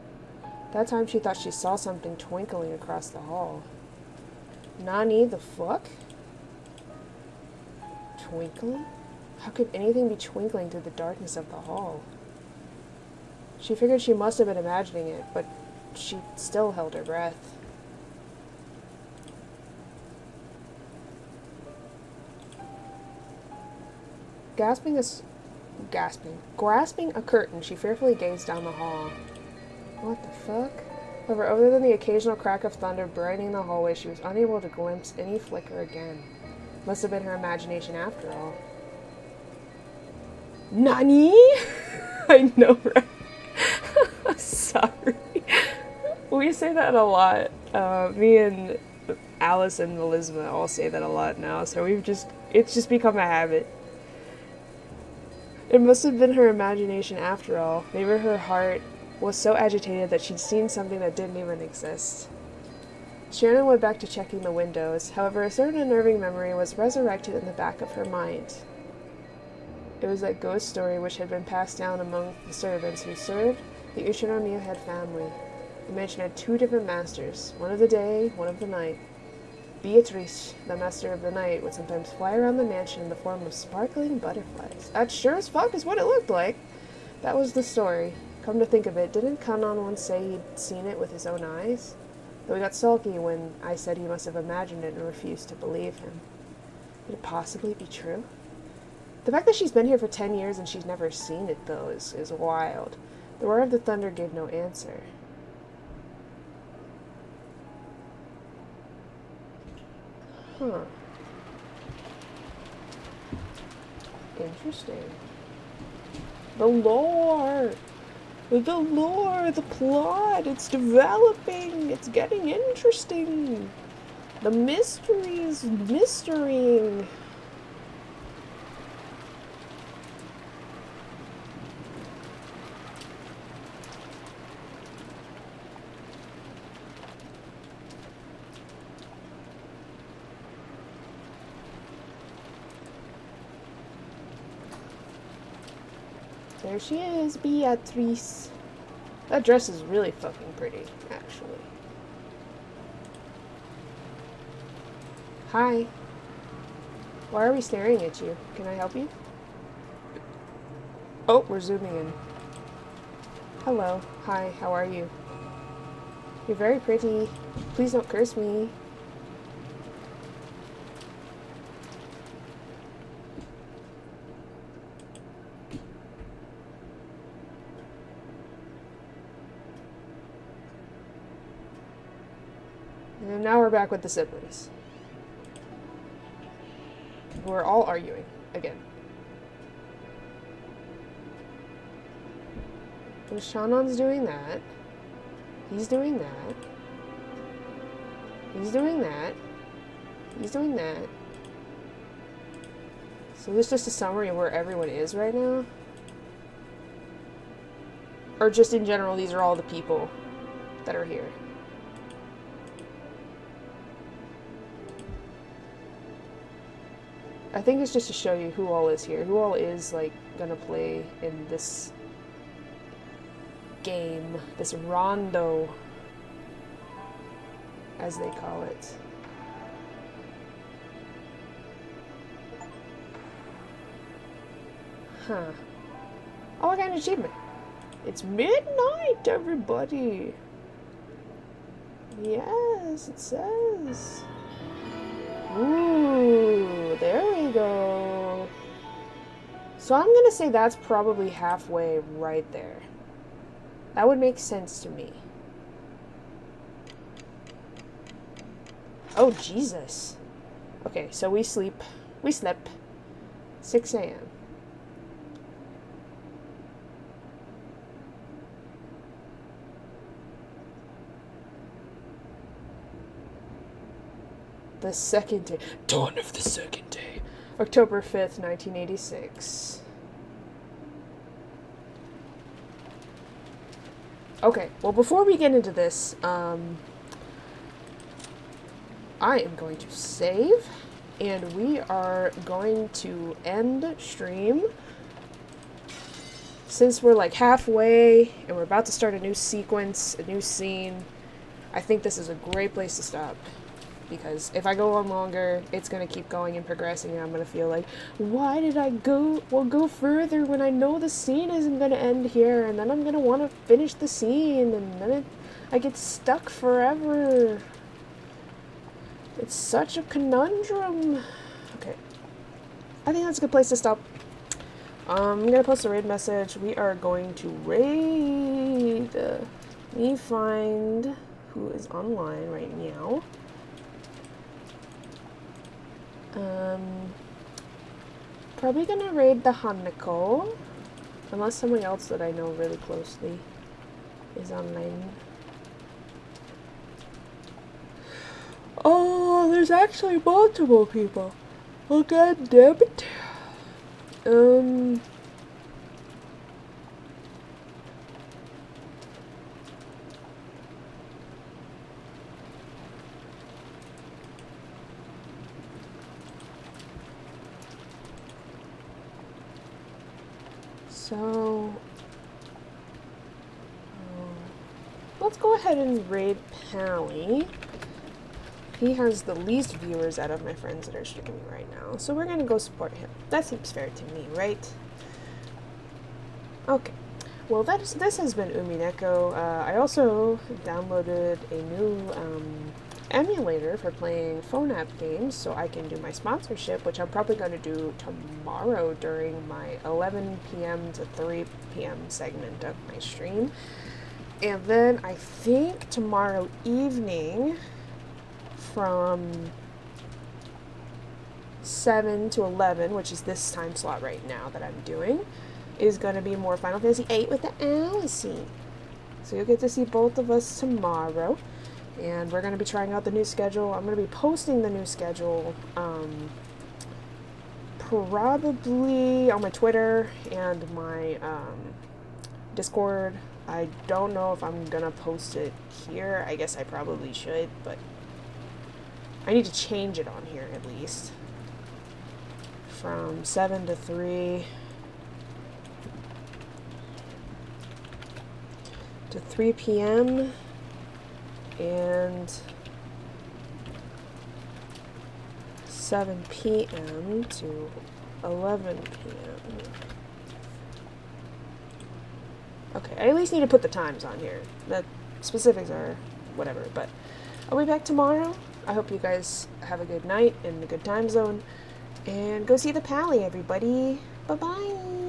That time she thought she saw something twinkling across the hall. Nani, the fuck? Twinkling? How could anything be twinkling through the darkness of the hall? She figured she must have been imagining it, but she still held her breath. Grasping a curtain, she fearfully gazed down the hall. What the fuck? However, other than the occasional crack of thunder brightening the hallway, she was unable to glimpse any flicker again. Must have been her imagination after all. Nani? I know, right? Sorry. We say that a lot. Me and Alice and Elizabeth all say that a lot now, so it's just become a habit. It must have been her imagination after all. Maybe her heart was so agitated that she'd seen something that didn't even exist. Shannon went back to checking the windows. However, a certain unnerving memory was resurrected in the back of her mind. It was that ghost story which had been passed down among the servants who served the Ushinomiya head family. The mansion had two different masters, one of the day, one of the night. Beatrice, the master of the night, would sometimes fly around the mansion in the form of sparkling butterflies. That sure as fuck is what it looked like. That was the story. Come to think of it, didn't Kanon once say he'd seen it with his own eyes? Though he got sulky when I said he must have imagined it and refused to believe him. Could it possibly be true? The fact that she's been here for 10 years and she's never seen it, though, is wild. The roar of the thunder gave no answer. Huh. Interesting. The lore! The plot! It's developing! It's getting interesting! The mystery is mysterying! There she is, Beatrice. That dress is really fucking pretty, actually. Hi. Why are we staring at you? Can I help you? Oh, we're zooming in. Hello. Hi, how are you? You're very pretty. Please don't curse me. And now we're back with the siblings. We're all arguing again. And Shannon's doing that. He's doing that. He's doing that. He's doing that. So this is just a summary of where everyone is right now? Or just in general, these are all the people that are here? I think it's just to show you who all is here. Who all is, like, gonna play in this game. This rondo, as they call it. Huh. Oh, I got an achievement. It's midnight, everybody. Yes, it says. Ooh, there we go. So I'm gonna say that's probably halfway right there. That would make sense to me. Oh, Jesus. Okay, so we sleep. We slept. 6 a.m. The second day. Dawn of the second day. October 5th, 1986. Okay, well, before we get into this, I am going to save, and we are going to end stream. Since we're like halfway, and we're about to start a new sequence, a new scene, I think this is a great place to stop. Because if I go on longer, it's going to keep going and progressing, and I'm going to feel like, why did I go further when I know the scene isn't going to end here, and then I'm going to want to finish the scene, and then I get stuck forever. It's such a conundrum. Okay. I think that's a good place to stop. I'm going to post a raid message. We are going to raid. Let me find who is online right now. Probably gonna raid the Umineko, unless someone else that I know really closely is online. Oh, there's actually multiple people. Oh, god damn it. So, let's go ahead and raid Pally. He has the least viewers out of my friends that are streaming right now, so we're gonna go support him. That seems fair to me, right? Okay. Well, this has been Umineko. I also downloaded a new emulator for playing phone app games, so I can do my sponsorship, which I'm probably going to do tomorrow during my 11 p.m. to 3 p.m. segment of my stream. And then I think tomorrow evening from 7 to 11, which is this time slot right now that I'm doing, is going to be more Final Fantasy VIII with the Alice. So you'll get to see both of us tomorrow. And we're going to be trying out the new schedule. I'm going to be posting the new schedule probably on my Twitter and my Discord. I don't know if I'm going to post it here. I guess I probably should, but I need to change it on here at least. From 7 to 3 to 3 p.m. and 7 p.m. to 11 p.m. Okay, I at least need to put the times on here. The specifics are whatever, but I'll be back tomorrow. I hope you guys have a good night in a good time zone. And go see the Pally, everybody. Bye-bye.